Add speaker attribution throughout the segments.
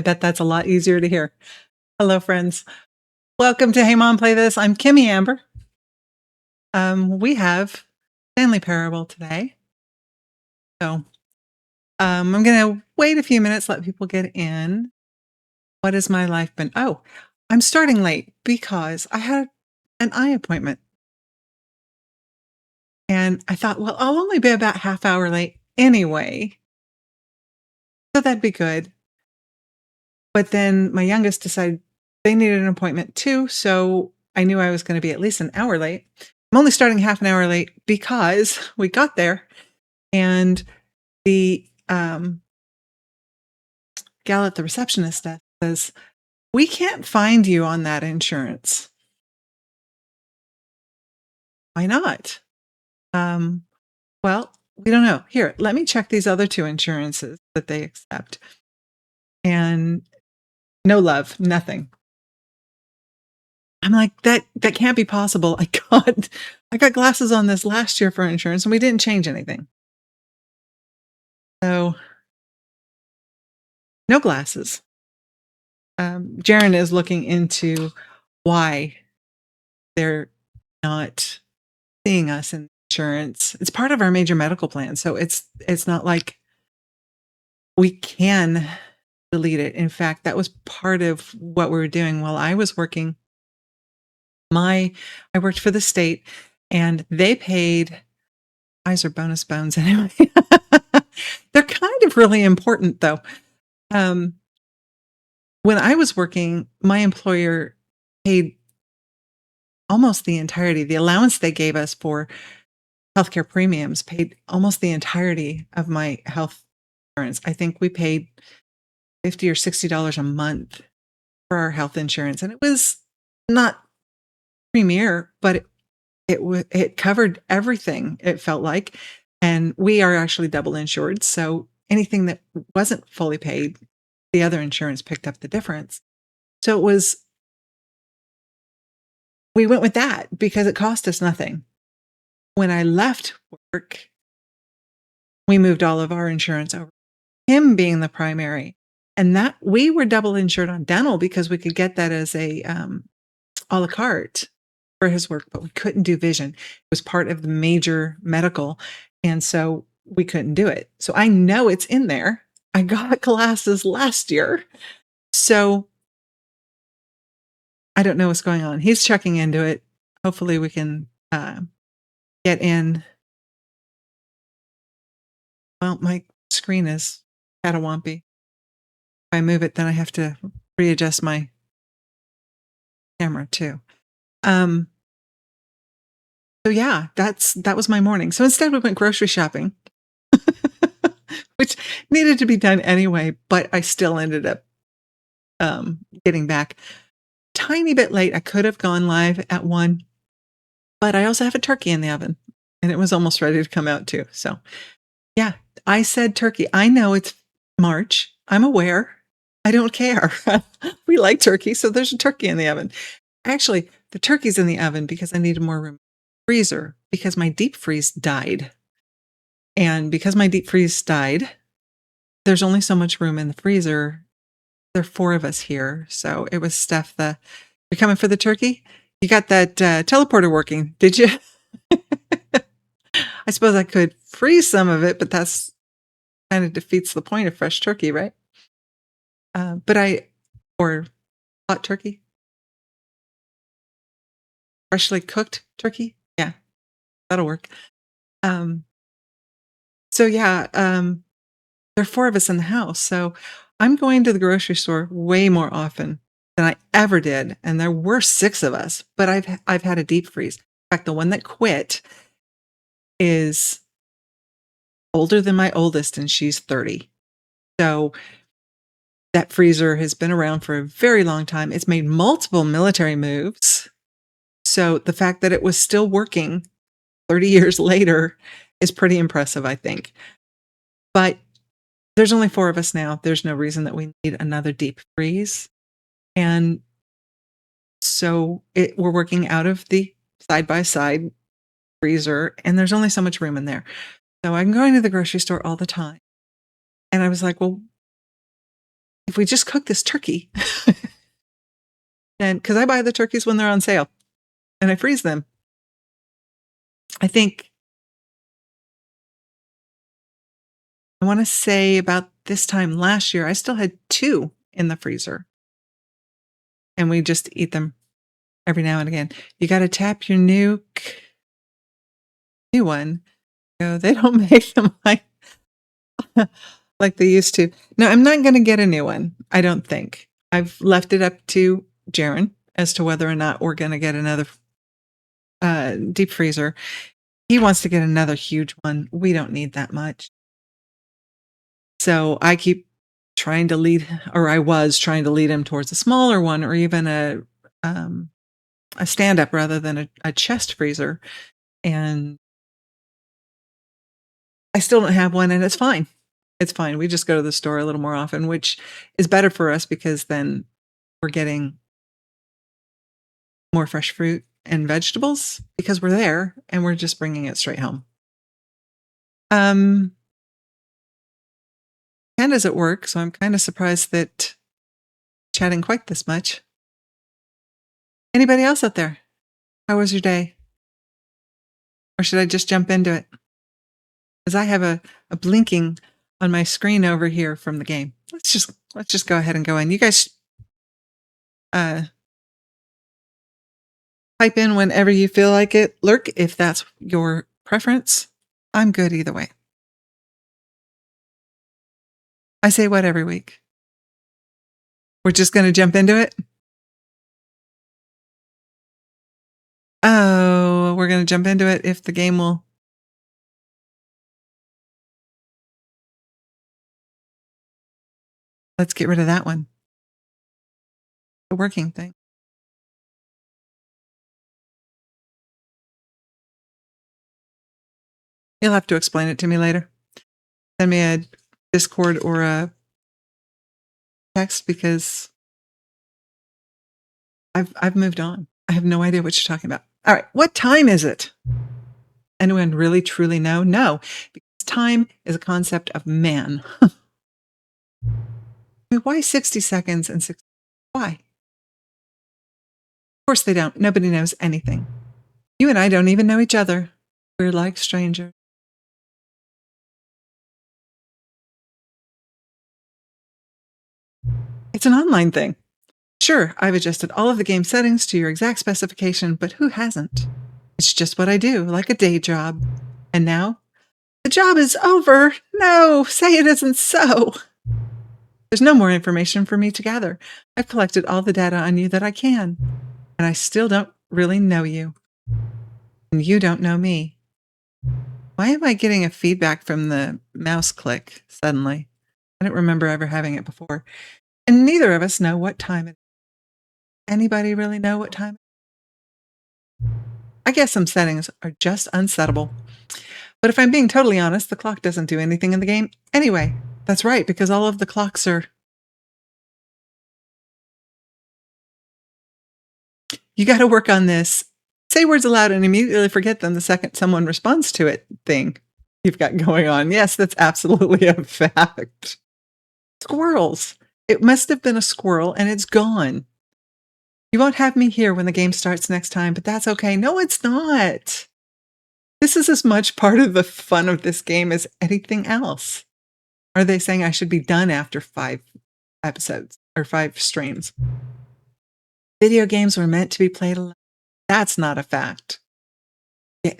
Speaker 1: I bet that's a lot easier to hear. Hello, friends. Welcome to Hey Mom, Play This. I'm Kimmy Amber. We have Stanley Parable today. So I'm going to wait a few minutes, let people get in. What has my life been? Oh, I'm starting late because I had an eye appointment. And I thought, well, I'll only be about half hour late anyway. So that'd be good. But then my youngest decided they needed an appointment too. So I knew I was going to be at least an hour late. I'm only starting half an hour late because we got there and the gal at the receptionist desk says, "We can't find you on that insurance." Why not? Um, well, we don't know. Here, let me check these other two insurances that they accept. And no love, nothing. I'm like, that can't be possible. I got glasses on this last year for insurance and we didn't change anything. So no glasses. Jaren is looking into why they're not seeing us in insurance. It's part of our major medical plan. So it's not like we can delete it. In fact, that was part of what we were doing while I was working. I worked for the state and they paid eyes are bonus bones anyway. They're kind of really important though. Um, when I was working, my employer paid almost the entirety. The allowance they gave us for healthcare premiums paid almost the entirety of my health insurance. I think we paid $50 or $60 a month for our health insurance, and it was not premier, but it covered everything. It felt like, and we are actually double insured, so anything that wasn't fully paid, the other insurance picked up the difference. So we went with that because it cost us nothing. When I left work, we moved all of our insurance over, him being the primary. And that we were double insured on dental because we could get that as a a la carte for his work, but we couldn't do vision. It was part of the major medical. And so we couldn't do it. So I know it's in there. I got glasses last year. So I don't know what's going on. He's checking into it. Hopefully we can get in. Well, my screen is catawampy. If I move it, then I have to readjust my camera too. So yeah, that was my morning. So instead we went grocery shopping, which needed to be done anyway, but I still ended up getting back tiny bit late. I could have gone live at 1, but I also have a turkey in the oven and it was almost ready to come out too. So yeah, I said turkey. I know it's March. I'm aware. I don't care. We like turkey, so there's a turkey in the oven. Actually, the turkey's in the oven because I needed more room. Freezer because my deep freeze died. And because my deep freeze died, there's only so much room in the freezer. There are 4 of us here, so it was stuff you're coming for the turkey? You got that teleporter working, did you? I suppose I could freeze some of it, but that's kind of defeats the point of fresh turkey, right? Or hot turkey, freshly cooked turkey. Yeah, that'll work. So yeah, there are 4 of us in the house. So I'm going to the grocery store way more often than I ever did. And there were 6 of us, but I've had a deep freeze. In fact, the one that quit is older than my oldest, and she's 30. So that freezer has been around for a very long time. It's made multiple military moves. So the fact that it was still working 30 years later is pretty impressive, I think. But there's only 4 of us now. There's no reason that we need another deep freeze. And so we're working out of the side-by-side freezer, and there's only so much room in there. So I'm going to the grocery store all the time. And I was like, well, if we just cook this turkey, and because I buy the turkeys when they're on sale and I freeze them, I think I want to say about this time last year, I still had 2 in the freezer, and we just eat them every now and again. You got to tap your new one. No, they don't make them like they used to. No, I'm not going to get a new one. I don't think. I've left it up to Jaron as to whether or not we're going to get another deep freezer. He wants to get another huge one. We don't need that much. So I keep trying to lead, or I was trying to lead him towards a smaller one, or even a stand-up rather than a chest freezer. And I still don't have one, and it's fine. It's fine. We just go to the store a little more often, which is better for us because then we're getting more fresh fruit and vegetables because we're there and we're just bringing it straight home. Panda's at work, so I'm kind of surprised that chatting quite this much. Anybody else out there? How was your day? Or should I just jump into it? Because I have a blinking on my screen over here from the game. Let's just go ahead and go in. You guys type in whenever you feel like it. Lurk if that's your preference. I'm good either way. I say what every week? We're just going to jump into it? Oh, we're going to jump into it if the game will. Let's get rid of that one. The working thing. You'll have to explain it to me later. Send me a Discord or a text because I've moved on. I have no idea what you're talking about. All right, what time is it? Anyone really truly know? No, because time is a concept of man. I mean, why 60 seconds and 60? Why? Of course they don't. Nobody knows anything. You and I don't even know each other. We're like strangers. It's an online thing. Sure, I've adjusted all of the game settings to your exact specification, but who hasn't? It's just what I do, like a day job. And now, the job is over. No, say it isn't so. There's no more information for me to gather. I've collected all the data on you that I can, and I still don't really know you. And you don't know me. Why am I getting a feedback from the mouse click suddenly? I don't remember ever having it before. And neither of us know what time it is. Anybody really know what time? I guess some settings are just unsettable. But if I'm being totally honest, the clock doesn't do anything in the game anyway. That's right, because all of the clocks are... You got to work on this. Say words aloud and immediately forget them the second someone responds to it thing you've got going on. Yes, that's absolutely a fact. Squirrels. It must have been a squirrel and it's gone. You won't have me here when the game starts next time, but that's okay. No, it's not. This is as much part of the fun of this game as anything else. Are they saying I should be done after 5 episodes or 5 streams? Video games were meant to be played alone. That's not a fact.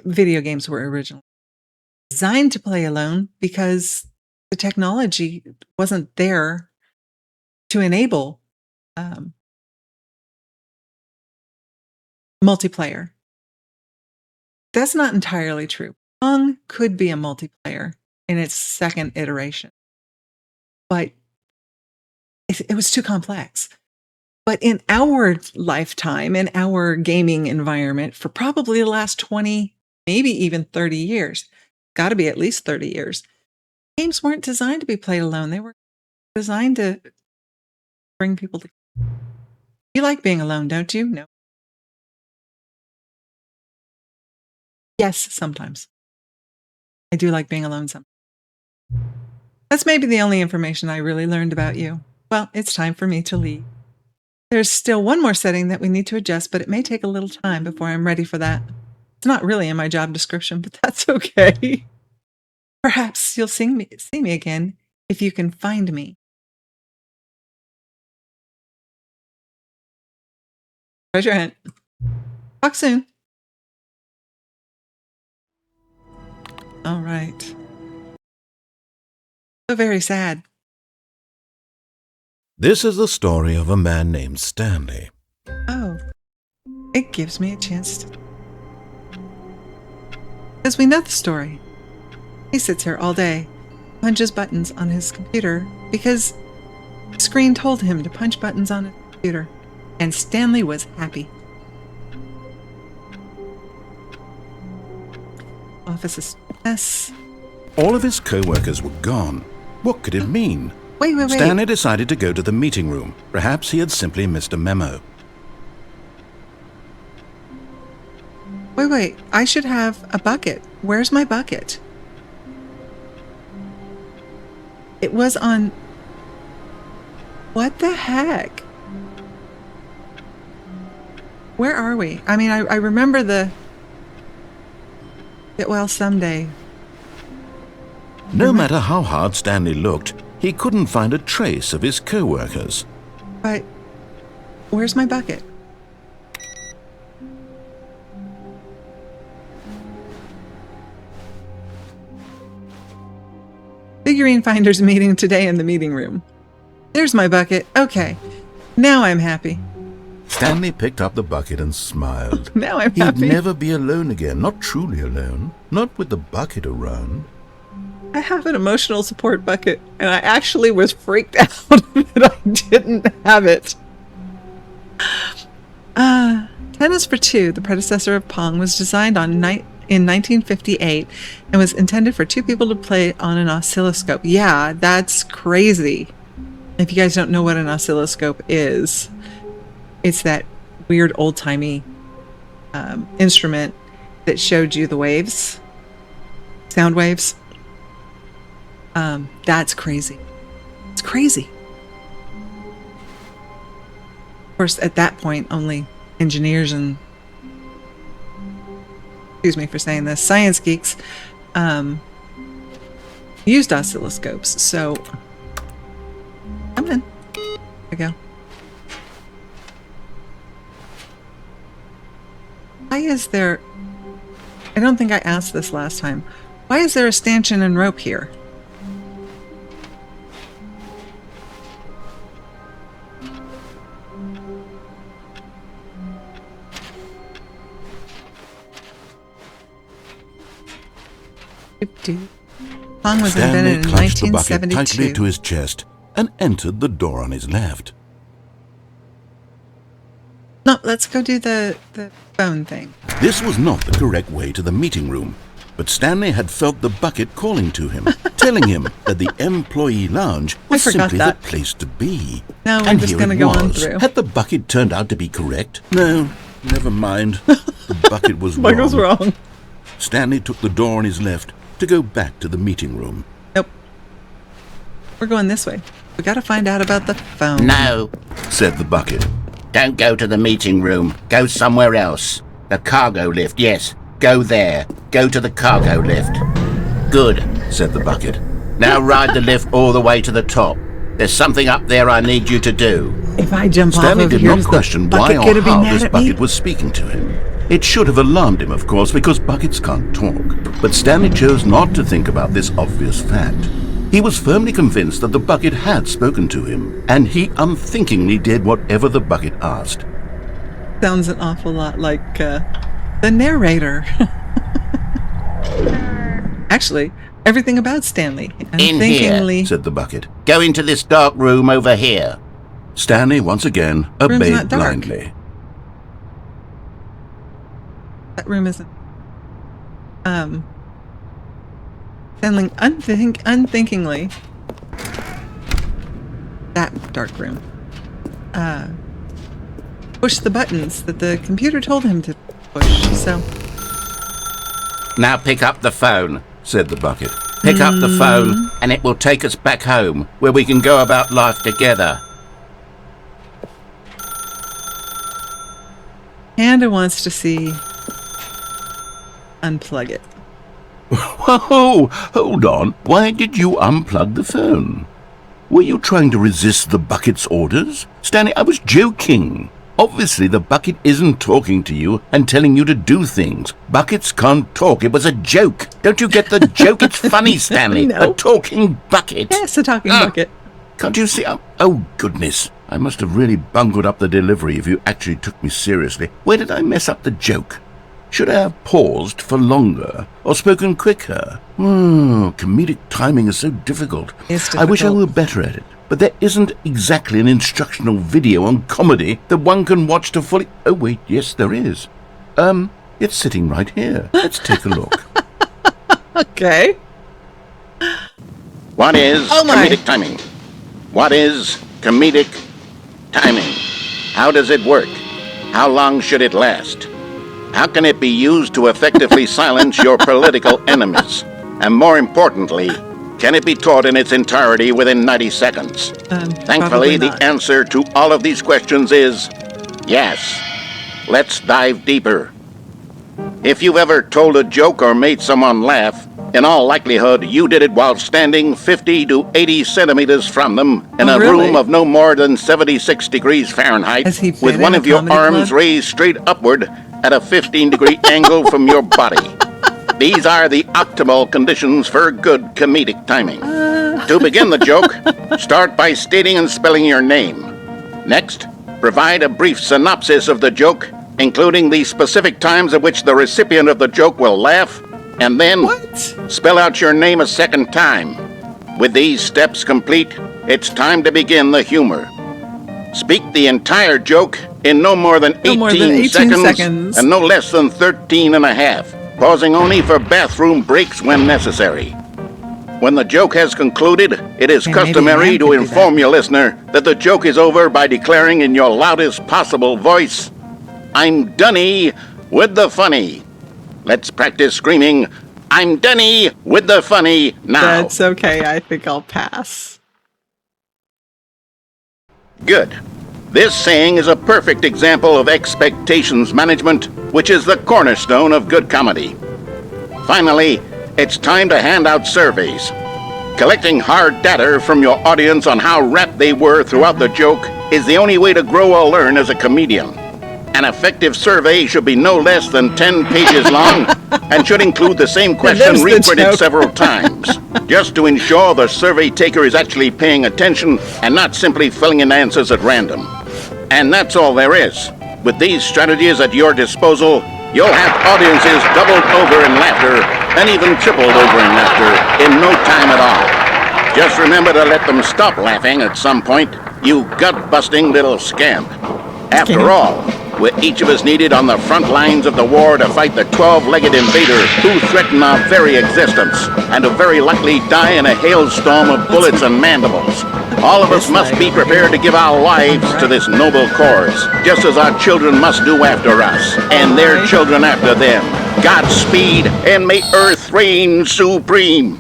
Speaker 1: Video games were originally designed to play alone because the technology wasn't there to enable multiplayer. That's not entirely true. Pong could be a multiplayer in its second iteration, but it was too complex. But in our lifetime, in our gaming environment, for probably the last 20, maybe even 30 years, got to be at least 30 years, games weren't designed to be played alone. They were designed to bring people together. You like being alone, don't you? No. Yes, sometimes. I do like being alone sometimes. That's maybe the only information I really learned about you. Well, it's time for me to leave. There's still one more setting that we need to adjust, but it may take a little time before I'm ready for that. It's not really in my job description, but that's okay. Perhaps you'll see me again if you can find me. Treasure hunt. Talk soon. All right. So very sad.
Speaker 2: This is the story of a man named Stanley.
Speaker 1: Oh, it gives me a chance to... Because we know the story. He sits here all day, punches buttons on his computer because the screen told him to punch buttons on his computer, and Stanley was happy. Office is a mess.
Speaker 2: All of his co-workers were gone. What could it mean?
Speaker 1: Wait.
Speaker 2: Stanley decided to go to the meeting room. Perhaps he had simply missed a memo.
Speaker 1: Wait. I should have a bucket. Where's my bucket? It was on... What the heck? Where are we? I mean, I remember the... Get well someday.
Speaker 2: No matter how hard Stanley looked, he couldn't find a trace of his co-workers.
Speaker 1: But where's my bucket? Figurine finders meeting today in the meeting room. There's my bucket. Okay. Now I'm happy.
Speaker 2: Stanley picked up the bucket and smiled.
Speaker 1: Now I'm
Speaker 2: He'd
Speaker 1: happy.
Speaker 2: never be alone again, not truly alone, not with the bucket around.
Speaker 1: I have an emotional support bucket, and I actually was freaked out that I didn't have it. Tennis for Two, the predecessor of Pong, was designed in 1958 and was intended for two people to play on an oscilloscope. Yeah, that's crazy. If you guys don't know what an oscilloscope is, it's that weird old-timey instrument that showed you the waves, sound waves. That's crazy. It's crazy. Of course, at that point, only engineers and, excuse me for saying this, science geeks used oscilloscopes. So, come in. There we go. Why is there... I don't think I asked this last time. Why is there a stanchion and rope here? Pong was
Speaker 2: Stanley
Speaker 1: invented in
Speaker 2: clutched the bucket tightly
Speaker 1: 1972.
Speaker 2: to his chest and entered the door on his left.
Speaker 1: No, let's go do the phone thing.
Speaker 2: This was not the correct way to the meeting room, but Stanley had felt the bucket calling to him, telling him that the employee lounge was
Speaker 1: I forgot
Speaker 2: simply
Speaker 1: that.
Speaker 2: the place to be.
Speaker 1: No, we're
Speaker 2: And
Speaker 1: just
Speaker 2: here
Speaker 1: gonna
Speaker 2: it
Speaker 1: go on
Speaker 2: was.
Speaker 1: through.
Speaker 2: Had the bucket turned out to be correct? No, never mind. The bucket was wrong.
Speaker 1: What was wrong?
Speaker 2: Stanley took the door on his left to go back to the meeting room.
Speaker 1: Nope. We're going this way. We gotta find out about the phone.
Speaker 3: No,
Speaker 2: Said the bucket.
Speaker 3: don't go to the meeting room. Go somewhere else. The cargo lift, yes. Go there. Go to the cargo lift. Good,
Speaker 2: Said the bucket.
Speaker 3: now ride the lift all the way to the top. There's something up there I need you to do.
Speaker 1: If I jump
Speaker 2: Stanley
Speaker 1: off of
Speaker 2: did
Speaker 1: here,
Speaker 2: not
Speaker 1: is the
Speaker 2: question why
Speaker 1: bucket
Speaker 2: or
Speaker 1: gonna be
Speaker 2: how
Speaker 1: mad
Speaker 2: this
Speaker 1: at me?
Speaker 2: bucket was speaking to him. It should have alarmed him, of course, because buckets can't talk. But Stanley chose not to think about this obvious fact. He was firmly convinced that the bucket had spoken to him, and he unthinkingly did whatever the bucket asked.
Speaker 1: Sounds an awful lot like the narrator. Actually, everything about Stanley.
Speaker 3: In here,
Speaker 1: Unthinkingly.
Speaker 2: Said the bucket.
Speaker 3: Go into this dark room over here.
Speaker 2: Stanley once again
Speaker 1: Room's
Speaker 2: obeyed
Speaker 1: not dark.
Speaker 2: blindly.
Speaker 1: That room isn't. Stanley unthinkingly. That dark room. Push the buttons that the computer told him to push. So
Speaker 3: Now pick up the phone.
Speaker 2: Said the bucket.
Speaker 3: Pick up the phone, and it will take us back home, where we can go about life together.
Speaker 1: Panda wants to see. Unplug it.
Speaker 2: Whoa, hold on. Why did you unplug the phone? Were you trying to resist the bucket's orders? Stanley, I was joking. Obviously, the bucket isn't talking to you and telling you to do things. Buckets can't talk. It was a joke. Don't you get the joke? It's funny, Stanley.
Speaker 1: No.
Speaker 2: A talking bucket.
Speaker 1: Yes, a talking bucket.
Speaker 2: Can't you see? Oh, goodness. I must have really bungled up the delivery if you actually took me seriously. Where did I mess up the joke? Should I have paused for longer or spoken quicker? Comedic timing is so difficult. I wish I were better at it. But there isn't exactly an instructional video on comedy that one can watch to fully... Oh, wait, yes, there is. It's sitting right here. Let's take a look.
Speaker 1: Okay.
Speaker 3: What is comedic timing? What is comedic timing? How does it work? How long should it last? How can it be used to effectively silence your political enemies? And more importantly, can it be taught in its entirety within 90 seconds? Thankfully, the answer to all of these questions is yes. Let's dive deeper. If you've ever told a joke or made someone laugh, in all likelihood, you did it while standing 50 to 80 centimeters from them in a room of no more than 76 degrees Fahrenheit, with one of your arms raised straight upward at a 15-degree angle from your body. These are the optimal conditions for good comedic timing. To begin the joke, start by stating and spelling your name. Next, provide a brief synopsis of the joke, including the specific times at which the recipient of the joke will laugh, and then spell out your name a second time. With these steps complete, it's time to begin the humor. Speak the entire joke in no more than 18 seconds and no less than 13 and a half, pausing only for bathroom breaks when necessary. When the joke has concluded, it is customary to inform your listener that the joke is over by declaring in your loudest possible voice, "I'm Dunny with the funny." Let's practice screaming, "I'm Dunny with the funny" now.
Speaker 1: That's okay. I think I'll pass.
Speaker 3: Good. This saying is a perfect example of expectations management, which is the cornerstone of good comedy. Finally, it's time to hand out surveys. Collecting hard data from your audience on how rapt they were throughout the joke is the only way to grow or learn as a comedian. An effective survey should be no less than 10 pages long and should include the same question reprinted several times, just to ensure the survey taker is actually paying attention and not simply filling in answers at random. And that's all there is. With these strategies at your disposal, you'll have audiences doubled over in laughter and even tripled over in laughter in no time at all. Just remember to let them stop laughing at some point, you gut-busting little scamp. After all, we're each of us needed on the front lines of the war to fight the 12-legged invader who threaten our very existence, and who very likely die in a hailstorm of bullets and mandibles. All of us must be prepared to give our lives to this noble cause, just as our children must do after us, and their children after them. Godspeed, and may Earth reign supreme.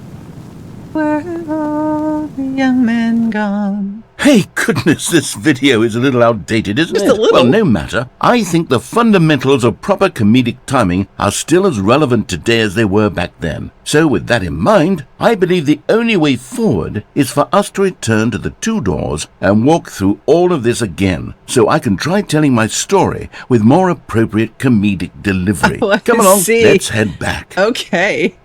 Speaker 1: Where have all the young men gone?
Speaker 2: Hey, goodness, this video is a little outdated, isn't
Speaker 1: Just
Speaker 2: it?
Speaker 1: a little.
Speaker 2: Well, no matter. I think the fundamentals of proper comedic timing are still as relevant today as they were back then. So with that in mind, I believe the only way forward is for us to return to the two doors and walk through all of this again, so I can try telling my story with more appropriate comedic delivery. Come along, let's head back.
Speaker 1: Okay.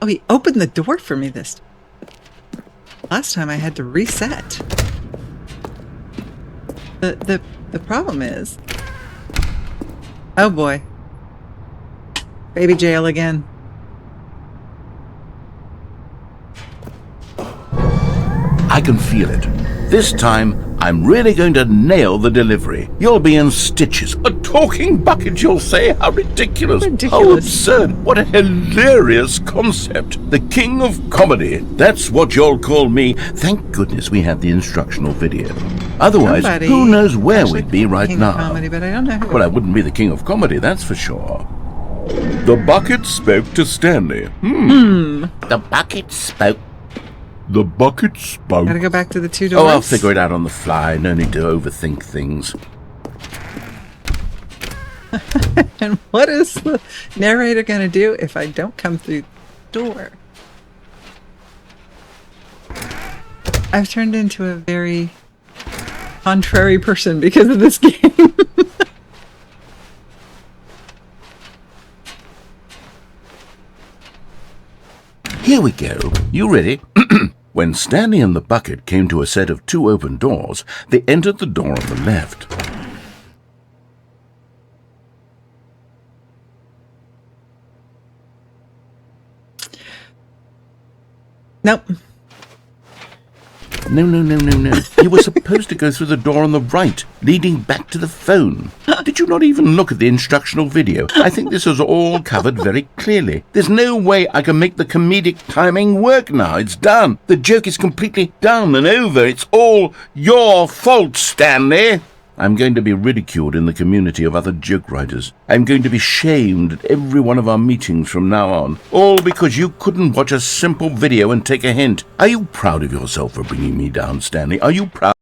Speaker 1: Oh, he opened the door for me this time. Last time I had to reset. The problem is... Oh boy. Baby jail again.
Speaker 2: I can feel it. This time, I'm really going to nail the delivery. You'll be in stitches. A talking bucket, you'll say? How ridiculous. How absurd. What a hilarious concept. The king of comedy. That's what you'll call me. Thank goodness we had the instructional video. Otherwise, who knows where we'd be right now.
Speaker 1: Comedy, but I don't know who.
Speaker 2: Well, I wouldn't be the king of comedy, that's for sure. The bucket spoke to Stanley.
Speaker 3: The bucket spoke.
Speaker 2: The bucket spoke.
Speaker 1: Gotta go back to the 2 doors.
Speaker 2: Oh, I'll figure it out on the fly. No need to overthink things.
Speaker 1: And what is the narrator gonna do if I don't come through the door? I've turned into a very contrary person because of this game.
Speaker 2: Here we go. You ready? When Stanley and the bucket came to a set of 2 open doors, they entered the door on the left.
Speaker 1: Nope.
Speaker 2: No. You were supposed to go through the door on the right, leading back to the phone. Did you not even look at the instructional video? I think this is all covered very clearly. There's no way I can make the comedic timing work now. It's done. The joke is completely done and over. It's all your fault, Stanley. I'm going to be ridiculed in the community of other joke writers. I'm going to be shamed at every one of our meetings from now on. All because you couldn't watch a simple video and take a hint. Are you proud of yourself for bringing me down, Stanley? Are you proud?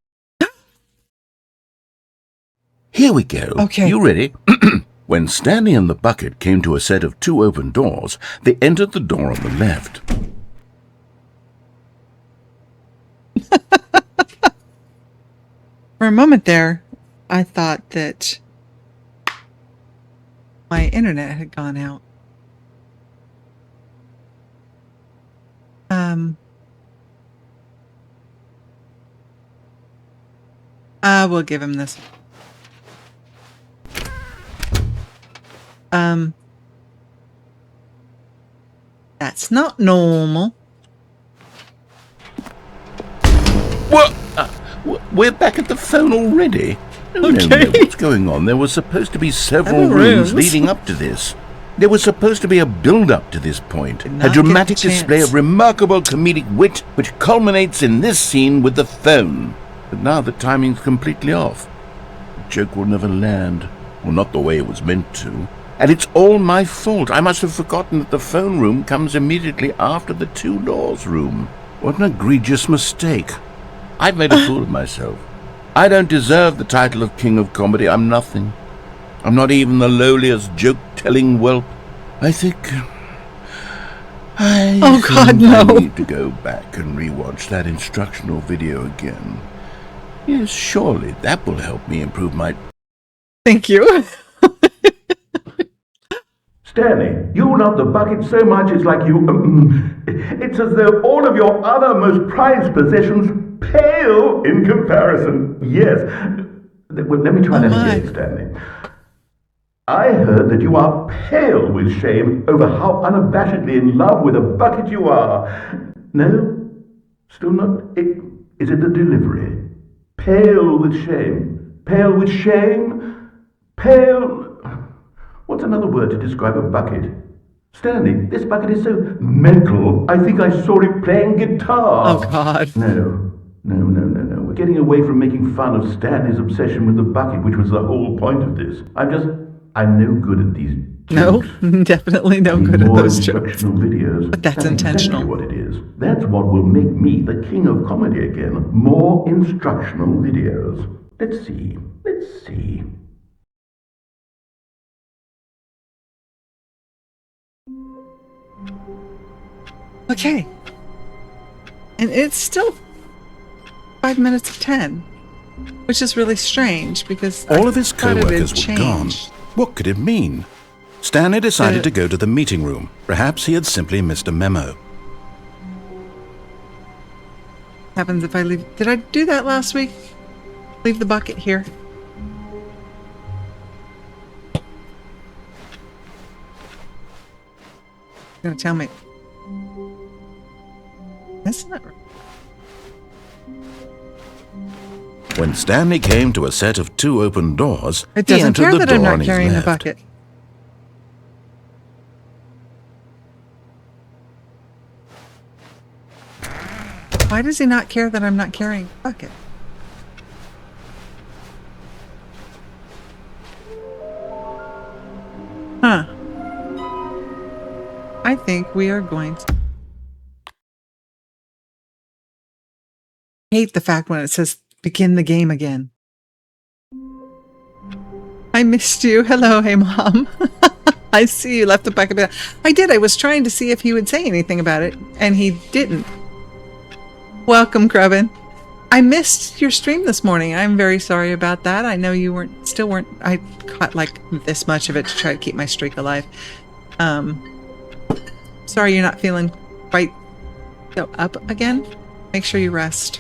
Speaker 2: Here we go.
Speaker 1: Okay.
Speaker 2: You ready? When Stanley and the bucket came to a set of 2 open doors, they entered the door on the left.
Speaker 1: For a moment there, I thought that my internet had gone out. We'll give him this. That's not normal.
Speaker 2: What? We're back at the phone already? No, what's going on? There was supposed to be several rooms leading up to this. There was supposed to be a build-up to this point. A dramatic display of remarkable comedic wit which culminates in this scene with the phone. But now the timing's completely off. The joke will never land. Well, not the way it was meant to. And it's all my fault. I must have forgotten that the phone room comes immediately after the 2 doors room. What an egregious mistake. I've made a fool of myself. I don't deserve the title of King of Comedy. I'm nothing. I'm not even the lowliest joke-telling whelp. I think I need to go back and rewatch that instructional video again. Yes, surely that will help me improve my...
Speaker 1: Thank you.
Speaker 2: Stanley, you love the bucket so much it's like you... it's as though all of your other most prized possessions pale in comparison. Yes. Well, let me try that again, Stanley. I heard that you are pale with shame over how unabashedly in love with a bucket you are. No? Still not? Is it the delivery? Pale with shame. Pale with shame? Pale... What's another word to describe a bucket? Stanley, this bucket is so mental, I think I saw it playing guitar.
Speaker 1: Oh, God.
Speaker 2: No. We're getting away from making fun of Stanley's obsession with the bucket, which was the whole point of this. I'm no good at these jokes.
Speaker 1: No, definitely no good at those jokes.
Speaker 2: Videos.
Speaker 1: But that's intentional.
Speaker 2: Exactly what it is. That's what will make me the king of comedy again. More instructional videos. Let's see.
Speaker 1: Okay. And it's still 5 minutes of 10, which is really strange because
Speaker 2: all of his co-workers were gone. What could it mean? Stanley decided to go to the meeting room. Perhaps he had simply missed a memo.
Speaker 1: Happens if I leave. Did I do that last week? Leave the bucket here. You're gonna tell me. That's not right.
Speaker 2: When Stanley came to a set of 2 open doors,
Speaker 1: It
Speaker 2: he
Speaker 1: doesn't
Speaker 2: entered
Speaker 1: care
Speaker 2: the
Speaker 1: that
Speaker 2: door
Speaker 1: I'm
Speaker 2: on
Speaker 1: not
Speaker 2: his
Speaker 1: carrying the
Speaker 2: left.
Speaker 1: bucket. Why does he not care that I'm not carrying the bucket? Huh. I think we are going to hate the fact when it says begin the game again. I missed you. Hello, hey mom. I see you left the bucket. I did. I was trying to see if he would say anything about it, and he didn't. Welcome, Krevin. I missed your stream this morning. I'm very sorry about that. I know you still weren't. I caught like this much of it to try to keep my streak alive. Sorry you're not feeling quite so up again. Make sure you rest.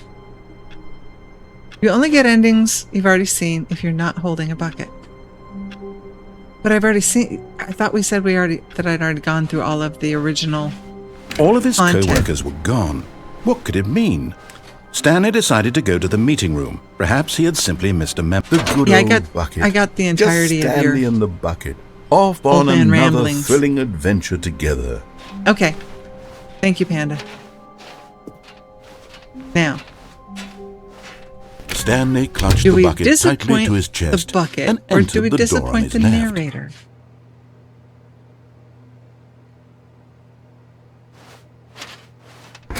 Speaker 1: You only get endings you've already seen if you're not holding a bucket. But I've already seen. I thought we said that I'd already gone through all of the original.
Speaker 2: All of his
Speaker 1: content.
Speaker 2: co-workers were gone. What could it mean? Stanley decided to go to the meeting room. Perhaps he had simply missed a memo. The good old bucket.
Speaker 1: I got the entirety
Speaker 2: Just
Speaker 1: of your
Speaker 2: Stanley and the bucket. Off on
Speaker 1: man
Speaker 2: another
Speaker 1: ramblings.
Speaker 2: thrilling adventure together.
Speaker 1: Okay. Thank you, Panda. Now,
Speaker 2: Stanley clutched
Speaker 1: do
Speaker 2: the
Speaker 1: we
Speaker 2: bucket tightly
Speaker 1: disappoint
Speaker 2: to his chest
Speaker 1: the bucket,
Speaker 2: and
Speaker 1: or
Speaker 2: entered
Speaker 1: do we
Speaker 2: the door on
Speaker 1: disappoint
Speaker 2: his
Speaker 1: the
Speaker 2: left.
Speaker 1: narrator?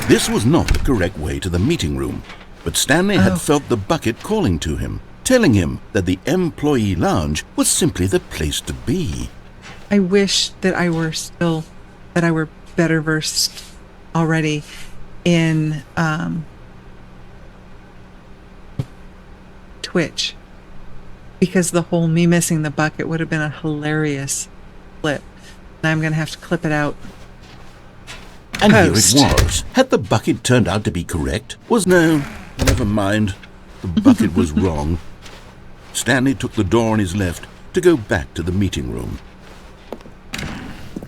Speaker 2: This was not the correct way to the meeting room, but Stanley had felt the bucket calling to him, telling him that the employee lounge was simply the place to be.
Speaker 1: I wish that I were better versed already in Twitch, because the whole me missing the bucket would have been a hilarious clip. Now I'm going to have to clip it out.
Speaker 2: And
Speaker 1: Post.
Speaker 2: here it was. Had the bucket turned out to be correct? No, never mind. The bucket was wrong. Stanley took the door on his left to go back to the meeting room.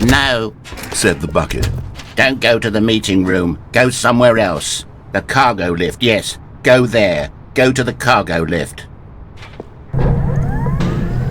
Speaker 3: No,
Speaker 2: Said the bucket.
Speaker 3: don't go to the meeting room. Go somewhere else. The cargo lift, yes. Go there. Go to the cargo lift.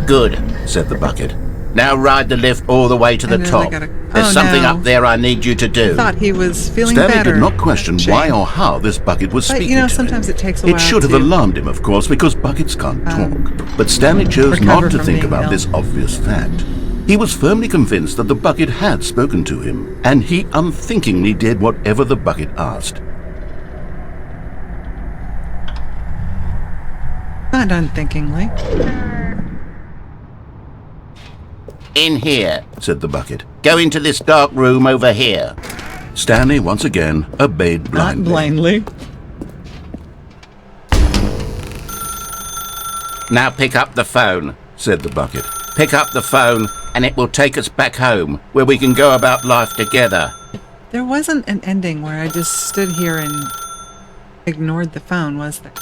Speaker 3: Good,
Speaker 2: Said the bucket.
Speaker 3: now ride the lift all the way to the
Speaker 1: And then I
Speaker 3: top.
Speaker 1: gotta-
Speaker 3: There's
Speaker 1: oh,
Speaker 3: something
Speaker 1: no.
Speaker 3: up there I need you to do.
Speaker 1: I thought he was feeling
Speaker 2: Stanley
Speaker 1: better.
Speaker 2: did not question
Speaker 1: Shame.
Speaker 2: why or how this bucket was
Speaker 1: But,
Speaker 2: speaking
Speaker 1: you know,
Speaker 2: to
Speaker 1: sometimes
Speaker 2: him.
Speaker 1: it takes a while
Speaker 2: It should have
Speaker 1: to
Speaker 2: alarmed him, of course, because buckets can't talk. But Stanley chose
Speaker 1: recover
Speaker 2: not to
Speaker 1: from
Speaker 2: think
Speaker 1: being
Speaker 2: about
Speaker 1: ill.
Speaker 2: this obvious fact. He was firmly convinced that the bucket had spoken to him, and he unthinkingly did whatever the bucket asked.
Speaker 1: Not unthinkingly.
Speaker 3: In here.
Speaker 2: Said the bucket.
Speaker 3: Go into this dark room over here.
Speaker 2: Stanley once again obeyed
Speaker 1: Not
Speaker 2: blindly.
Speaker 1: blindly.
Speaker 3: Now pick up the phone.
Speaker 2: Said the bucket.
Speaker 3: Pick up the phone and it will take us back home where we can go about life together.
Speaker 1: There wasn't an ending where I just stood here and ignored the phone, was there?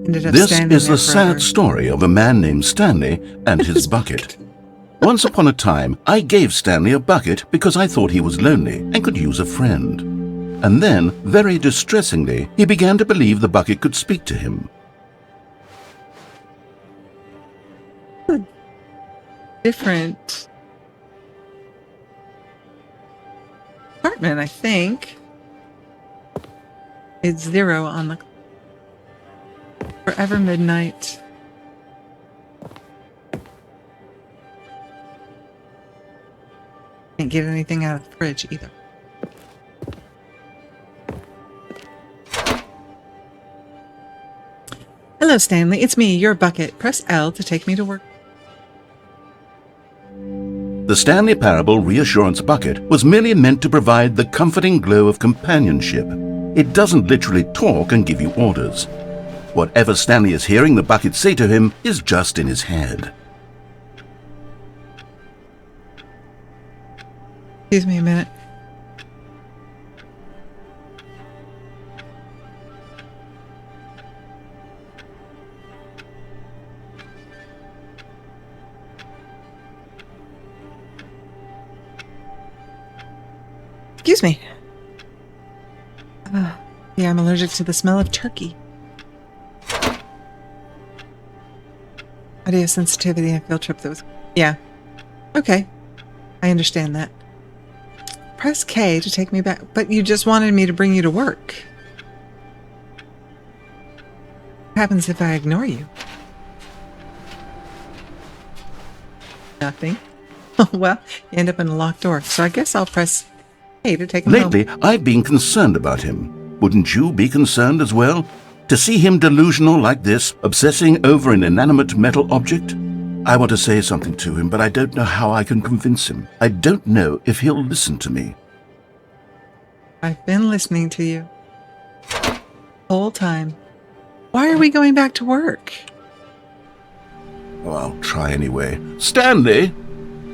Speaker 1: Ended up
Speaker 2: This
Speaker 1: standing
Speaker 2: is
Speaker 1: there
Speaker 2: the
Speaker 1: forever.
Speaker 2: sad story of a man named Stanley and his bucket. Once upon a time, I gave Stanley a bucket because I thought he was lonely and could use a friend. And then, very distressingly, he began to believe the bucket could speak to him.
Speaker 1: Different apartment, I think. It's 0 on the Forever Midnight. Can't get anything out of the fridge either. Hello, Stanley. It's me, your bucket. Press L to take me to work.
Speaker 2: The Stanley Parable Reassurance Bucket was merely meant to provide the comforting glow of companionship. It doesn't literally talk and give you orders. Whatever Stanley is hearing the bucket say to him is just in his head.
Speaker 1: Excuse me a minute. Excuse me. Yeah, I'm allergic to the smell of turkey. Audio sensitivity and field trip that was... Yeah. Okay. I understand that. Press K to take me back. But you just wanted me to bring you to work. What happens if I ignore you? Nothing. Well, you end up in a locked door, so I guess I'll press A to take him home.
Speaker 2: Lately, I've been concerned about him. Wouldn't you be concerned as well? To see him delusional like this, obsessing over an inanimate metal object? I want to say something to him, but I don't know how I can convince him. I don't know if he'll listen to me.
Speaker 1: I've been listening to you. The whole time. Why are we going back to work?
Speaker 2: Oh, I'll try anyway. Stanley,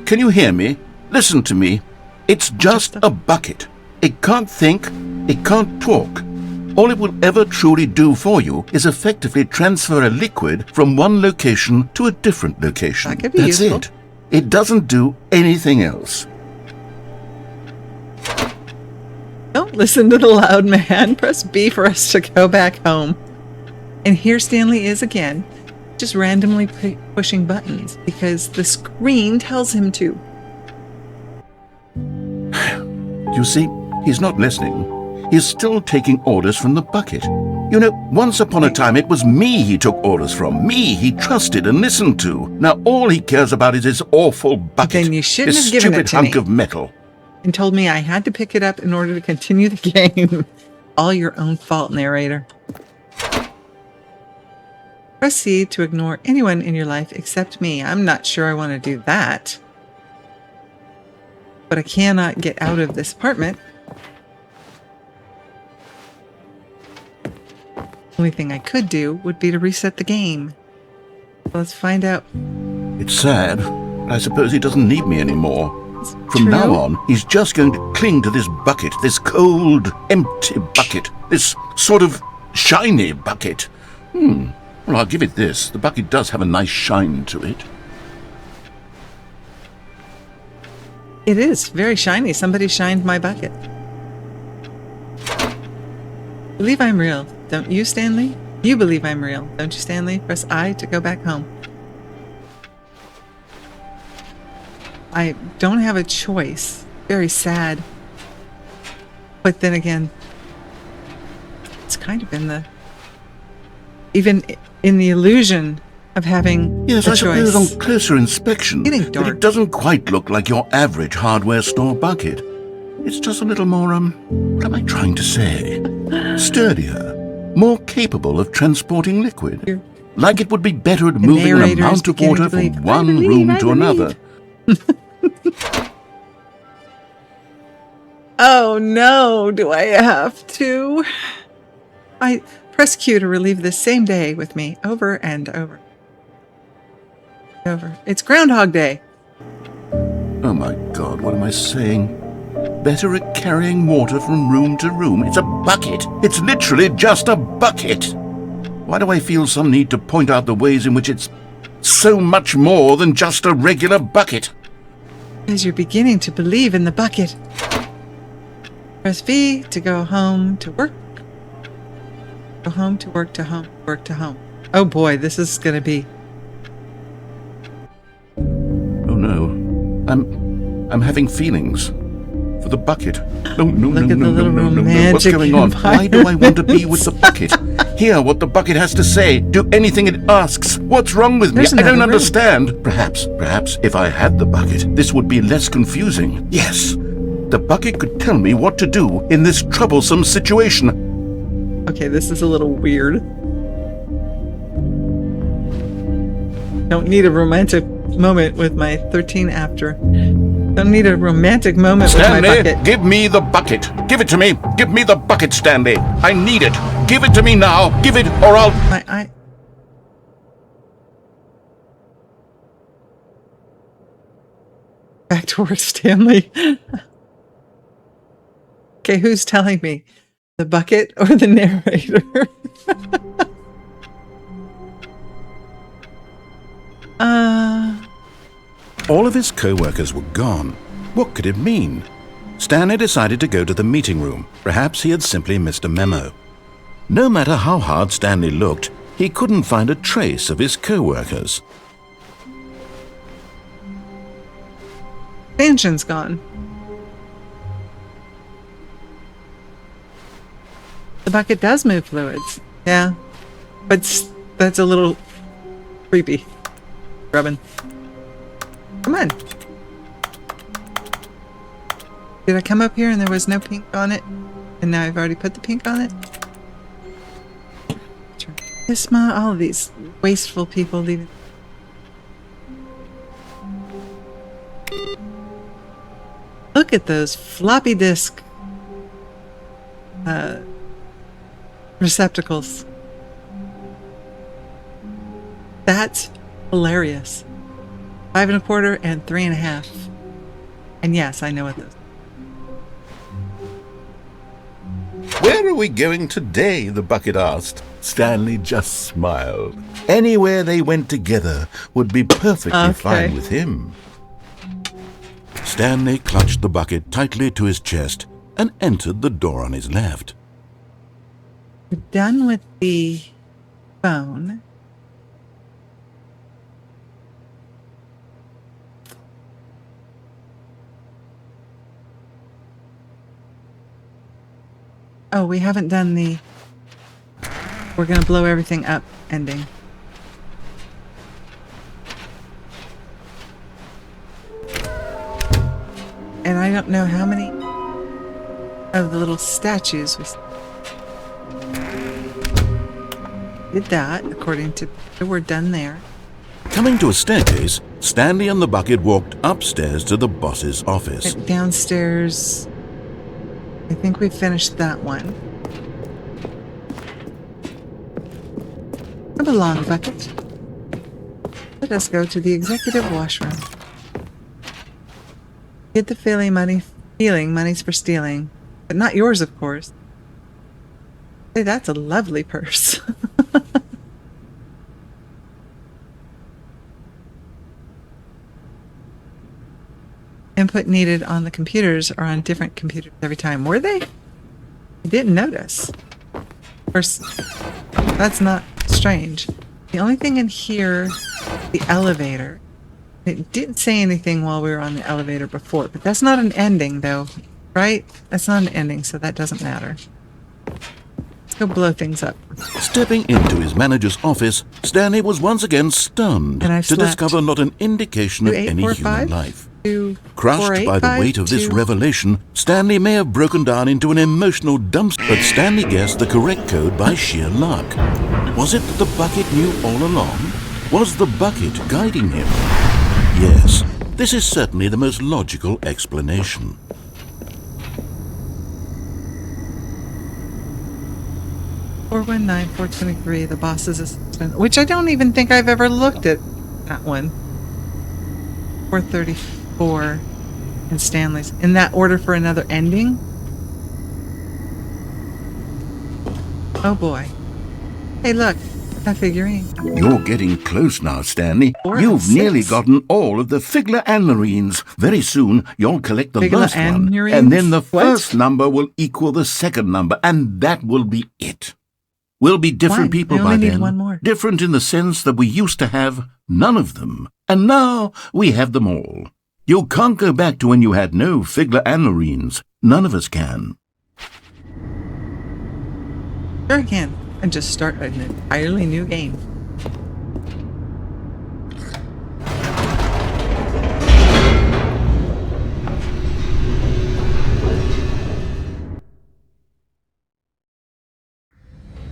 Speaker 2: can you hear me? Listen to me. It's just a bucket. It can't think. It can't talk. All it will ever truly do for you is effectively transfer a liquid from one location to a different location.
Speaker 1: That could be
Speaker 2: That's
Speaker 1: useful.
Speaker 2: it. It doesn't do anything else.
Speaker 1: Don't listen to the loud man. Press B for us to go back home. And here Stanley is again, just randomly pushing buttons because the screen tells him to.
Speaker 2: You see, he's not listening. He's still taking orders from the bucket. You know, once upon a time it was me he took orders from. Me he trusted and listened to. Now all he cares about is his awful bucket.
Speaker 1: Then you shouldn't
Speaker 2: this
Speaker 1: have given
Speaker 2: stupid
Speaker 1: it to
Speaker 2: hunk
Speaker 1: me.
Speaker 2: of metal.
Speaker 1: And told me I had to pick it up in order to continue the game. All your own fault, narrator. Press C to ignore anyone in your life except me. I'm not sure I want to do that. But I cannot get out of this apartment. Only thing I could do would be to reset the game. Let's find out.
Speaker 2: It's sad, but I suppose he doesn't need me anymore. From
Speaker 1: True.
Speaker 2: now on, he's just going to cling to this bucket, this cold, empty bucket, this sort of shiny bucket. Well, I'll give it this. The bucket does have a nice shine to it.
Speaker 1: It is very shiny. Somebody shined my bucket. Believe I'm real. Don't you, Stanley? You believe I'm real, don't you, Stanley? Press I to go back home. I don't have a choice. Very sad. But then again, it's kind of in the... even in the illusion of having
Speaker 2: Yes,
Speaker 1: a
Speaker 2: I
Speaker 1: choice.
Speaker 2: suppose on closer inspection,
Speaker 1: Getting dark.
Speaker 2: it doesn't quite look like your average hardware store bucket. It's just a little more, what am I trying to say? Sturdier, more capable of transporting liquid.
Speaker 1: You're-
Speaker 2: Like it would be better at
Speaker 1: The
Speaker 2: moving an
Speaker 1: narrator is
Speaker 2: amount of
Speaker 1: beginning
Speaker 2: water
Speaker 1: to believe.
Speaker 2: from one
Speaker 1: I
Speaker 2: room to
Speaker 1: believe.
Speaker 2: another.
Speaker 1: Oh no, do I have to? I press Q to relive this same day with me over and over. Over. It's Groundhog Day.
Speaker 2: Oh my God, what am I saying? Better at carrying water from room to room. It's a bucket. It's literally just a bucket. Why do I feel some need to point out the ways in which it's so much more than just a regular bucket?
Speaker 1: Because you're beginning to believe in the bucket. Press V to go home to work. Go home to work to home, work to home. Oh boy, this is going to be...
Speaker 2: Oh no, I'm having feelings for the bucket. No, no,
Speaker 1: Look
Speaker 2: no,
Speaker 1: at
Speaker 2: no,
Speaker 1: the
Speaker 2: no,
Speaker 1: little
Speaker 2: no, no, no. What's
Speaker 1: romantic
Speaker 2: going on? Why do I want to be with the bucket? Hear what the bucket has to say. Do anything it asks. What's wrong with me?
Speaker 1: There's
Speaker 2: I don't
Speaker 1: another room.
Speaker 2: understand. Perhaps if I had the bucket, this would be less confusing. Yes, the bucket could tell me what to do in this troublesome situation.
Speaker 1: Okay, this is a little weird. Don't need a romantic moment with my 13 after. Don't need a romantic moment with my
Speaker 2: Stanley,
Speaker 1: bucket.
Speaker 2: give me the bucket. Give it to me. Give me the bucket, Stanley. I need it. Give it to me now. Give it, or I'll...
Speaker 1: My eye. Back to work, Stanley. Okay, who's telling me? The bucket or the narrator?
Speaker 2: All of his co-workers were gone. What could it mean? Stanley decided to go to the meeting room. Perhaps he had simply missed a memo. No matter how hard Stanley looked, he couldn't find a trace of his co-workers.
Speaker 1: Expansion's gone. The bucket does move fluids. Yeah. But that's a little creepy. Rubbin. Come Come on. Did I come up here and there was no pink on it? And now I've already put the pink on it? Isma, all of these wasteful people leaving. Look at those floppy disk receptacles. That's hilarious. 5 1/4 and 3 1/2. And yes, I know what those.
Speaker 2: Where are we going today? The bucket asked. Stanley just smiled. Anywhere they went together would be perfectly fine with him. Stanley clutched the bucket tightly to his chest and entered the door on his left.
Speaker 1: We're done with the phone. Oh, we haven't done the we're gonna blow everything up ending. And I don't know how many of the little statues we did that, according to we're done there.
Speaker 2: Coming to a staircase, Stanley and the bucket walked upstairs to the boss's office.
Speaker 1: Downstairs, I think we finished that one. Come along, bucket. Let us go to the executive washroom. Get the feeling money's for stealing. But not yours, of course. Hey, that's a lovely purse. Input needed on the computers are on different computers every time. Were they? I didn't notice. Of course, that's not strange. The only thing in here, the elevator. It didn't say anything while we were on the elevator before, but that's not an ending, though, right? That's not an ending, so that doesn't matter. Let's go blow things up.
Speaker 2: Stepping into his manager's office, Stanley was once again stunned to discover not an indication of any human life. Crushed by the weight of this revelation, Stanley may have broken down into an emotional dumpster, but Stanley guessed the correct code by sheer luck. Was it that the bucket knew all along? Was the bucket guiding him? Yes, this is certainly the most logical explanation.
Speaker 1: $419,423, the boss's assistant, which I don't even think I've ever looked at that one. 434 and Stanley's. In that order for another ending? Oh boy. Hey, look, a figurine.
Speaker 2: You're getting close now, Stanley. You've nearly gotten all of the Figler Anlarines. Very soon, you'll collect the last one, and then the first number will equal the second number, and that will be it. We'll be different people by then. Different in the sense that we used to have none of them, and now we have them all. You can't go back to when you had no Figler Anlarines. None of us can.
Speaker 1: Sure I can. And just start an entirely new game.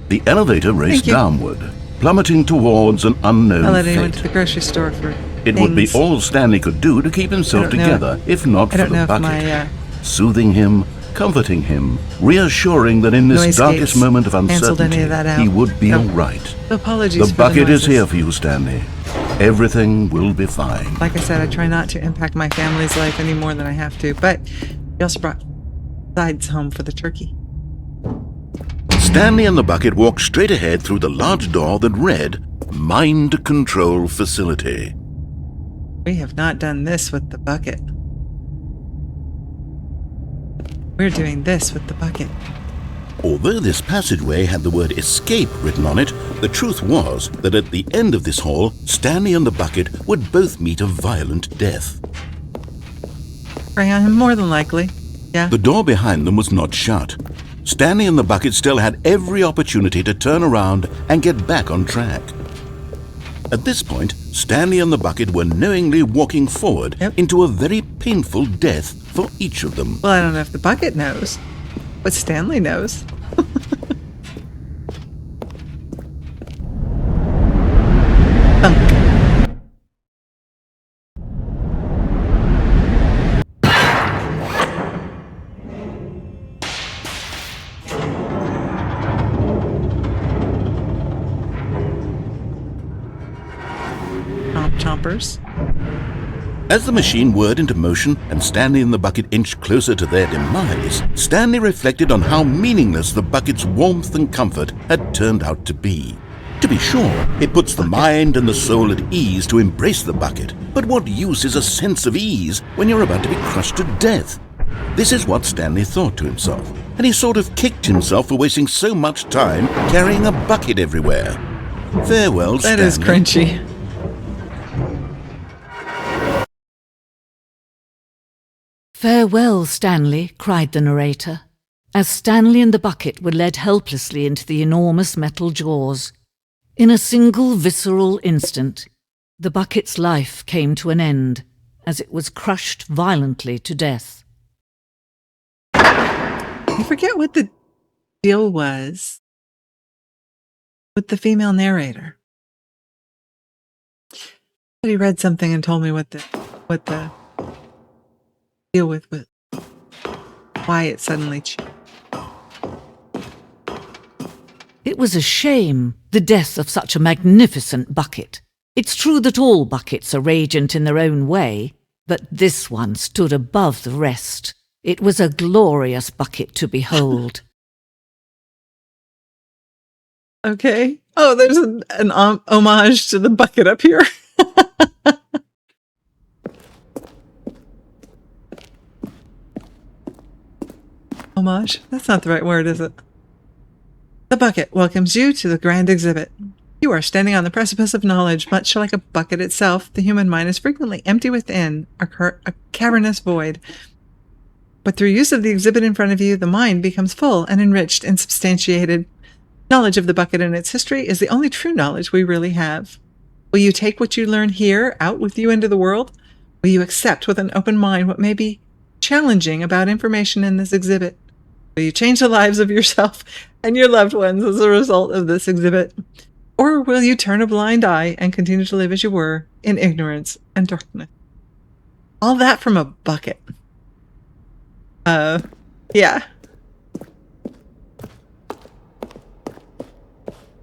Speaker 2: The elevator raced downward, plummeting towards an unknown fate.
Speaker 1: Went to the grocery store for
Speaker 2: It would be all Stanley could do to keep himself together, if not for the bucket. Soothing him, comforting him, reassuring that in this darkest moment of uncertainty, he would be all right.
Speaker 1: Apologies.
Speaker 2: The bucket is here for you, Stanley. Everything will be fine.
Speaker 1: Like I said, I try not to impact my family's life any more than I have to, but he also brought sides home for the turkey.
Speaker 2: Stanley and the bucket walked straight ahead through the large door that read, Mind Control Facility.
Speaker 1: We have not done this with the bucket. We're doing this with the bucket.
Speaker 2: Although this passageway had the word escape written on it, the truth was that at the end of this hall, Stanley and the bucket would both meet a violent death.
Speaker 1: More than likely, yeah.
Speaker 2: The door behind them was not shut. Stanley and the bucket still had every opportunity to turn around and get back on track. At this point, Stanley and the bucket were knowingly walking forward into a very painful death for each of them.
Speaker 1: Well, I don't know if the bucket knows, but Stanley knows. Thunk. Chompers.
Speaker 2: As the machine whirred into motion and Stanley and the bucket inched closer to their demise, Stanley reflected on how meaningless the bucket's warmth and comfort had turned out to be. To be sure, it puts the mind and the soul at ease to embrace the bucket, but what use is a sense of ease when you're about to be crushed to death? This is what Stanley thought to himself, and he sort of kicked himself for wasting so much time carrying a bucket everywhere. Farewell, Stanley.
Speaker 1: That is crunchy.
Speaker 4: "Farewell, Stanley," cried the narrator, as Stanley and the bucket were led helplessly into the enormous metal jaws. In a single visceral instant, the bucket's life came to an end as it was crushed violently to death.
Speaker 1: I forget what the deal was with the female narrator. But he read something and told me what the deal with why it suddenly changed.
Speaker 4: It was a shame, the death of such a magnificent bucket. It's true that all buckets are radiant in their own way, but this one stood above the rest. It was a glorious bucket to behold.
Speaker 1: Okay. Oh, there's an homage to the bucket up here. Homage? That's not the right word, is it? The bucket welcomes you to the grand exhibit. You are standing on the precipice of knowledge. Much like a bucket itself, the human mind is frequently empty within, a cavernous void. But through use of the exhibit in front of you, the mind becomes full and enriched and substantiated. Knowledge of the bucket and its history is the only true knowledge we really have. Will you take what you learn here out with you into the world? Will you accept with an open mind what may be challenging about information in this exhibit? Will you change the lives of yourself and your loved ones as a result of this exhibit? Or will you turn a blind eye and continue to live as you were, in ignorance and darkness? All that from a bucket. Yeah.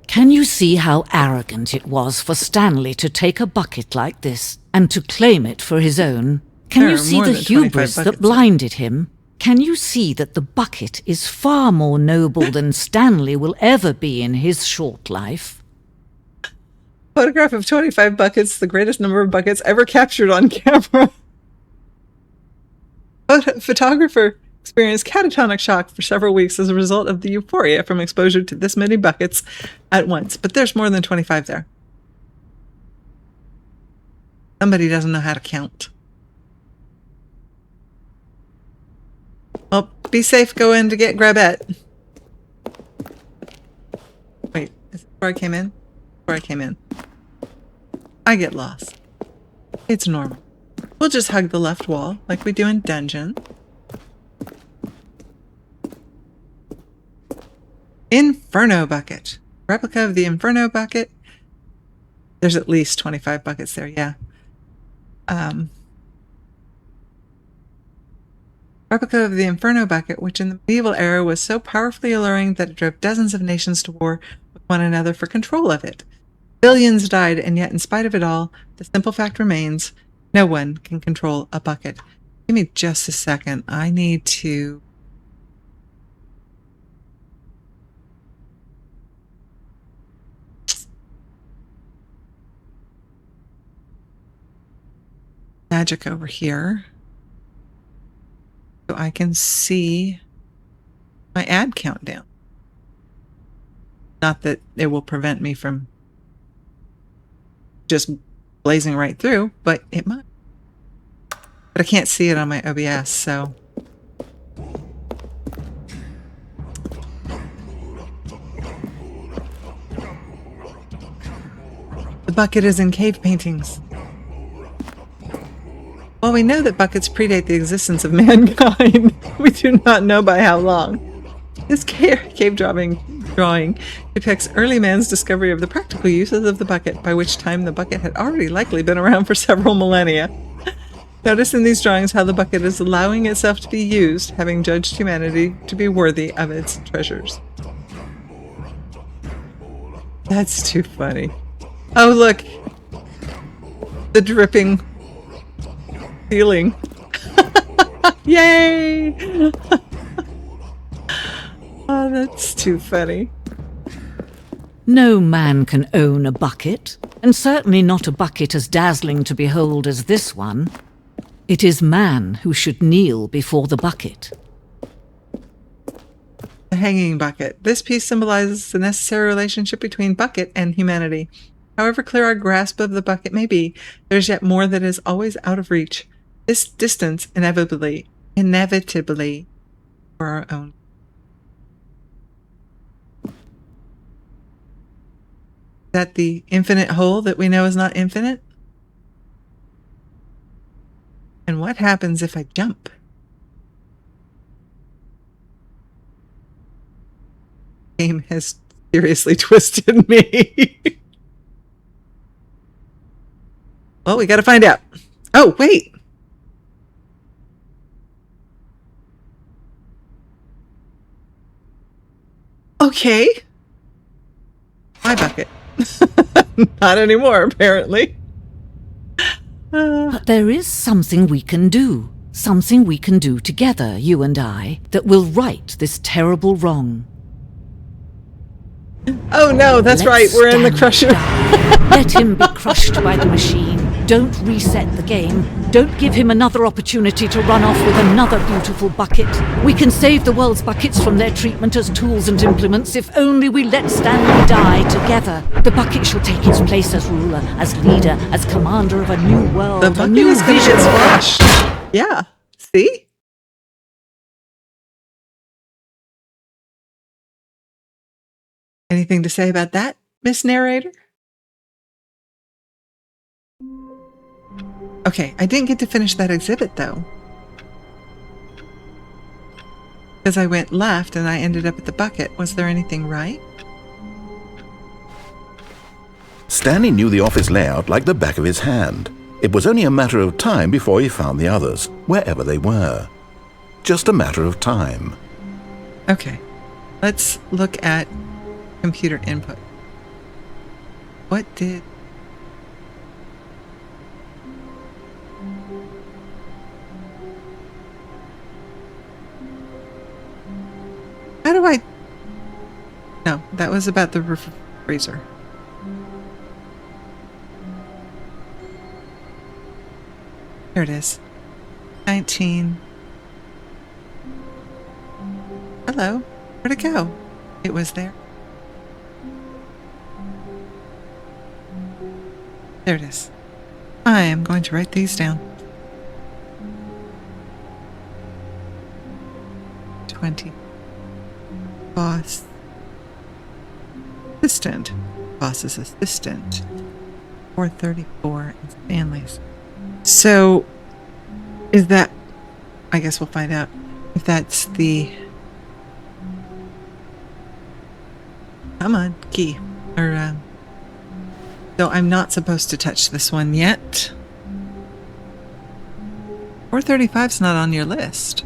Speaker 4: Can you see how arrogant it was for Stanley to take a bucket like this and to claim it for his own? Can
Speaker 1: There
Speaker 4: you
Speaker 1: are
Speaker 4: see
Speaker 1: more
Speaker 4: the
Speaker 1: than 25
Speaker 4: hubris that
Speaker 1: buckets.
Speaker 4: blinded him? Can you see that the bucket is far more noble than Stanley will ever be in his short life?
Speaker 1: Photograph of 25 buckets, the greatest number of buckets ever captured on camera. Photographer experienced catatonic shock for several weeks as a result of the euphoria from exposure to this many buckets at once. But there's more than 25 there. Somebody doesn't know how to count. Well, be safe. Go in to get Grabette. Wait, is it where I came in? Where I came in. I get lost. It's normal. We'll just hug the left wall like we do in Dungeon. Inferno bucket. Replica of the Inferno bucket. There's at least 25 buckets there, yeah. Replica of the Inferno bucket, which in the medieval era was so powerfully alluring that it drove dozens of nations to war with one another for control of it. Billions died, and yet in spite of it all, the simple fact remains, no one can control a bucket. Give me just a second. I need to... magic over here. So I can see my ad countdown. Not that it will prevent me from just blazing right through, but it might. But I can't see it on my OBS, so. bucket is in cave paintings. While we know that buckets predate the existence of mankind, we do not know by how long. This cave drawing depicts early man's discovery of the practical uses of the bucket, by which time the bucket had already likely been around for several millennia. Notice in these drawings how the bucket is allowing itself to be used, having judged humanity to be worthy of its treasures. That's too funny. Oh, look! The dripping ceiling. Yay! Oh, that's too funny.
Speaker 4: No man can own a bucket, and certainly not a bucket as dazzling to behold as this one. It is man who should kneel before the bucket.
Speaker 1: The hanging bucket. This piece symbolizes the necessary relationship between bucket and humanity. However clear our grasp of the bucket may be, there is yet more that is always out of reach. This distance inevitably for our own. Is that the infinite hole that we know is not infinite? And what happens if I jump? Game has seriously twisted me. Well, we gotta find out. Oh, wait. Okay. My bucket. Not anymore, apparently.
Speaker 4: But there is something we can do. Something we can do together, you and I, that will right this terrible wrong.
Speaker 1: Oh no, that's right, we're in the crusher.
Speaker 4: Let him be crushed by the machine. Don't reset the game. Don't give him another opportunity to run off with another beautiful bucket. We can save the world's buckets from their treatment as tools and implements if only we let Stanley die together. The bucket shall take its place as ruler, as leader, as commander of a new world,
Speaker 1: The
Speaker 4: a
Speaker 1: bucket
Speaker 4: new
Speaker 1: is gonna
Speaker 4: vision.
Speaker 1: get squashed. Yeah, see? Anything to say about that, Miss Narrator? Okay, I didn't get to finish that exhibit, though. Because I went left and I ended up at the bucket. Was there anything right?
Speaker 2: Stanley knew the office layout like the back of his hand. It was only a matter of time before he found the others, wherever they were. Just a matter of time.
Speaker 1: Okay, let's look at computer input. What did... How do I... No, that was about the freezer. Here it is. 19. Hello. Where'd it go? It was there. There it is. I am going to write these down. 20. Boss. Assistant. Boss's assistant. 434 and Stanley's. So, is that... I guess we'll find out if that's the... Come on, key. Or, so I'm not supposed to touch this one yet. 435's not on your list.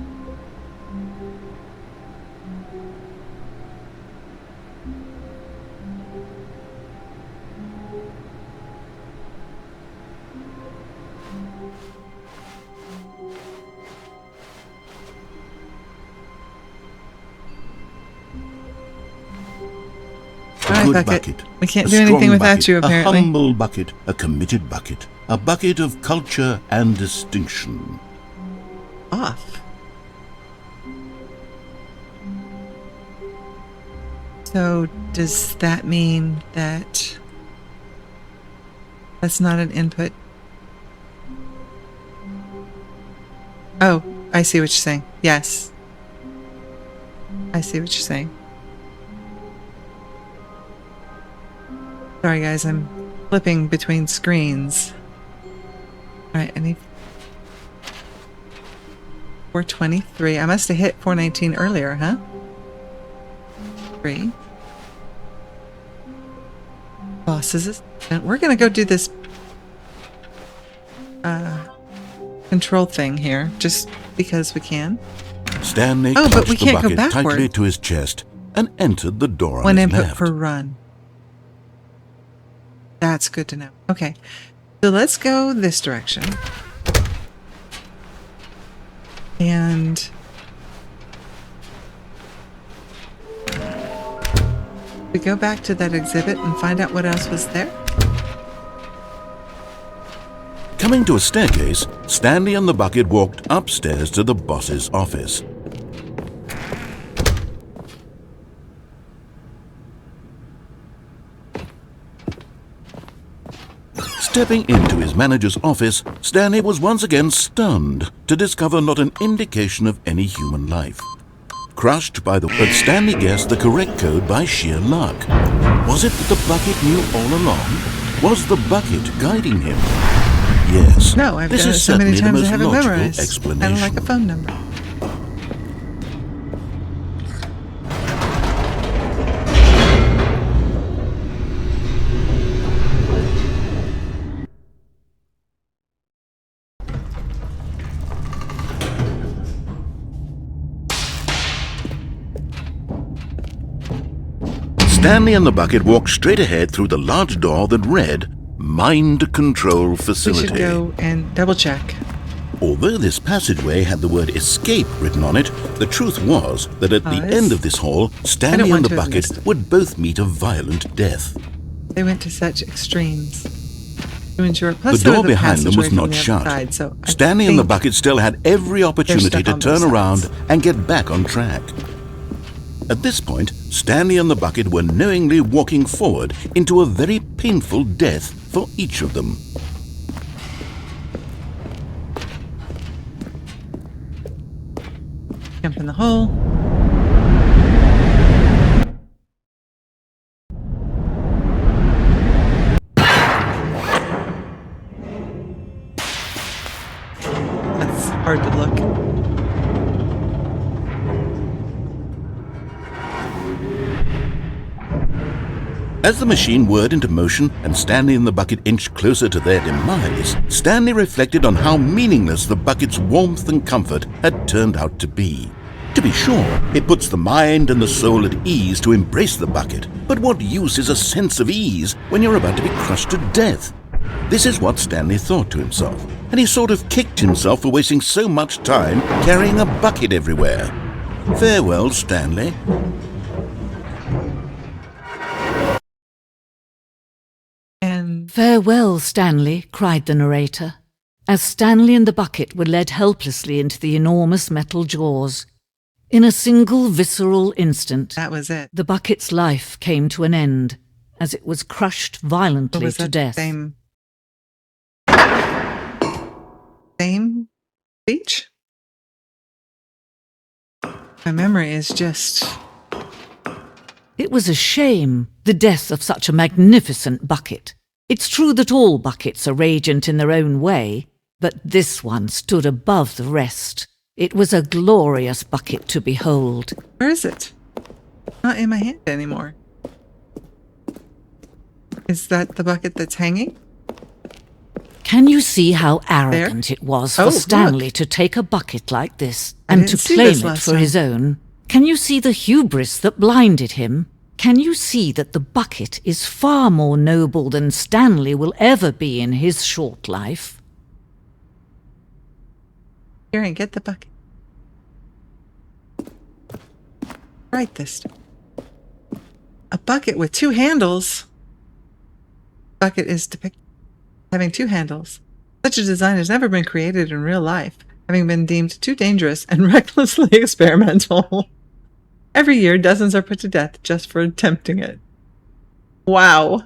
Speaker 2: A good
Speaker 1: bucket.
Speaker 2: bucket.
Speaker 1: We can't
Speaker 2: A
Speaker 1: do anything
Speaker 2: strong
Speaker 1: without
Speaker 2: bucket,
Speaker 1: you, apparently.
Speaker 2: A humble bucket, a committed bucket, a bucket of culture and distinction.
Speaker 1: Off. So does that mean that that's not an input? Oh, I see what you're saying. Yes. I see what you're saying. Sorry guys, I'm flipping between screens. Alright, I need 423. I must have hit 419 earlier, huh? 3. Boss's assistant. We're gonna go do this control thing here, just because we can.
Speaker 2: Stanley
Speaker 1: Oh, but we
Speaker 2: clutched the
Speaker 1: can't go
Speaker 2: bucket tightly
Speaker 1: backward.
Speaker 2: to his chest and entered the door on
Speaker 1: One
Speaker 2: his
Speaker 1: input
Speaker 2: left.
Speaker 1: per run. That's good to know. Okay, so let's go this direction. And we go back to that exhibit and find out what else was there.
Speaker 2: Coming to a staircase, Stanley and the bucket walked upstairs to the boss's office. Stepping into his manager's office, Stanley was once again stunned to discover not an indication of any human life. Crushed by but Stanley guessed the correct code by sheer luck. Was it that the bucket knew all along? Was the bucket guiding him? Yes.
Speaker 1: No, I've
Speaker 2: this
Speaker 1: done it
Speaker 2: is
Speaker 1: so many
Speaker 2: certainly the
Speaker 1: times I
Speaker 2: most
Speaker 1: haven't
Speaker 2: logical
Speaker 1: memorized. I
Speaker 2: explanation.
Speaker 1: don't like a phone number.
Speaker 2: Stanley and the bucket walked straight ahead through the large door that read, Mind Control
Speaker 1: We
Speaker 2: Facility.
Speaker 1: should go and double check.
Speaker 2: Although this passageway had the word escape written on it, the truth was that at the
Speaker 1: Us?
Speaker 2: end of this hall, Stanley
Speaker 1: want
Speaker 2: and the
Speaker 1: to have missed
Speaker 2: bucket
Speaker 1: it.
Speaker 2: would both meet a violent death.
Speaker 1: They went to such extremes to ensure.
Speaker 2: The
Speaker 1: Plus, there
Speaker 2: door
Speaker 1: was a
Speaker 2: behind them was
Speaker 1: passageway
Speaker 2: not
Speaker 1: from the
Speaker 2: shut.
Speaker 1: other side, so I
Speaker 2: Stanley and the
Speaker 1: think
Speaker 2: bucket still had every opportunity
Speaker 1: stuck
Speaker 2: to
Speaker 1: on
Speaker 2: turn
Speaker 1: both
Speaker 2: around
Speaker 1: sides.
Speaker 2: and get back on track. At this point, Stanley and the bucket were knowingly walking forward into a very painful death for each of them.
Speaker 1: jump in the hole. That's hard to look.
Speaker 2: As the machine whirred into motion and Stanley and the bucket inched closer to their demise, Stanley reflected on how meaningless the bucket's warmth and comfort had turned out to be. To be sure, it puts the mind and the soul at ease to embrace the bucket, but what use is a sense of ease when you're about to be crushed to death? This is what Stanley thought to himself, and he sort of kicked himself for wasting so much time carrying a bucket everywhere. Farewell, Stanley.
Speaker 1: And
Speaker 4: Farewell, Stanley, cried the narrator, as Stanley and the bucket were led helplessly into the enormous metal jaws. In a single visceral instant,
Speaker 1: that was it.
Speaker 4: the bucket's life came to an end, as it was crushed
Speaker 1: What
Speaker 4: violently
Speaker 1: was
Speaker 4: to
Speaker 1: that?
Speaker 4: death.
Speaker 1: Same speech? My memory is just...
Speaker 4: It was a shame, the death of such a magnificent bucket. It's true that all buckets are radiant in their own way, but this one stood above the rest. It was a glorious bucket to behold.
Speaker 1: Where is it? Not in my hand anymore. Is that the bucket that's hanging?
Speaker 4: Can you see how arrogant it was for
Speaker 1: Oh,
Speaker 4: Stanley
Speaker 1: look.
Speaker 4: to take a bucket like this
Speaker 1: I
Speaker 4: and
Speaker 1: didn't
Speaker 4: to
Speaker 1: see
Speaker 4: claim
Speaker 1: this
Speaker 4: it
Speaker 1: last
Speaker 4: for
Speaker 1: time.
Speaker 4: his own? Can you see the hubris that blinded him? Can you see that the bucket is far more noble than Stanley will ever be in his short life?
Speaker 1: Here, and get the bucket. Right this time. A bucket with 2 handles. Bucket is depicted having 2 handles. Such a design has never been created in real life, having been deemed too dangerous and recklessly experimental. Every year, dozens are put to death just for attempting it. Wow.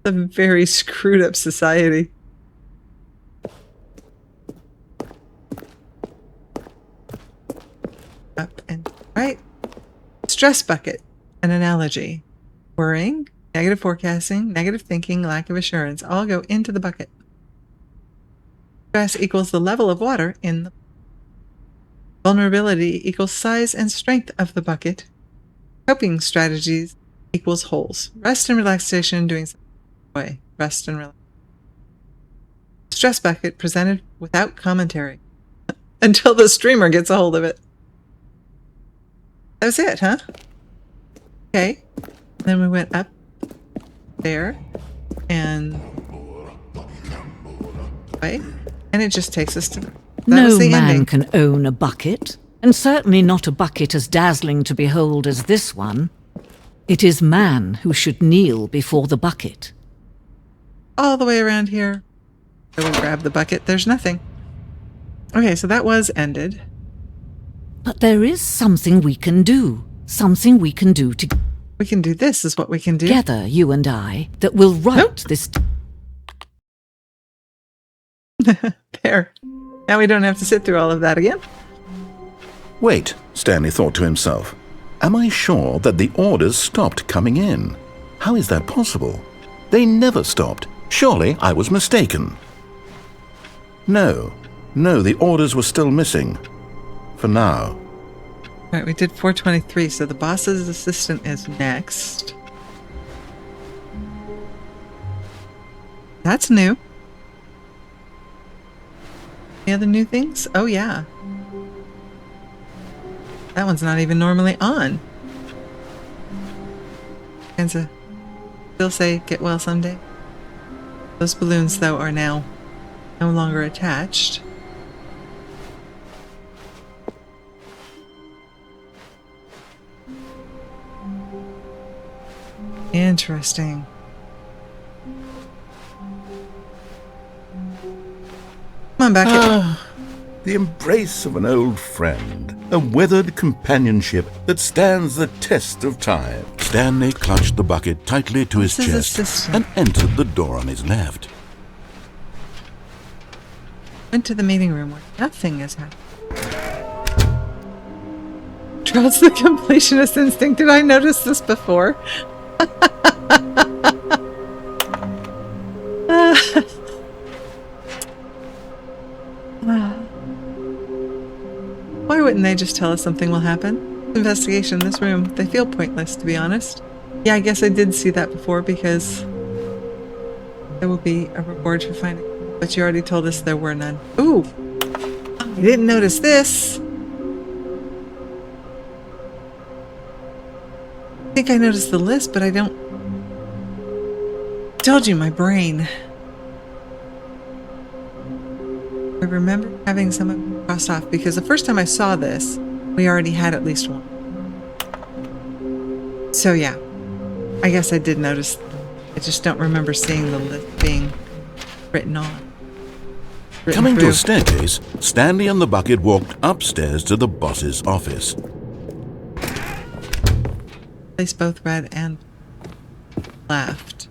Speaker 1: It's a very screwed up society. Up and right. Stress bucket. An analogy. Worrying, negative forecasting, negative thinking, lack of assurance all go into the bucket. Stress equals the level of water in the vulnerability equals size and strength of the bucket. Coping strategies equals holes. Rest and relaxation doing something way. Rest and relax. Stress bucket presented without commentary until the streamer gets a hold of it. That was it, huh? Okay. Then we went up there and way, and it just takes us to that was
Speaker 4: No
Speaker 1: the
Speaker 4: man
Speaker 1: ending.
Speaker 4: can own a bucket, and certainly not a bucket as dazzling to behold as this one. It is man who should kneel before the bucket.
Speaker 1: All the way around here. So we grab the bucket. There's nothing. Okay, so that was ended.
Speaker 4: But there is something we can do. Something we can do
Speaker 1: We can do this, is what we can do.
Speaker 4: together, you and I, that will right this...
Speaker 1: There. Now we don't have to sit through all of that again.
Speaker 2: Wait, Stanley thought to himself. Am I sure that the orders stopped coming in? How is that possible? They never stopped. Surely I was mistaken. No, the orders were still missing. For now.
Speaker 1: Right, we did 423, so the boss's assistant is next. That's new. Any other new things? Oh, yeah. That one's not even normally on. Kanza, still say, get well someday. Those balloons, though, are now no longer attached. Interesting. Come on, back.
Speaker 2: The embrace of an old friend, a weathered companionship that stands the test of time. Stanley clutched the bucket tightly to his chest and entered the door on his left.
Speaker 1: Went to the meeting room where nothing is happening. Trust the completionist instinct. Did I notice this before? Why wouldn't they just tell us something will happen? Investigation in this room. They feel pointless, to be honest. Yeah, I guess I did see that before because there will be a reward for finding. But you already told us there were none. Ooh! I didn't notice this! I think I noticed the list, but I don't... I told you, my brain. I remember having some of them crossed off because the first time I saw this, we already had at least one. So yeah, I guess I did notice. I just don't remember seeing the list being written on.
Speaker 2: Coming to a staircase, Stanley and the bucket walked upstairs to the boss's office.
Speaker 1: Place both read and laughed.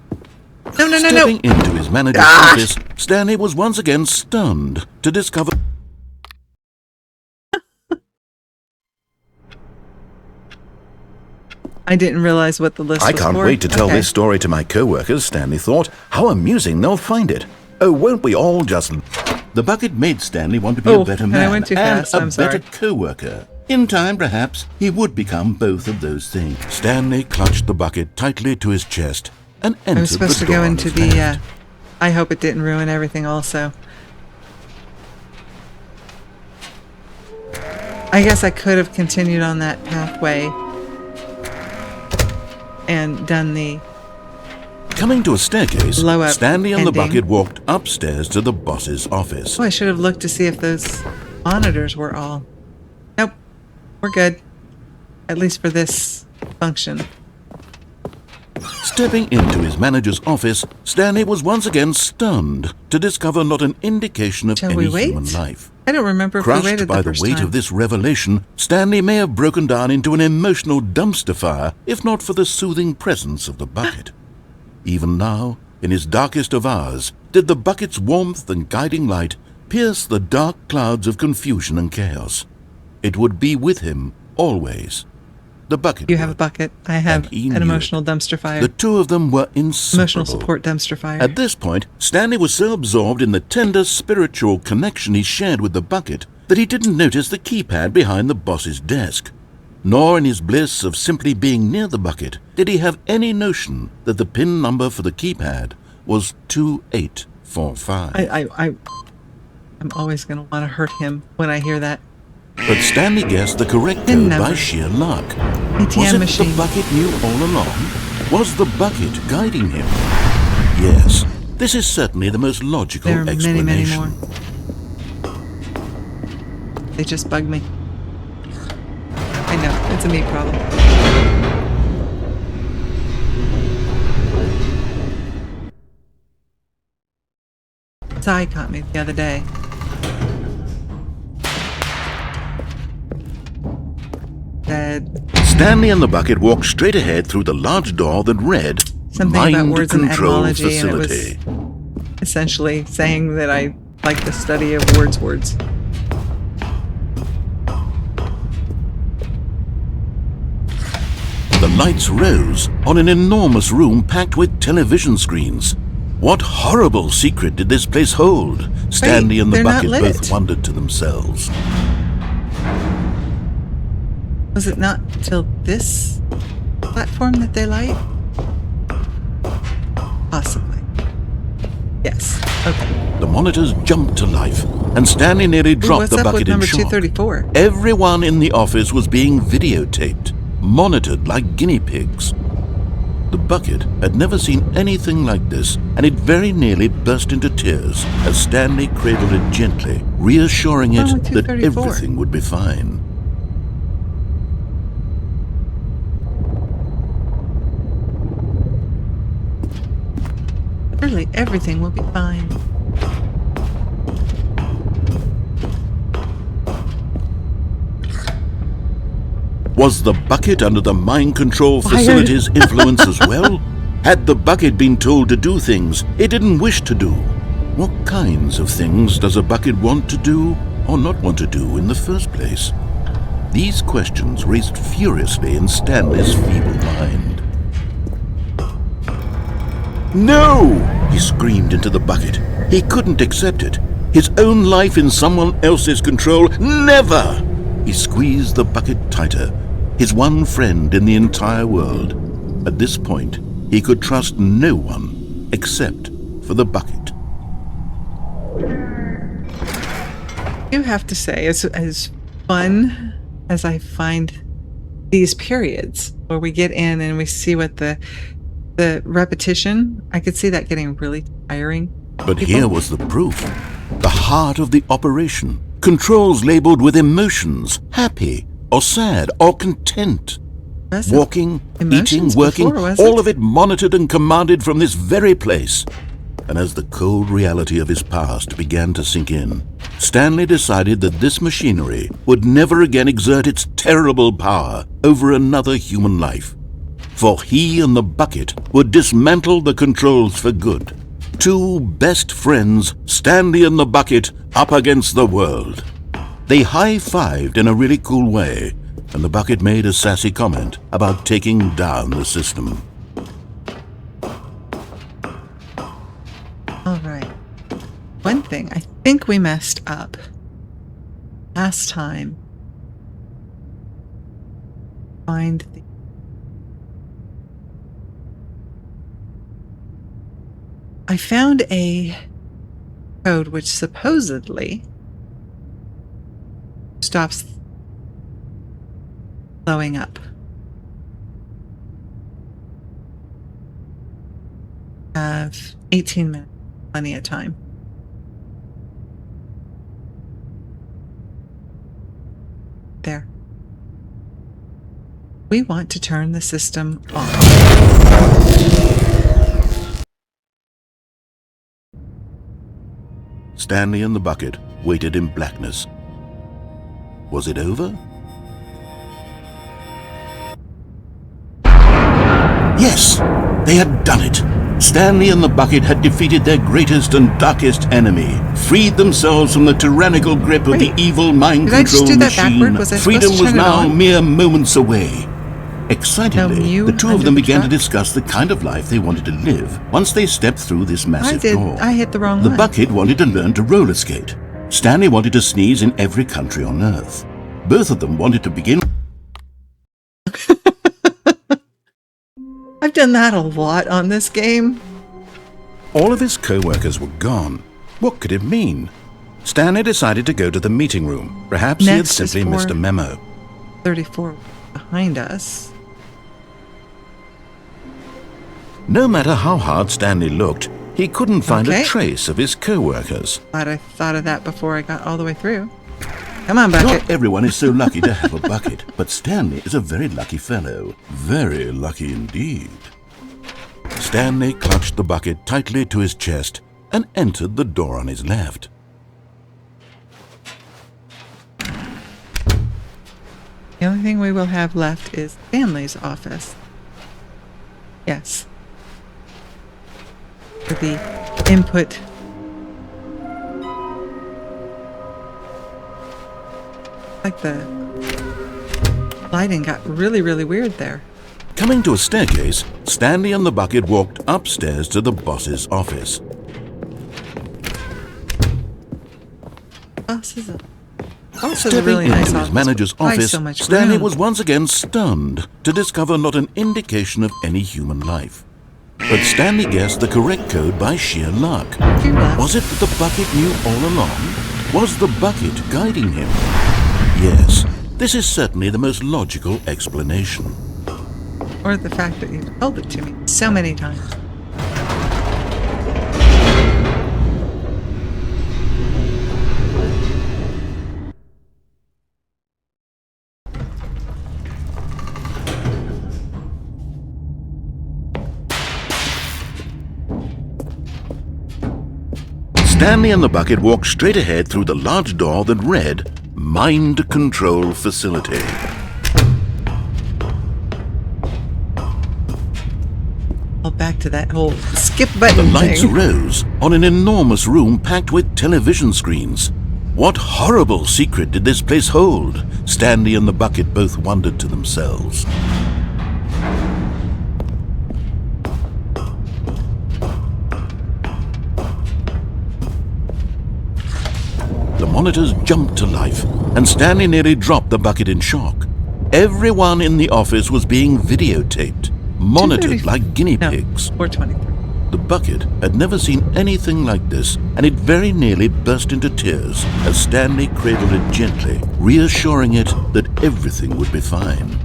Speaker 1: No.
Speaker 2: Stepping into his manager's office, Stanley was once again stunned to discover...
Speaker 1: I didn't realize what the list was
Speaker 2: I can't
Speaker 1: for.
Speaker 2: wait to tell
Speaker 1: Okay.
Speaker 2: this story to my co-workers, Stanley thought. How amusing they'll find it. Oh, won't we all just... The bucket made Stanley want to be a better
Speaker 1: and I
Speaker 2: man
Speaker 1: went too
Speaker 2: and
Speaker 1: fast.
Speaker 2: a
Speaker 1: I'm sorry.
Speaker 2: better co-worker. In time, perhaps, he would become both of those things. Stanley clutched the bucket tightly to his chest and entered
Speaker 1: I was supposed
Speaker 2: the
Speaker 1: to
Speaker 2: door
Speaker 1: go
Speaker 2: on
Speaker 1: into
Speaker 2: his
Speaker 1: the,
Speaker 2: left.
Speaker 1: I hope it didn't ruin everything also. I guess I could have continued on that pathway and done the...
Speaker 2: Coming to a staircase,
Speaker 1: Blow up
Speaker 2: Stanley and the
Speaker 1: ending.
Speaker 2: bucket walked upstairs to the boss's office.
Speaker 1: Oh, I should have looked to see if those monitors were all... Nope. We're good. At least for this function.
Speaker 2: Stepping into his manager's office, Stanley was once again stunned to discover not an indication of
Speaker 1: Shall
Speaker 2: any
Speaker 1: we wait?
Speaker 2: human life.
Speaker 1: I don't remember if we
Speaker 2: Crushed
Speaker 1: waited
Speaker 2: by
Speaker 1: the
Speaker 2: the
Speaker 1: first
Speaker 2: weight
Speaker 1: time.
Speaker 2: of this revelation, Stanley may have broken down into an emotional dumpster fire if not for the soothing presence of the bucket. Even now, in his darkest of hours, did the bucket's warmth and guiding light pierce the dark clouds of confusion and chaos. It would be with him always. the bucket
Speaker 1: You have a
Speaker 2: would.
Speaker 1: bucket. I have
Speaker 2: And he
Speaker 1: an
Speaker 2: knew
Speaker 1: emotional
Speaker 2: it.
Speaker 1: dumpster fire.
Speaker 2: The two of them were inseparable.
Speaker 1: Emotional support dumpster fire.
Speaker 2: At this point, Stanley was so absorbed in the tender spiritual connection he shared with the bucket that he didn't notice the keypad behind the boss's desk. Nor in his bliss of simply being near the bucket did he have any notion that the PIN number for the keypad was 2845.
Speaker 1: I'm always going to want to hurt him when I hear that.
Speaker 2: But Stanley guessed the correct
Speaker 1: PIN
Speaker 2: code
Speaker 1: number.
Speaker 2: by sheer luck.
Speaker 1: ATM
Speaker 2: Was it
Speaker 1: machine.
Speaker 2: the bucket knew all along? Was the bucket guiding him? Yes, this is certainly the most logical
Speaker 1: There are many,
Speaker 2: explanation.
Speaker 1: many more. They just bug me. I know, it's a me problem. Sai caught me the other day. Said
Speaker 2: Stanley and the bucket walked straight ahead through the large door that read
Speaker 1: something about
Speaker 2: Mind
Speaker 1: words and
Speaker 2: Control
Speaker 1: etymology, and it
Speaker 2: Facility.
Speaker 1: was essentially saying that I like the study of words.
Speaker 2: The lights rose on an enormous room packed with television screens. What horrible secret did this place hold? Stanley and the
Speaker 1: they're not
Speaker 2: bucket
Speaker 1: lit.
Speaker 2: both wondered to themselves.
Speaker 1: Was it not till this platform that they light? Possibly. Yes. Okay.
Speaker 2: The monitors jumped to life, and Stanley nearly dropped
Speaker 1: What's
Speaker 2: the
Speaker 1: up
Speaker 2: bucket
Speaker 1: with
Speaker 2: in
Speaker 1: number
Speaker 2: shock.
Speaker 1: 234?
Speaker 2: Everyone in the office was being videotaped, monitored like guinea pigs. The bucket had never seen anything like this, and it very nearly burst into tears as Stanley cradled it gently, reassuring it
Speaker 1: What's wrong with
Speaker 2: that
Speaker 1: 234?
Speaker 2: everything would be fine.
Speaker 1: Surely everything will be fine.
Speaker 2: Was the bucket under the mind control
Speaker 1: Wired.
Speaker 2: facility's influence as well? Had the bucket been told to do things it didn't wish to do? What kinds of things does a bucket want to do or not want to do in the first place? These questions raced furiously in Stanley's feeble mind. No! He screamed into the bucket. He couldn't accept it. His own life in someone else's control. Never! He squeezed the bucket tighter. His one friend in the entire world. At this point, he could trust no one except for the bucket.
Speaker 1: You have to say, as fun as I find these periods where we get in and we see what the repetition, I could see that getting really tiring.
Speaker 2: But here was the proof. The heart of the operation. Controls labeled with emotions, happy or sad or content.
Speaker 1: Present.
Speaker 2: Walking,
Speaker 1: Emotions
Speaker 2: eating, working,
Speaker 1: before, was
Speaker 2: all
Speaker 1: it?
Speaker 2: of it monitored and commanded from this very place. And as the cold reality of his past began to sink in, Stanley decided that this machinery would never again exert its terrible power over another human life. For he and the bucket would dismantle the controls for good. Two best friends, Stanley and the bucket, up against the world. They high-fived in a really cool way, and the bucket made a sassy comment about taking down the system.
Speaker 1: All right. One thing I think we messed up last time. Find the I found a code which supposedly stops blowing up. 18 minutes, plenty of time. There. We want to turn the system off.
Speaker 2: Stanley and the bucket waited in blackness. Was it over? Yes, they had done it. Stanley and the bucket had defeated their greatest and darkest enemy, freed themselves from the tyrannical grip of the
Speaker 1: Wait,
Speaker 2: evil mind
Speaker 1: did I just
Speaker 2: control
Speaker 1: do that
Speaker 2: machine.
Speaker 1: backward? Was I supposed
Speaker 2: Freedom
Speaker 1: to
Speaker 2: was
Speaker 1: turn it
Speaker 2: now
Speaker 1: on?
Speaker 2: mere moments away. Excitedly,
Speaker 1: Mew
Speaker 2: the two of
Speaker 1: under
Speaker 2: them
Speaker 1: the
Speaker 2: began to
Speaker 1: truck?
Speaker 2: discuss the kind of life they wanted to live once they stepped through this massive door.
Speaker 1: I hit the wrong
Speaker 2: The
Speaker 1: one.
Speaker 2: bucket wanted to learn to roller skate. Stanley wanted to sneeze in every country on Earth. Both of them wanted to begin.
Speaker 1: I've done that a lot on this game.
Speaker 2: All of his co-workers were gone. What could it mean? Stanley decided to go to the meeting room. Perhaps he had
Speaker 1: Next is
Speaker 2: simply missed a
Speaker 1: for-
Speaker 2: memo.
Speaker 1: 34 behind us.
Speaker 2: No matter how hard Stanley looked, he couldn't find
Speaker 1: Okay.
Speaker 2: a trace of his co-workers.
Speaker 1: Glad I thought of that before I got all the way through. Come on, bucket.
Speaker 2: Not everyone is so lucky to have a bucket, but Stanley is a very lucky fellow. Very lucky indeed. Stanley clutched the bucket tightly to his chest and entered the door on his left.
Speaker 1: The only thing we will have left is Stanley's office. Yes. For the input. Like the lighting got really, really weird there.
Speaker 2: Coming to a staircase, Stanley and the bucket walked upstairs to the boss's office.
Speaker 1: Boss is a
Speaker 2: Stepping
Speaker 1: really nice
Speaker 2: into
Speaker 1: office.
Speaker 2: his manager's
Speaker 1: Why
Speaker 2: office,
Speaker 1: so much
Speaker 2: Stanley
Speaker 1: room?
Speaker 2: was once again stunned to discover not an indication of any human life. But Stanley guessed the correct code by sheer luck.
Speaker 1: Few left.
Speaker 2: Was it that the bucket knew all along? Was the bucket guiding him? Yes, this is certainly the most logical explanation.
Speaker 1: Or the fact that you've told it to me so many times.
Speaker 2: Stanley and the bucket walked straight ahead through the large door that read, Mind Control Facility.
Speaker 1: Well, back to that whole skip button
Speaker 2: The lights
Speaker 1: thing.
Speaker 2: rose on an enormous room packed with television screens. What horrible secret did this place hold? Stanley and the bucket both wondered to themselves. The monitors jumped to life, and Stanley nearly dropped the bucket in shock. Everyone in the office was being videotaped, monitored
Speaker 1: 2:30
Speaker 2: like guinea
Speaker 1: No,
Speaker 2: pigs.
Speaker 1: 423.
Speaker 2: The bucket had never seen anything like this, and it very nearly burst into tears as Stanley cradled it gently, reassuring it that everything would be fine.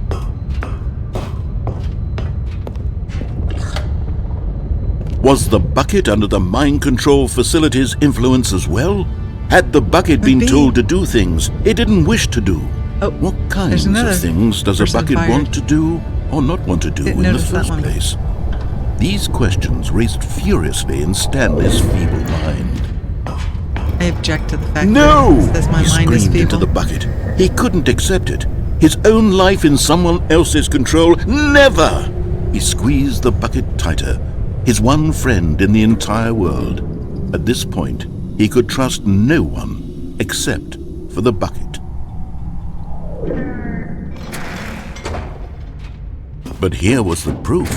Speaker 2: Was the bucket under the mind control facility's influence as well? Had the bucket been
Speaker 1: be.
Speaker 2: told to do things it didn't wish to do?
Speaker 1: Oh,
Speaker 2: What
Speaker 1: there's
Speaker 2: kinds
Speaker 1: another
Speaker 2: of things does a
Speaker 1: person
Speaker 2: bucket
Speaker 1: fired.
Speaker 2: want to do or not want to do
Speaker 1: Didn't
Speaker 2: in the
Speaker 1: notice that
Speaker 2: first
Speaker 1: one.
Speaker 2: place? These questions raced furiously in Stanley's feeble mind.
Speaker 1: I object to the fact
Speaker 2: No!
Speaker 1: that it says my
Speaker 2: He
Speaker 1: mind is
Speaker 2: screamed into
Speaker 1: feeble.
Speaker 2: the bucket. He couldn't accept it. His own life in someone else's control. Never! He squeezed the bucket tighter. His one friend in the entire world. At this point, he could trust no one except for the bucket. But here was the proof.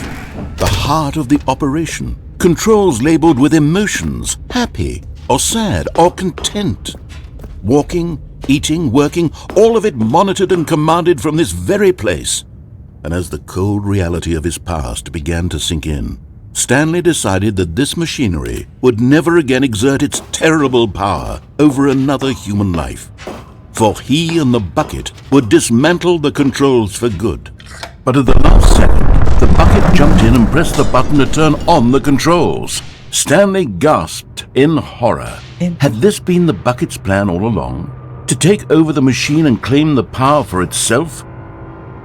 Speaker 2: The heart of the operation. Controls labeled with emotions, happy or sad or content. Walking, eating, working, all of it monitored and commanded from this very place. And as the cold reality of his past began to sink in, Stanley decided that this machinery would never again exert its terrible power over another human life. For he and the bucket would dismantle the controls for good. But at the last second, the bucket jumped in and pressed the button to turn on the controls. Stanley gasped in horror. Had this been the bucket's plan all along? To take over the machine and claim the power for itself?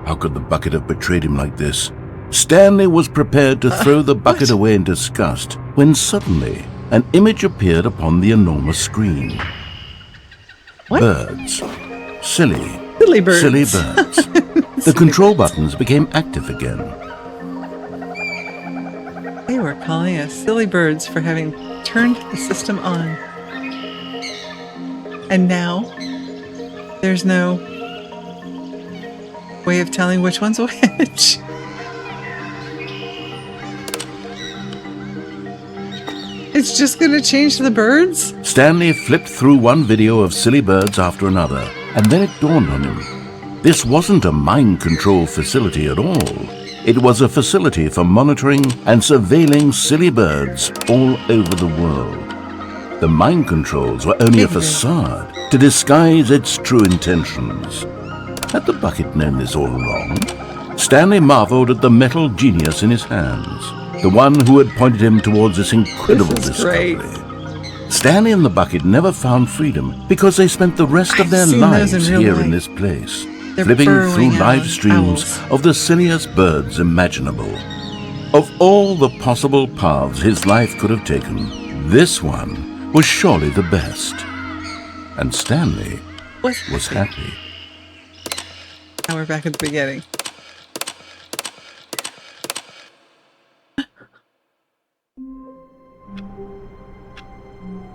Speaker 2: How could the bucket have betrayed him like this? Stanley was prepared to throw the bucket
Speaker 1: what?
Speaker 2: away in disgust when suddenly an image appeared upon the enormous screen.
Speaker 1: What?
Speaker 2: Birds. Silly.
Speaker 1: Silly birds.
Speaker 2: Silly birds. The control buttons became active again.
Speaker 1: They were calling us silly birds for having turned the system on. And now, there's no way of telling which one's which. It's just gonna change the birds?
Speaker 2: Stanley flipped through one video of silly birds after another, and then it dawned on him. This wasn't a mind control facility at all. It was a facility for monitoring and surveilling silly birds all over the world. The mind controls were only a facade to disguise its true intentions. Had the bucket known this all along? Stanley marveled at the metal genius in his hands, the one who had pointed him towards this incredible discovery.
Speaker 1: Great.
Speaker 2: Stanley and the bucket never found freedom because they spent the rest of their lives here in this place, flipping through live streams of the silliest birds imaginable. Of all the possible paths his life could have taken, this one was surely the best. And Stanley was happy.
Speaker 1: Now we're back at the beginning.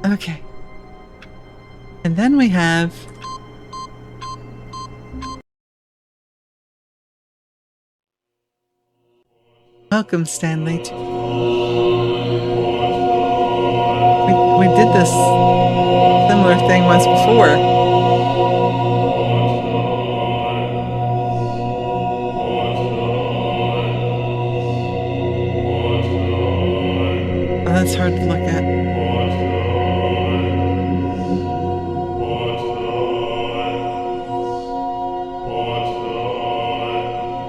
Speaker 1: Okay. And then we have... Welcome, Stanley. We did this similar thing once before. Oh, that's hard to look at.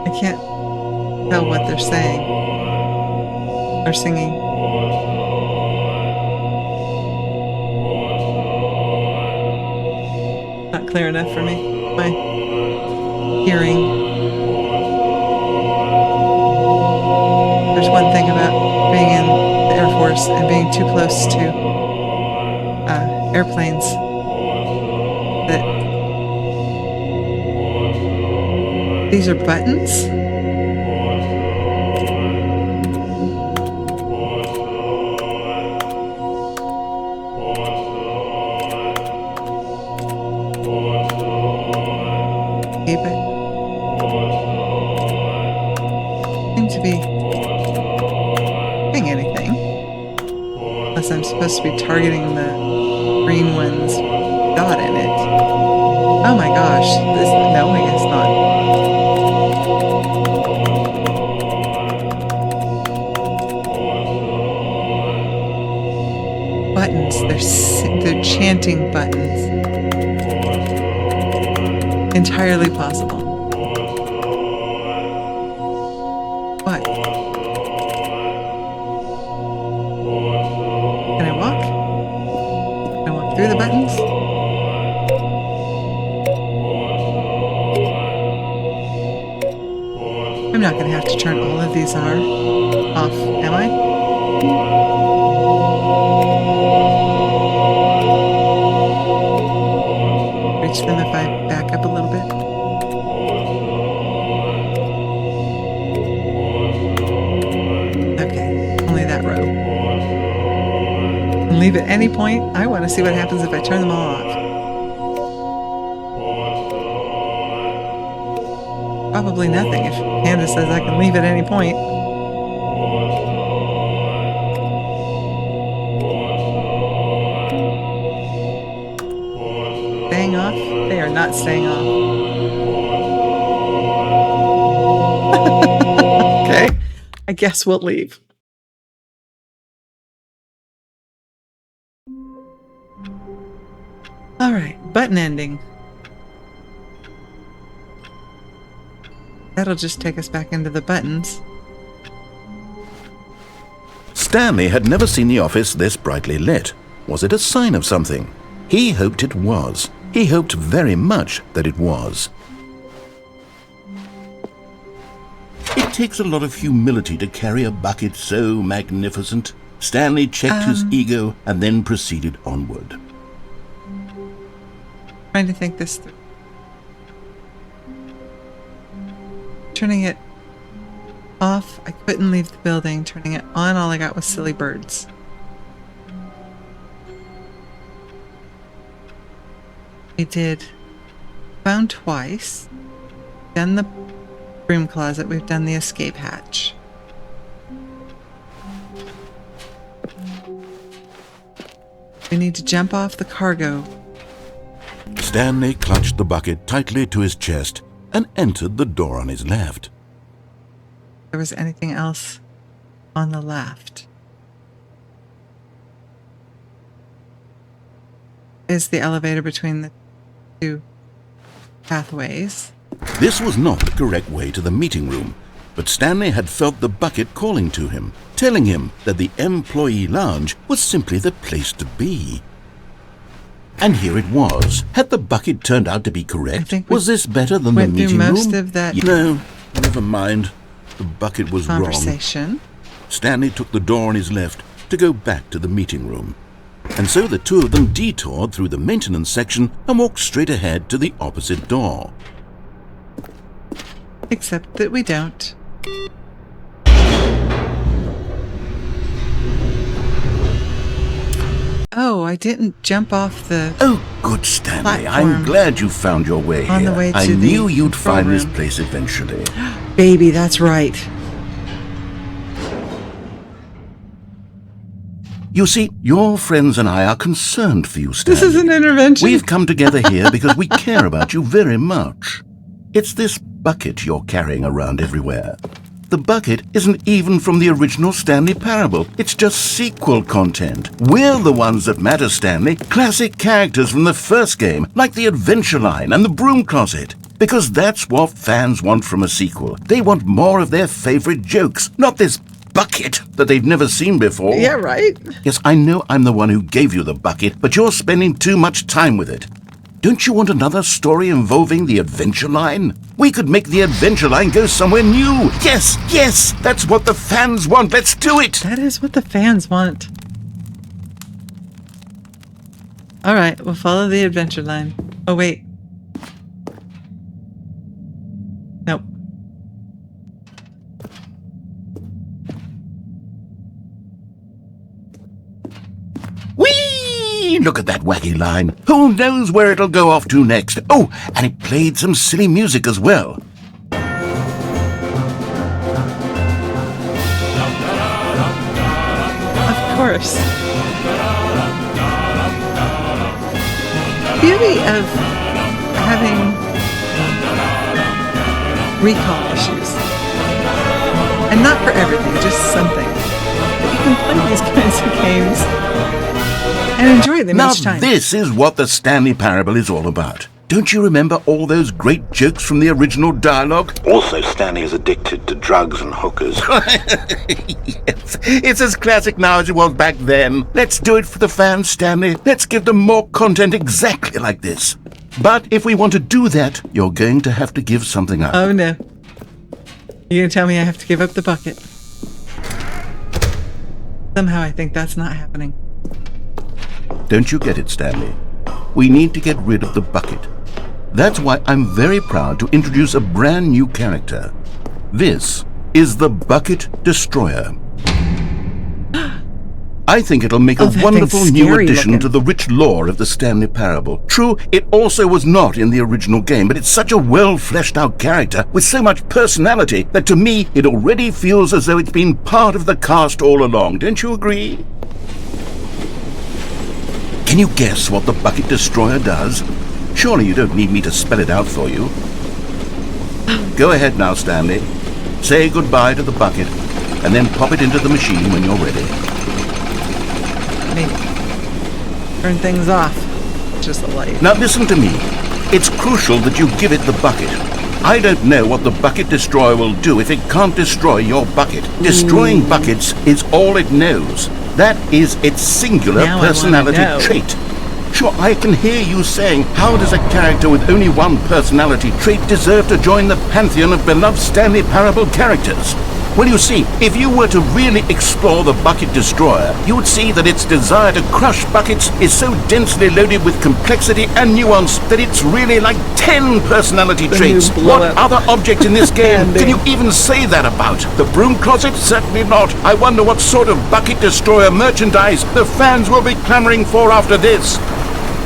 Speaker 1: I can't tell what they're saying or singing. Not clear enough for me. My hearing. There's one thing about being in the Air Force and being too close to airplanes that these are buttons. Seem to be doing anything. Unless I'm supposed to be targeting the green one's dot in it. Oh my gosh. No, I guess not. Buttons. They're chanting buttons. Entirely possible. What? Can I walk? Can I walk through the buttons? I'm not going to have to turn all of these off, am I? Reach them if I back up a little bit. Okay, only that row. And leave at any point. I want to see what happens if I turn them all off. Probably nothing if Candace says I can leave at any point. Staying off? They are not staying off. Okay, I guess we'll leave. All right, button ending. That'll just take us back into the buttons.
Speaker 2: Stanley had never seen the office this brightly lit. Was it a sign of something? He hoped it was. He hoped very much that it was. It takes a lot of humility to carry a bucket so magnificent. Stanley checked his ego and then proceeded onward.
Speaker 1: Trying to think this through. Turning it off, I couldn't leave the building. Turning it on, all I got was silly birds. I did phone twice, done the Broom closet. We've done the escape hatch. We need to jump off the cargo.
Speaker 2: Stanley clutched the bucket tightly to his chest and entered the door on his left.
Speaker 1: If there was anything else on the left. Is the elevator between the two pathways.
Speaker 2: This was not the correct way to the meeting room, but Stanley had felt the bucket calling to him, telling him that the employee lounge was simply the place to be. And here it was. Had the bucket turned out to be correct? Was this better than the meeting room?
Speaker 1: Most of that
Speaker 2: No, never mind. The bucket was
Speaker 1: conversation.
Speaker 2: Wrong. Stanley took the door on his left to go back to the meeting room. And so the two of them detoured through the maintenance section and walked straight ahead to the opposite door.
Speaker 1: Except that we don't. Oh, I didn't jump off the...
Speaker 2: Oh, good, Stanley.
Speaker 1: Platform.
Speaker 2: I'm glad you found your way here.
Speaker 1: On the way to
Speaker 2: I
Speaker 1: the
Speaker 2: knew you'd find this
Speaker 1: room.
Speaker 2: place eventually.
Speaker 1: Baby, that's right.
Speaker 2: You see, your friends and I are concerned for you, Stanley.
Speaker 1: This is an intervention.
Speaker 2: We've come together here because we care about you very much. It's this bucket you're carrying around everywhere. The bucket isn't even from the original Stanley Parable. It's just sequel content. We're the ones that matter, Stanley. Classic characters from the first game, like the Adventure Line and the Broom Closet. Because that's what fans want from a sequel. They want more of their favorite jokes, not this bucket that they've never seen before.
Speaker 1: Yeah, right?
Speaker 2: Yes, I know I'm the one who gave you the bucket, but you're spending too much time with it. Don't you want another story involving the Adventure Line? We could make the Adventure Line go somewhere new. Yes, yes, that's what the fans want. Let's do it.
Speaker 1: That is what the fans want. All right, we'll follow the Adventure Line. Oh, wait. Nope.
Speaker 2: Whee! Look at that wacky line. Who knows where it'll go off to next? Oh, and it played some silly music as well.
Speaker 1: Of course. The beauty of having recall issues. And not for everything, just something. But you can play these kinds of games and enjoy them
Speaker 2: Now
Speaker 1: each time.
Speaker 2: this is what the Stanley Parable is all about. Don't you remember all those great jokes from the original dialogue?
Speaker 3: Also, Stanley is addicted to drugs and hookers.
Speaker 2: Yes, it's as classic now as it was back then. Let's do it for the fans, Stanley. Let's give them more content exactly like this. But if we want to do that, you're going to have to give something up.
Speaker 1: Oh no. You're going to tell me I have to give up the bucket. Somehow I think that's not happening.
Speaker 2: Don't you get it, Stanley? We need to get rid of the bucket. That's why I'm very proud to introduce a brand new character. This is the Bucket Destroyer. I think it'll make a
Speaker 1: that
Speaker 2: wonderful
Speaker 1: thing's
Speaker 2: new
Speaker 1: scary
Speaker 2: addition
Speaker 1: looking.
Speaker 2: to the rich lore of the Stanley Parable. True, it also was not in the original game, but it's such a well-fleshed-out character with so much personality that to me it already feels as though it's been part of the cast all along. Don't you agree? Can you guess what the Bucket Destroyer does? Surely you don't need me to spell it out for you. Go ahead now, Stanley. Say goodbye to the bucket, and then pop it into the machine when you're ready.
Speaker 1: I mean, turn things off. Just a light.
Speaker 2: Now listen to me. It's crucial that you give it the bucket. I don't know what the Bucket Destroyer will do if it can't destroy your bucket. Destroying buckets is all it knows. That is its singular
Speaker 1: Now I wanna
Speaker 2: personality
Speaker 1: know.
Speaker 2: trait. Sure, I can hear you saying, how does a character with only one personality trait deserve to join the pantheon of beloved Stanley Parable characters? Well, you see, if you were to really explore the Bucket Destroyer, you would see that its desire to crush buckets is so densely loaded with complexity and nuance that it's really like 10 personality traits.
Speaker 1: new blow
Speaker 2: What
Speaker 1: up.
Speaker 2: other object in this game
Speaker 1: Andy.
Speaker 2: can you even say that about? The Broom Closet? Certainly not. I wonder what sort of Bucket Destroyer merchandise the fans will be clamoring for after this.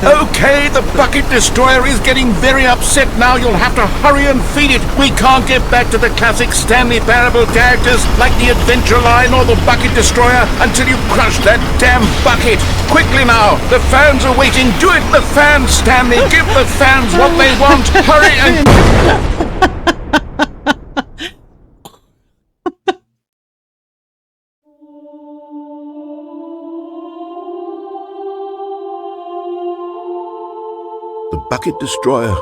Speaker 2: Okay, the bucket destroyer is getting very upset now. You'll have to hurry and feed it. We can't get back to the classic Stanley Parable characters like the Adventure Line or the bucket destroyer until you crush that damn bucket. Quickly now, the fans are waiting. Do it, the fans, Stanley. Give the fans what they want. Hurry and... The bucket destroyer.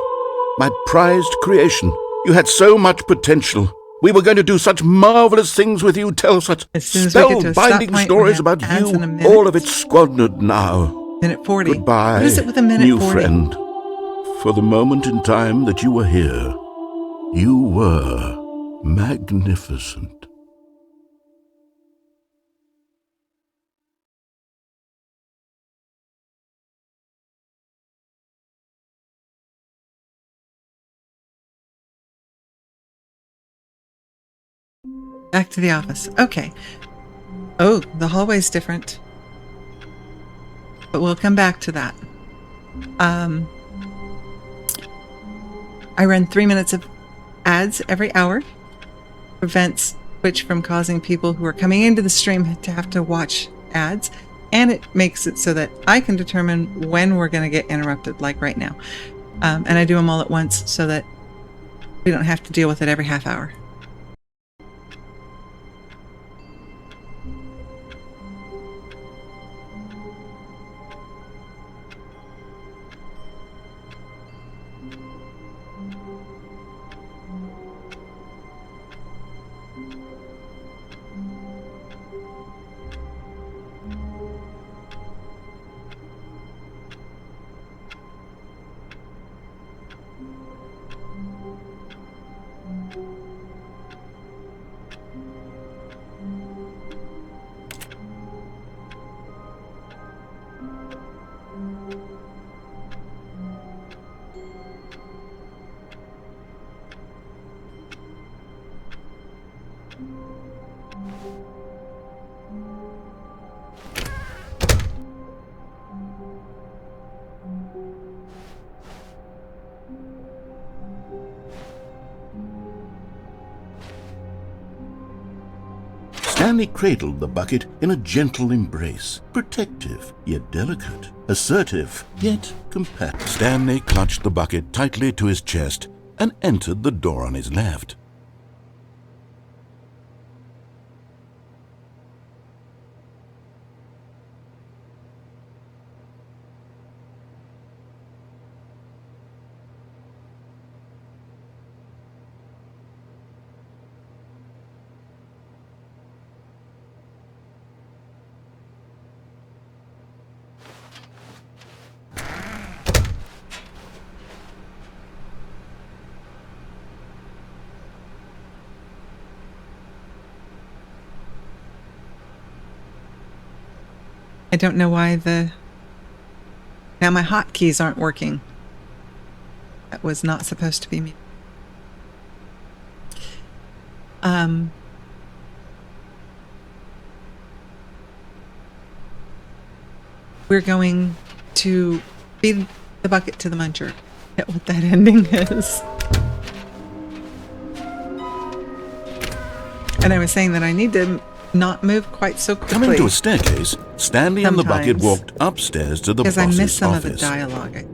Speaker 2: My prized creation. You had so much potential. We were going to do such marvelous things with you, tell such
Speaker 1: As soon as we get to a stop
Speaker 2: spellbinding
Speaker 1: point,
Speaker 2: stories
Speaker 1: we have
Speaker 2: about
Speaker 1: ads in a
Speaker 2: you.
Speaker 1: minute.
Speaker 2: All of it squandered now.
Speaker 1: Minute 40.
Speaker 2: Goodbye,
Speaker 1: What is it with a minute
Speaker 2: new
Speaker 1: 40?
Speaker 2: friend. For the moment in time that you were here, you were magnificent.
Speaker 1: Back to the office. Okay. Oh, the hallway's different. But we'll come back to that. I run 3 minutes of ads every hour. Prevents Twitch from causing people who are coming into the stream to have to watch ads. And it makes it so that I can determine when we're going to get interrupted, like right now. And I do them all at once so that we don't have to deal with it every half hour.
Speaker 2: Stanley cradled the bucket in a gentle embrace, protective yet delicate, assertive yet compassionate. Stanley clutched the bucket tightly to his chest and entered the door on his left.
Speaker 1: I don't know why now my hotkeys aren't working. That was not supposed to be me. We're going to feed the bucket to the muncher. Get what that ending is. And I was saying that I need to not move quite so quickly.
Speaker 2: Coming to a staircase, Stanley and the bucket
Speaker 1: Sometimes.
Speaker 2: walked upstairs to the
Speaker 1: Because I
Speaker 2: boss's
Speaker 1: miss some
Speaker 2: office.
Speaker 1: of the dialogue.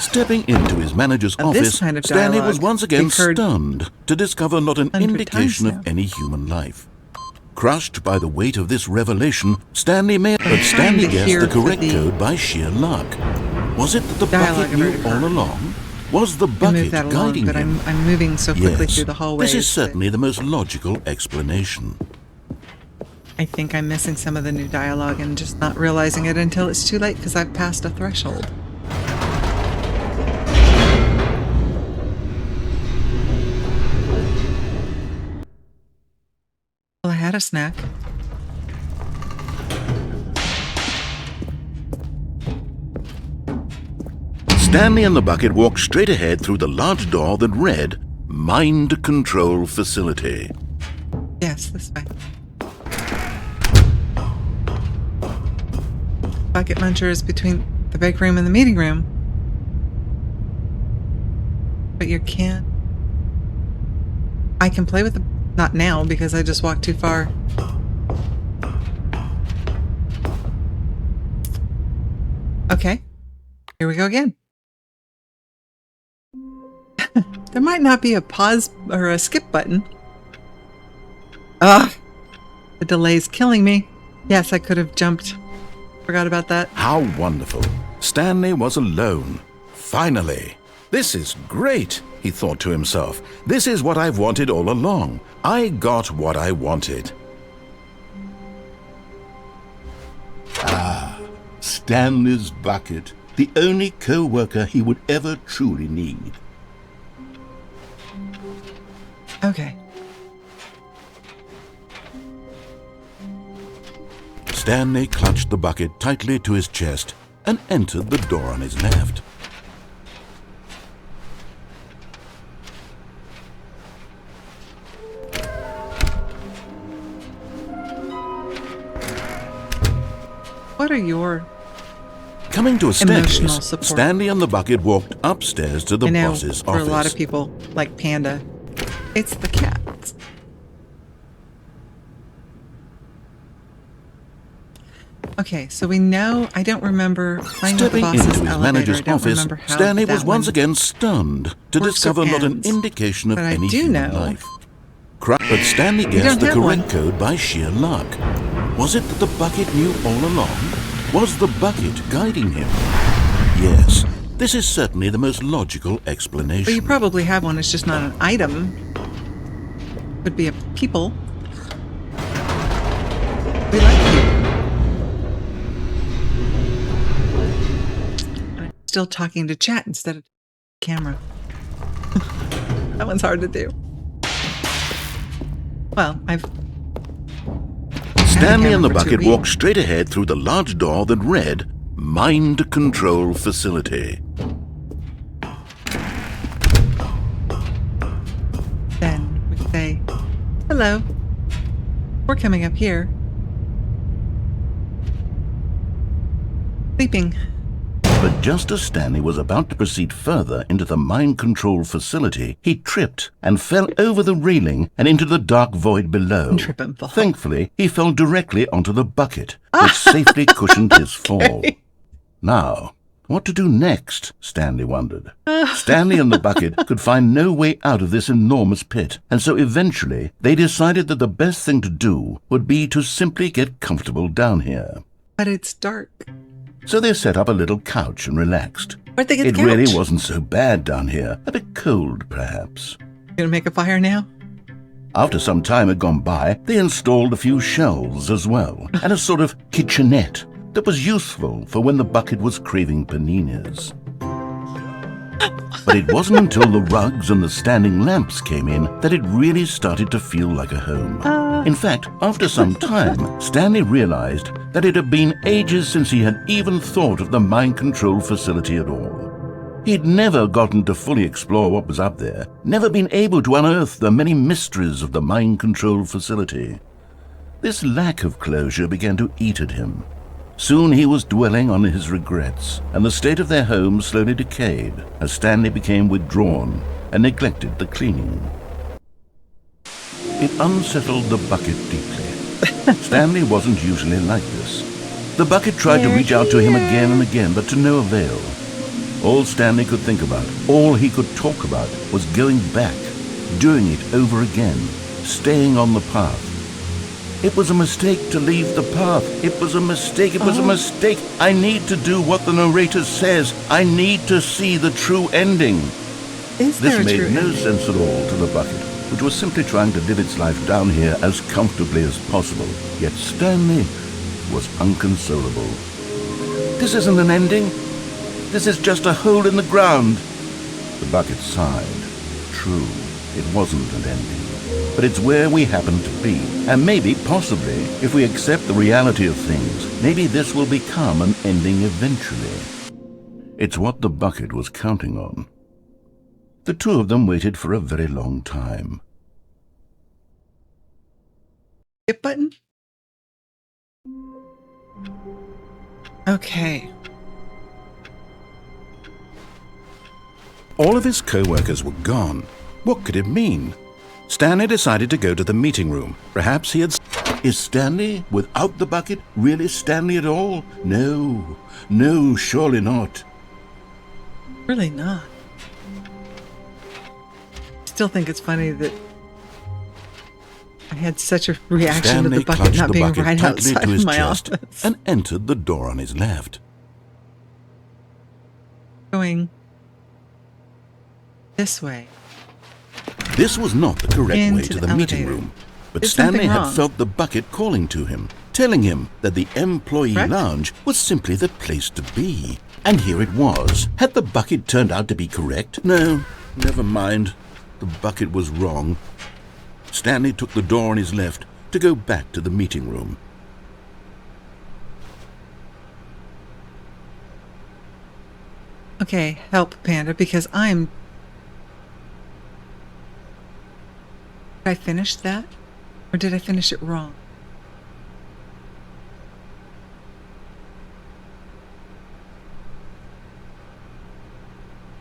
Speaker 2: Stepping into his manager's
Speaker 1: Now, this
Speaker 2: office,
Speaker 1: kind of
Speaker 2: Stanley was
Speaker 1: dialogue
Speaker 2: once again
Speaker 1: we've heard
Speaker 2: stunned to discover not an
Speaker 1: 100
Speaker 2: indication
Speaker 1: times
Speaker 2: of
Speaker 1: now.
Speaker 2: any human life. Crushed by the weight of this revelation, Stanley guessed
Speaker 1: hear
Speaker 2: the correct
Speaker 1: the
Speaker 2: code by sheer luck. Was it that the
Speaker 1: dialogue
Speaker 2: bucket
Speaker 1: I've
Speaker 2: knew
Speaker 1: already heard.
Speaker 2: all along? Was the
Speaker 1: I
Speaker 2: bucket
Speaker 1: move that along,
Speaker 2: guiding
Speaker 1: but
Speaker 2: him?
Speaker 1: I'm moving so quickly
Speaker 2: Yes,
Speaker 1: through the hallways.
Speaker 2: this is
Speaker 1: that
Speaker 2: certainly the most logical explanation.
Speaker 1: I think I'm missing some of the new dialogue and just not realizing it until it's too late because I've passed a threshold. Well, I had a snack.
Speaker 2: Stanley and the bucket walked straight ahead through the large door that read, Mind Control Facility.
Speaker 1: Yes, this way. bucket munchers between the break room and the meeting room. But you can't. I can play with the... Not now, because I just walked too far. Okay. Here we go again. There might not be a pause or a skip button. Ugh! The delay's killing me. Yes, I could have jumped. Forgot about that.
Speaker 2: How wonderful. Stanley was alone. Finally. This is great, he thought to himself. This is what I've wanted all along. I got what I wanted. Ah, Stanley's bucket. The only co-worker he would ever truly need.
Speaker 1: Okay.
Speaker 2: Stanley clutched the bucket tightly to his chest and entered the door on his left.
Speaker 1: What are your...
Speaker 2: Coming to a
Speaker 1: Emotional
Speaker 2: staircase,
Speaker 1: support.
Speaker 2: Stanley and the bucket walked upstairs to the
Speaker 1: I know
Speaker 2: boss's
Speaker 1: for
Speaker 2: office.
Speaker 1: a lot of people, like Panda, it's the cat. Okay, so we know... I don't remember playing with the
Speaker 2: Stepping
Speaker 1: boss's
Speaker 2: into his
Speaker 1: elevator.
Speaker 2: manager's
Speaker 1: I don't
Speaker 2: office,
Speaker 1: remember how
Speaker 2: Stanley
Speaker 1: that
Speaker 2: was once
Speaker 1: one
Speaker 2: again stunned to
Speaker 1: works or
Speaker 2: discover not an
Speaker 1: ends.
Speaker 2: indication of
Speaker 1: But I
Speaker 2: any
Speaker 1: do
Speaker 2: human
Speaker 1: know-
Speaker 2: life. But Stanley guessed
Speaker 1: don't
Speaker 2: the
Speaker 1: have
Speaker 2: correct
Speaker 1: one.
Speaker 2: code by sheer luck. Was it that the bucket knew all along? Was the bucket guiding him? Yes, this is certainly the most logical explanation.
Speaker 1: Well, you probably have one. It's just not an item. Could be a people. We like people. I'm still talking to chat instead of camera. That one's hard to do. Well,
Speaker 2: Stanley and the
Speaker 1: for
Speaker 2: bucket
Speaker 1: 2
Speaker 2: walked
Speaker 1: weeks.
Speaker 2: straight ahead through the large door that read, Mind Control Facility.
Speaker 1: Then we say, hello. We're coming up here. Sleeping.
Speaker 2: But just as Stanley was about to proceed further into the mind control facility, he tripped and fell over the railing and into the dark void below.
Speaker 1: Trip and fall.
Speaker 2: Thankfully, he fell directly onto the bucket, which safely cushioned his fall. Now, what to do next? Stanley wondered. Stanley and the bucket could find no way out of this enormous pit, and so eventually they decided that the best thing to do would be to simply get comfortable down here.
Speaker 1: But it's dark.
Speaker 2: So they set up a little couch and relaxed.
Speaker 1: Where'd they get
Speaker 2: It
Speaker 1: the couch?
Speaker 2: really wasn't so bad down here. A bit cold, perhaps.
Speaker 1: Gonna make a fire now?
Speaker 2: After some time had gone by, they installed a few shelves as well, and a sort of kitchenette that was useful for when the bucket was craving paninis. But it wasn't until the rugs and the standing lamps came in that it really started to feel like a home. In fact, after some time, Stanley realized that it had been ages since he had even thought of the mind control facility at all. He'd never gotten to fully explore what was up there, never been able to unearth the many mysteries of the mind control facility. This lack of closure began to eat at him. Soon he was dwelling on his regrets, and the state of their home slowly decayed as Stanley became withdrawn and neglected the cleaning. It unsettled the bucket deeply. Stanley wasn't usually like this. The bucket tried to reach out to him again and again, but to no avail. All Stanley could think about, all he could talk about, was going back, doing it over again, staying on the path. It was a mistake to leave the path. It was a mistake. It was a mistake. I need to do what the narrator says. I need to see the true ending.
Speaker 1: Is there
Speaker 2: This
Speaker 1: a
Speaker 2: made
Speaker 1: true
Speaker 2: no
Speaker 1: ending?
Speaker 2: sense at all to the bucket, which was simply trying to live its life down here as comfortably as possible. Yet Stanley was unconsolable. This isn't an ending. This is just a hole in the ground. The bucket sighed. True, it wasn't an ending. But it's where we happen to be. And maybe, possibly, if we accept the reality of things, maybe this will become an ending eventually. It's what the bucket was counting on. The two of them waited for a very long time.
Speaker 1: Skip button? Okay.
Speaker 2: All of his co-workers were gone. What could it mean? Stanley decided to go to the meeting room. Perhaps he had... Is Stanley, without the bucket, really Stanley at all? No, no, surely not.
Speaker 1: Really not. Still think it's funny that I had such a reaction
Speaker 2: Stanley
Speaker 1: to the bucket
Speaker 2: clutched
Speaker 1: not
Speaker 2: the
Speaker 1: being
Speaker 2: bucket
Speaker 1: right
Speaker 2: tightly
Speaker 1: outside
Speaker 2: to his
Speaker 1: of my
Speaker 2: chest
Speaker 1: office.
Speaker 2: and entered the door on his left.
Speaker 1: Going this way.
Speaker 2: This was not the correct way
Speaker 1: Into
Speaker 2: to
Speaker 1: the
Speaker 2: the meeting
Speaker 1: elevator.
Speaker 2: room, but
Speaker 1: There's
Speaker 2: Stanley
Speaker 1: something
Speaker 2: had
Speaker 1: wrong.
Speaker 2: felt the bucket calling to him, telling him that the employee
Speaker 1: Correct?
Speaker 2: lounge was simply the place to be. And here it was. Had the bucket turned out to be correct? No, never mind. The bucket was wrong. Stanley took the door on his left to go back to the meeting room.
Speaker 1: Okay, help, Panda, because I'm... Did I finish that? Or did I finish it wrong?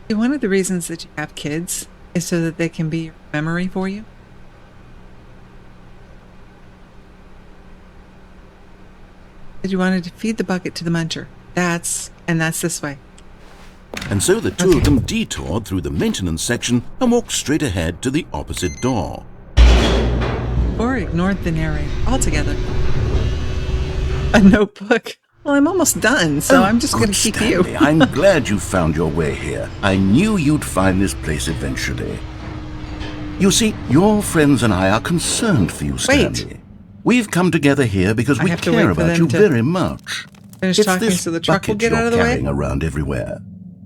Speaker 1: See, one of the reasons that you have kids is so that they can be your memory for you. That you wanted to feed the bucket to the muncher. That's this way.
Speaker 2: And so the two
Speaker 1: Okay.
Speaker 2: of them detoured through the maintenance section and walked straight ahead to the opposite door.
Speaker 1: Or ignored the narrator altogether. A notebook. Well, I'm almost done, so I'm just going
Speaker 2: Good
Speaker 1: to keep
Speaker 2: Stanley,
Speaker 1: you.
Speaker 2: I'm glad you found your way here. I knew you'd find this place eventually. You see, your friends and I are concerned for you, Stanley. We've come together here because
Speaker 1: I
Speaker 2: we
Speaker 1: have to
Speaker 2: care
Speaker 1: wait for
Speaker 2: about
Speaker 1: them
Speaker 2: you
Speaker 1: to
Speaker 2: very much.
Speaker 1: Finish
Speaker 2: It's
Speaker 1: talking
Speaker 2: this
Speaker 1: so the truck will
Speaker 2: bucket
Speaker 1: get
Speaker 2: you're
Speaker 1: out of the way.
Speaker 2: carrying around everywhere.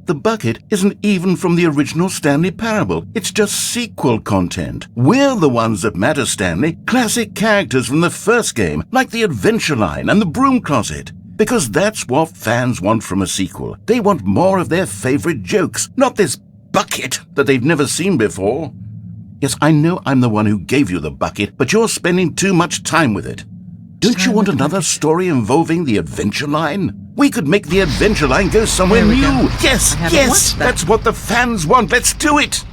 Speaker 2: The bucket isn't even from the original Stanley Parable. It's just sequel content. We're the ones that matter, Stanley. Classic characters from the first game, like the Adventure Line and the Broom Closet. Because that's what fans want from a sequel. They want more of their favorite jokes, not this bucket that they've never seen before. Yes, I know I'm the one who gave you the bucket, but you're spending too much time with it. Don't you want another story involving the Adventure Line? We could make the Adventure Line go somewhere
Speaker 1: There we
Speaker 2: new.
Speaker 1: go.
Speaker 2: Yes,
Speaker 1: I haven't
Speaker 2: yes,
Speaker 1: watched that.
Speaker 2: that's what the fans want. Let's do it.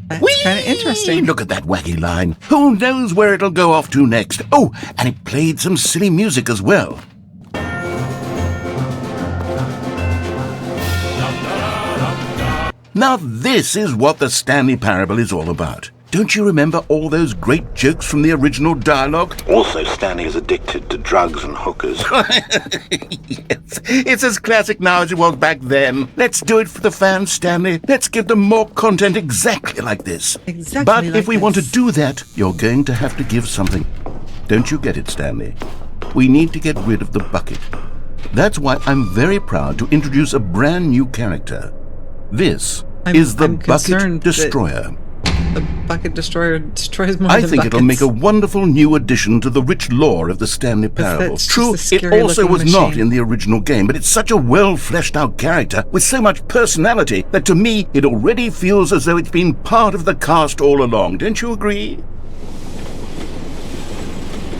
Speaker 1: That's kind of interesting.
Speaker 2: Look at that wacky line. Who knows where it'll go off to next? Oh, and it played some silly music as well. Now this is what the Stanley Parable is all about. Don't you remember all those great jokes from the original dialogue?
Speaker 5: Also, Stanley is addicted to drugs and hookers.
Speaker 2: Yes, it's as classic now as it was back then. Let's do it for the fans, Stanley. Let's give them more content exactly like this.
Speaker 1: Exactly
Speaker 2: But
Speaker 1: like
Speaker 2: if we want to
Speaker 1: this.
Speaker 2: do that, you're going to have to give something. Don't you get it, Stanley? We need to get rid of the bucket. That's why I'm very proud to introduce a brand new character. This is the
Speaker 1: I'm
Speaker 2: Bucket
Speaker 1: concerned that
Speaker 2: Destroyer.
Speaker 1: The bucket destroyer destroys more
Speaker 2: I
Speaker 1: than
Speaker 2: think it'll make a
Speaker 1: buckets.
Speaker 2: wonderful new addition to the rich lore of the Stanley Parable.
Speaker 1: that's
Speaker 2: True,
Speaker 1: just a
Speaker 2: it
Speaker 1: scary
Speaker 2: also
Speaker 1: looking
Speaker 2: was not
Speaker 1: machine.
Speaker 2: in the original game, but it's such a well-fleshed-out character with so much personality that to me it already feels as though it's been part of the cast all along. Don't you agree?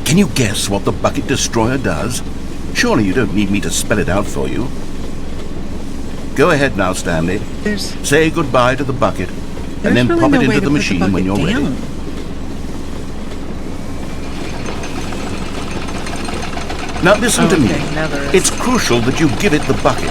Speaker 2: Can you guess what the Bucket Destroyer does? Surely you don't need me to spell it out for you. Go ahead now, Stanley.
Speaker 1: There's
Speaker 2: Say goodbye to the bucket, and then
Speaker 1: really
Speaker 2: pop
Speaker 1: no
Speaker 2: it
Speaker 1: way
Speaker 2: into
Speaker 1: to
Speaker 2: the
Speaker 1: put
Speaker 2: machine when
Speaker 1: bucket
Speaker 2: you're ready.
Speaker 1: down.
Speaker 2: Now listen to me.
Speaker 1: Okay, now there is.
Speaker 2: It's crucial that you give it the bucket.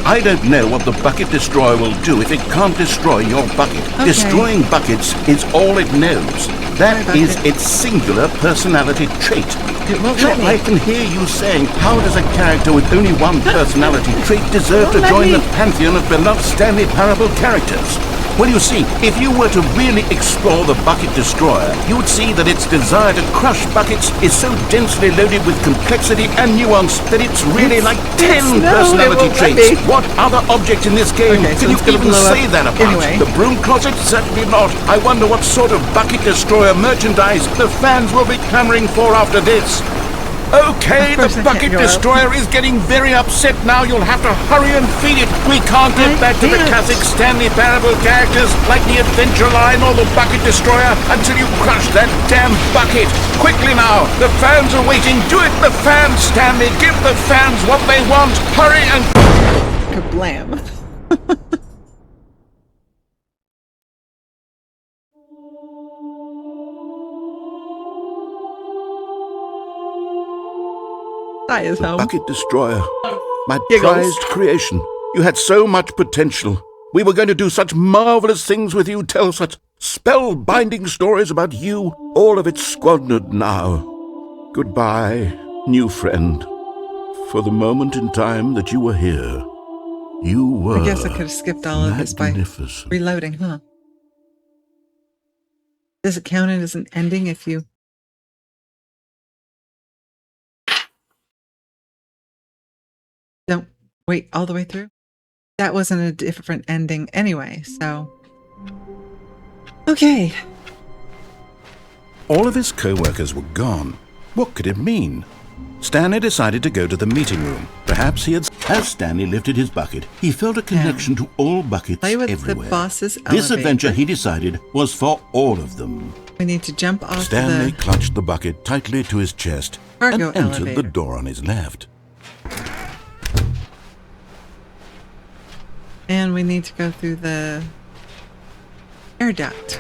Speaker 2: I don't know what the Bucket Destroyer will do if it can't destroy your bucket.
Speaker 1: Okay.
Speaker 2: Destroying buckets is all it knows. That
Speaker 1: Sorry,
Speaker 2: is
Speaker 1: bucket.
Speaker 2: its singular personality trait.
Speaker 1: It won't
Speaker 2: Sure,
Speaker 1: let me.
Speaker 2: I can hear you saying, how does a character with only one personality trait deserve to
Speaker 1: Won't let
Speaker 2: join
Speaker 1: me.
Speaker 2: the pantheon of beloved Stanley Parable characters? Well, you see, if you were to really explore the Bucket Destroyer, you would see that its desire to crush buckets is so densely loaded with complexity and nuance that it's really like 10
Speaker 1: no, it
Speaker 2: personality
Speaker 1: won't let
Speaker 2: traits.
Speaker 1: me.
Speaker 2: What other object in this game
Speaker 1: Okay, so
Speaker 2: can you
Speaker 1: it's gonna
Speaker 2: even
Speaker 1: blow up
Speaker 2: say that about?
Speaker 1: anyway.
Speaker 2: The Broom Closet? Certainly not. I wonder what sort of Bucket Destroyer merchandise the fans will be clamoring for after this.
Speaker 3: Okay, the
Speaker 1: Of course I can't
Speaker 3: bucket
Speaker 1: go out.
Speaker 3: destroyer is getting very upset now. You'll have to hurry and feed it. We can't get
Speaker 1: I
Speaker 3: back to the
Speaker 1: can't.
Speaker 3: classic Stanley Parable characters like the Adventure Line or the bucket destroyer until you crush that damn bucket. Quickly now, the fans are waiting. Do it, the fans, Stanley. Give the fans what they want. Hurry and...
Speaker 1: Kablam. That is home.
Speaker 2: Bucket destroyer. My
Speaker 1: Giggles.
Speaker 2: prized creation. You had so much potential. We were going to do such marvelous things with you, tell such spellbinding stories about you. All of it squandered now. Goodbye, new friend. For the moment in time that you were here, you were
Speaker 1: I guess I could have skipped all of this by
Speaker 2: magnificent.
Speaker 1: reloading, huh? Does it count it as an ending if you... don't wait all the way through? That wasn't a different ending anyway, so... Okay.
Speaker 2: All of his co-workers were gone. What could it mean? Stanley decided to go to the meeting room. Perhaps he had... As Stanley lifted his bucket, he felt a connection to all buckets
Speaker 1: Play with
Speaker 2: everywhere.
Speaker 1: the boss's
Speaker 2: This
Speaker 1: elevator.
Speaker 2: adventure, he decided, was for all of them.
Speaker 1: We need to jump off
Speaker 2: Stanley
Speaker 1: the...
Speaker 2: clutched the bucket tightly to his chest and
Speaker 1: Cargo
Speaker 2: entered
Speaker 1: elevator.
Speaker 2: the door on his left.
Speaker 1: And we need to go through the air duct.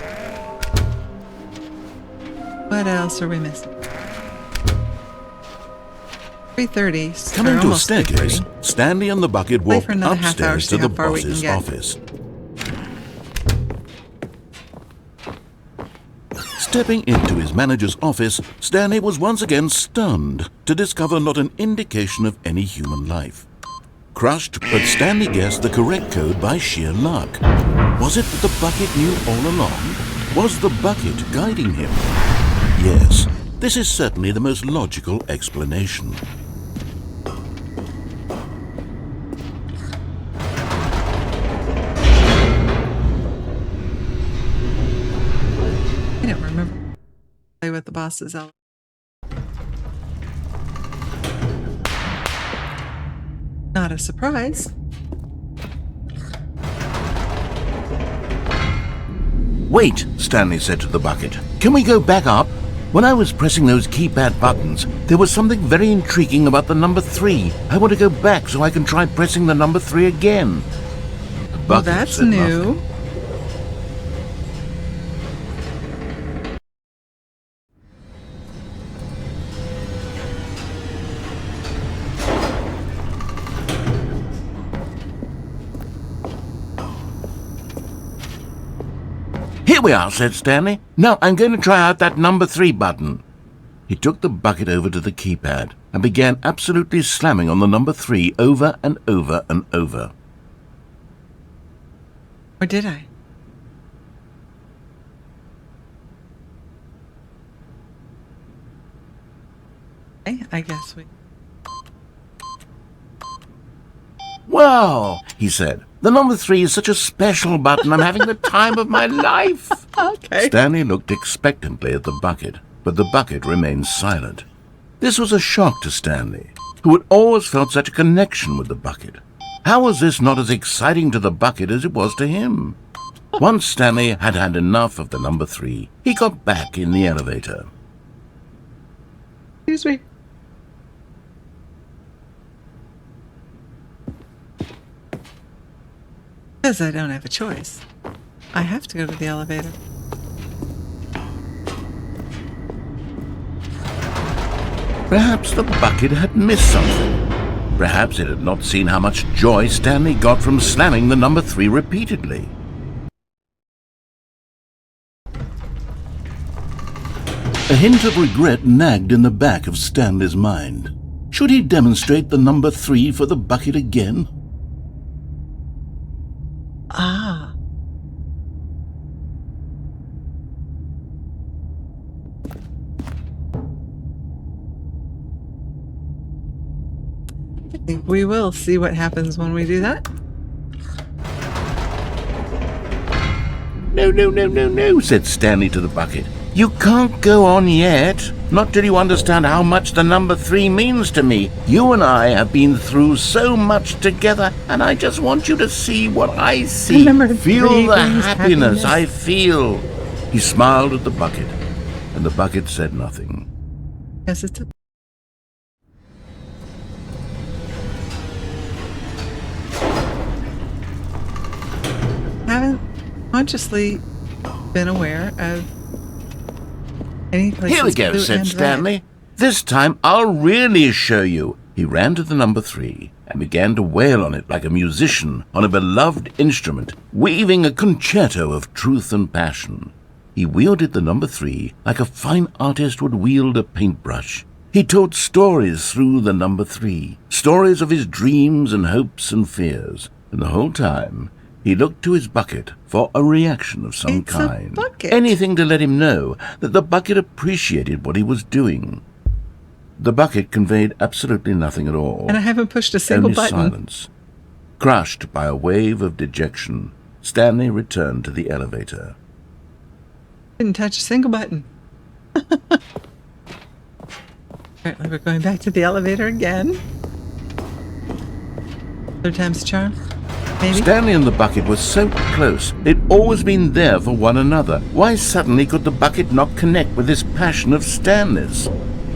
Speaker 1: What else are we missing? 3:30.
Speaker 2: Coming to a
Speaker 1: almost
Speaker 2: staircase,
Speaker 1: 3:30.
Speaker 2: Stanley and the bucket
Speaker 1: Play
Speaker 2: walked
Speaker 1: for another half hour,
Speaker 2: upstairs
Speaker 1: see
Speaker 2: to
Speaker 1: how
Speaker 2: the
Speaker 1: far we can
Speaker 2: boss's
Speaker 1: get.
Speaker 2: office. Stepping into his manager's office, Stanley was once again stunned to discover not an indication of any human life. Crushed, but Stanley guessed the correct code by sheer luck. Was it that the bucket knew all along? Was the bucket guiding him? Yes, this is certainly the most logical explanation.
Speaker 1: I don't remember. Play with the boss's elevator. Not a surprise.
Speaker 2: Wait, Stanley said to the bucket. Can we go back up? When I was pressing those keypad buttons, there was something very intriguing about the number 3. I want to go back so I can try pressing the number 3 again. The
Speaker 1: Well,
Speaker 2: bucket
Speaker 1: that's
Speaker 2: said
Speaker 1: new.
Speaker 2: nothing. Here we are, said Stanley. Now I'm going to try out that number 3 button. He took the bucket over to the keypad and began absolutely slamming on the number 3 over and over and over.
Speaker 1: Or did I? Okay, I guess we...
Speaker 2: Wow, he said. The number 3 is such a special button. I'm having the time of my life.
Speaker 1: Okay.
Speaker 2: Stanley looked expectantly at the bucket, but the bucket remained silent. This was a shock to Stanley, who had always felt such a connection with the bucket. How was this not as exciting to the bucket as it was to him? Once Stanley had had enough of the number 3, he got back in the elevator.
Speaker 1: Excuse me. Because I don't have a choice. I have to go to the elevator.
Speaker 2: Perhaps the bucket had missed something. Perhaps it had not seen how much joy Stanley got from slamming the number 3 repeatedly. A hint of regret nagged in the back of Stanley's mind. Should he demonstrate the number 3 for the bucket again?
Speaker 1: Ah. I think we will see what happens when we do that.
Speaker 2: No, no, no, no, no, said Stanley to the bucket. You can't go on yet.
Speaker 3: Not till you understand how much the number 3 means to me. You and I have been through so much together, and I just want you to see what I see. Feel the happiness I feel. He smiled at the bucket, and the bucket said nothing.
Speaker 1: Yes, it's a... Haven't consciously been aware of any places.
Speaker 3: Here we go, said Stanley. This time I'll really show you. He ran to the number 3 and began to wail on it like a musician on a beloved instrument, weaving a concerto of truth and passion. He wielded the number 3 like a fine artist would wield a paintbrush. He told stories through the number 3, stories of his dreams and hopes and fears, and the whole time he looked to his bucket for a reaction of some kind.
Speaker 1: A bucket.
Speaker 3: Anything to let him know that the bucket appreciated what he was doing. The bucket conveyed absolutely nothing at all.
Speaker 1: And I haven't pushed a single
Speaker 3: only
Speaker 1: button.
Speaker 3: Silence. Crushed by a wave of dejection, Stanley returned to the elevator.
Speaker 1: Didn't touch a single button. Apparently we're going back to the elevator again. 3rd time's the charm. Maybe?
Speaker 3: Stanley and the bucket were so close. They'd always been there for one another. Why suddenly could the bucket not connect with this passion of Stanley's?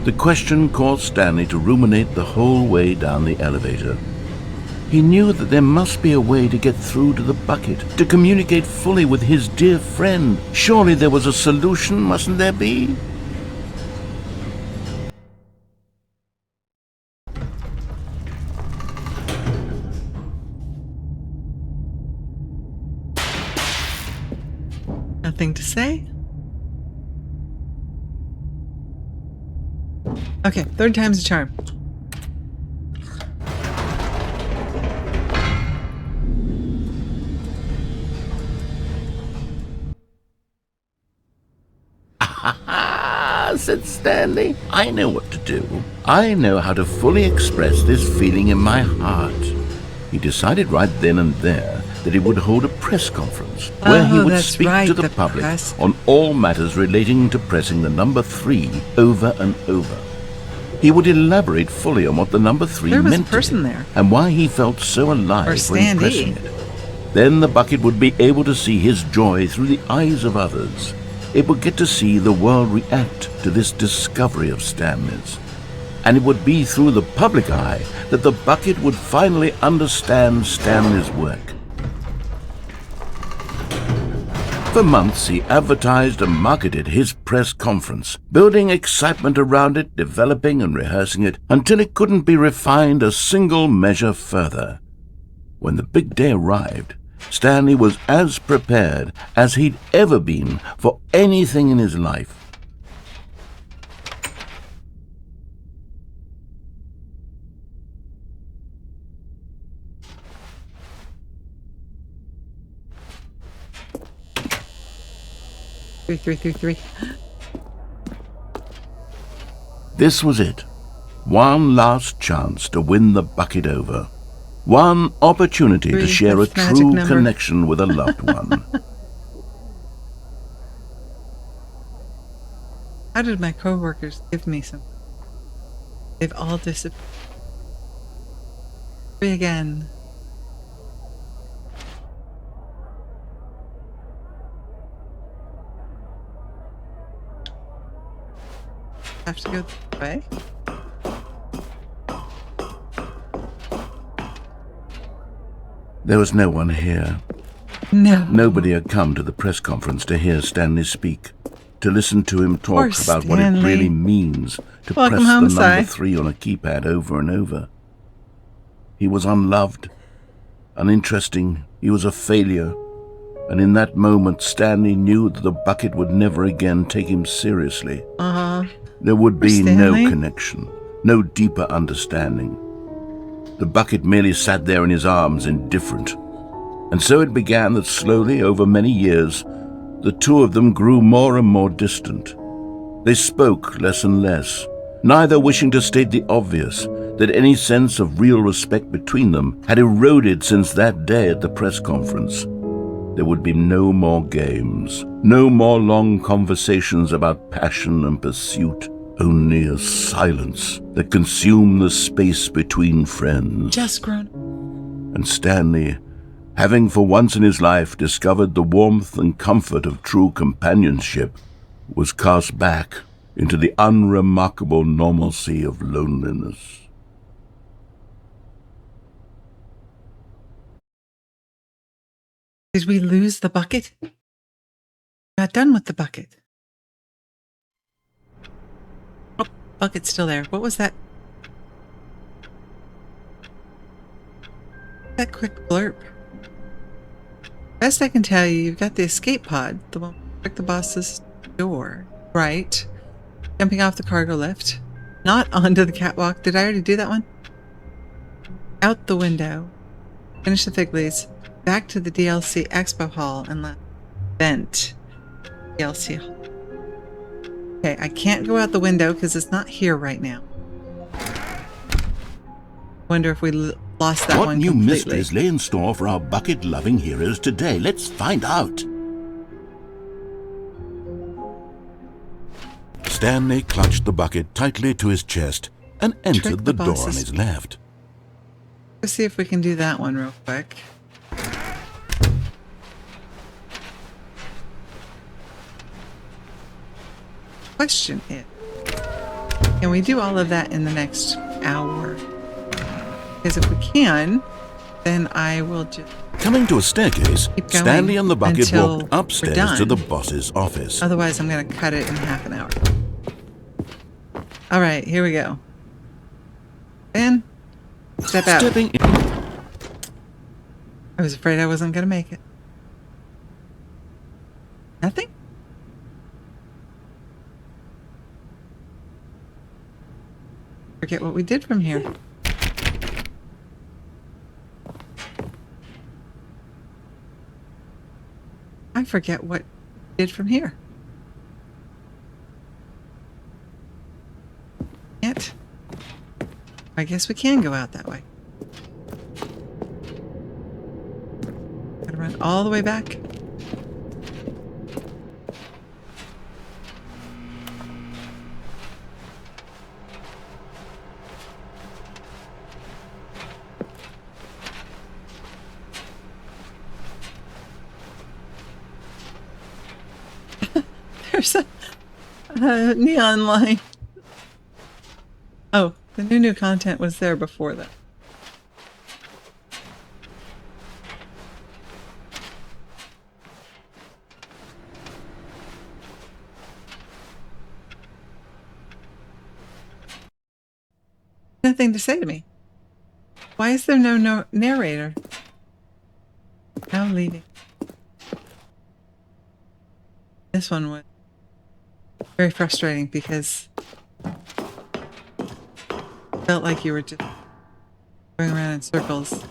Speaker 3: The question caused Stanley to ruminate the whole way down the elevator. He knew that there must be a way to get through to the bucket, to communicate fully with his dear friend. Surely there was a solution, mustn't there be?
Speaker 1: Nothing to say? Okay, 3rd time's the charm.
Speaker 3: "Ah," said Stanley. "I know what to do. I know how to fully express this feeling in my heart." He decided right then and there that he would hold a press conference where he would speak to the public on all matters relating to pressing the number 3 over and over. He would elaborate fully on what the number 3
Speaker 1: There was
Speaker 3: meant
Speaker 1: a person
Speaker 3: to him
Speaker 1: there.
Speaker 3: and why he felt so alive when pressing it. Then the bucket would be able to see his joy through the eyes of others. It would get to see the world react to this discovery of Stanley's. And it would be through the public eye that the bucket would finally understand Stanley's work. For months he advertised and marketed his press conference, building excitement around it, developing and rehearsing it, until it couldn't be refined a single measure further. When the big day arrived, Stanley was as prepared as he'd ever been for anything in his life.
Speaker 1: Three.
Speaker 3: This was it. One last chance to win the bucket over. One opportunity to share a true connection with a loved one.
Speaker 1: How did my coworkers give me some? They've all disappeared. 3 again. Have to go this way.
Speaker 3: There was no one here.
Speaker 1: No.
Speaker 3: Nobody had come to the press conference to hear Stanley speak, to listen to him talk about what it really means to press the number 3 on a keypad over and over. He was unloved, uninteresting, he was a failure, and in that moment Stanley knew that the bucket would never again take him seriously. There would be no connection, no deeper understanding. The bucket merely sat there in his arms, indifferent. And so it began that slowly, over many years, the two of them grew more and more distant. They spoke less and less, neither wishing to state the obvious, that any sense of real respect between them had eroded since that day at the press conference. There would be no more games, no more long conversations about passion and pursuit
Speaker 2: only a silence that consumed the space between friends.
Speaker 1: Just grown.
Speaker 2: And Stanley, having for once in his life discovered the warmth and comfort of true companionship, was cast back into the unremarkable normalcy of loneliness.
Speaker 1: Did we lose the bucket? Not done with the bucket. Oh, bucket's still there. What was that? That quick blurb. Best I can tell you, you've got the escape pod, the one with the boss's door, right? Jumping off the cargo lift. Not onto the catwalk. Did I already do that one? Out the window. Finish the fig leaves. Back to the DLC Expo Hall and left. Vent. DLC Hall. Okay, I can't go out the window because it's not here right now. Wonder if we lost that
Speaker 2: What
Speaker 1: one
Speaker 2: new
Speaker 1: completely.
Speaker 2: mysteries lay in store for our bucket-loving heroes today? Let's find out. Stanley clutched the bucket tightly to his chest and entered the door on his left.
Speaker 1: Let's see if we can do that one real quick. Question is, can we do all of that in the next hour? Because if we can, then I will just...
Speaker 2: Coming to a staircase,
Speaker 1: keep going
Speaker 2: Stanley and the bucket
Speaker 1: until
Speaker 2: walked
Speaker 1: we're
Speaker 2: upstairs
Speaker 1: done.
Speaker 2: to the boss's office.
Speaker 1: Otherwise, I'm going to cut it in half an hour. All right, here we go. And step out.
Speaker 2: Stepping in.
Speaker 1: I was afraid I wasn't going to make it. Nothing? Forget what we did from here. I forget what we did from here. Yet. I guess we can go out that way. Gotta run all the way back. There's a neon line. Oh, the new content was there before that. Nothing to say to me. Why is there no narrator? Now leaving. This one was very frustrating because it felt like you were just going around in circles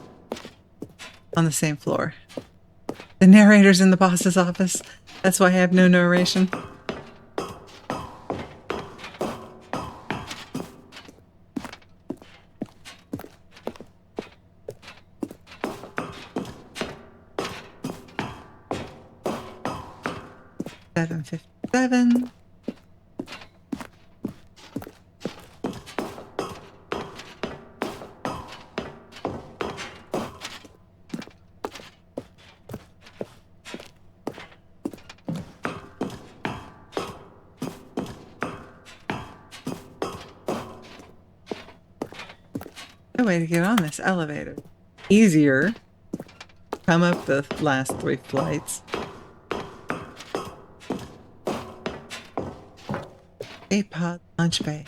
Speaker 1: on the same floor. The narrator's in the boss's office. That's why I have no narration. $7.57. No way to get on this elevator. Easier. Come up the last 3 flights. A-pod lunch bay.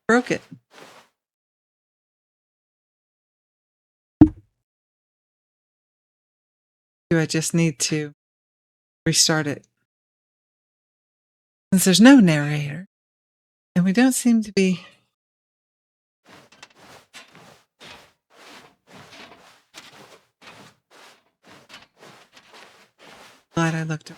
Speaker 1: Broke it. Do I just need to restart it? Since there's no narrator, and we don't seem to be... Glad I looked up.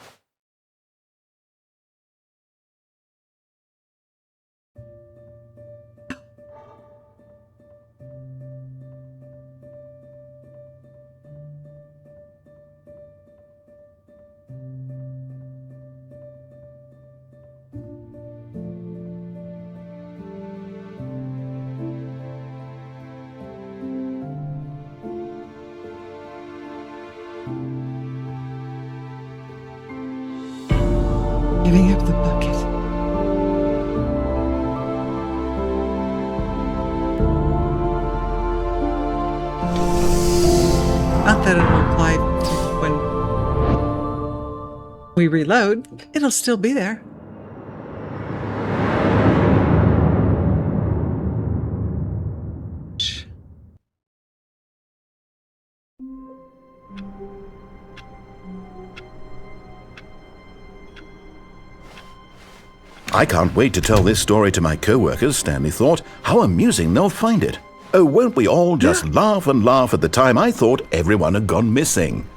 Speaker 1: we reload, it'll still be there. Shh.
Speaker 2: I can't wait to tell this story to my co-workers, Stanley thought. How amusing they'll find it. Oh, won't we all just laugh and laugh at the time I thought everyone had gone missing.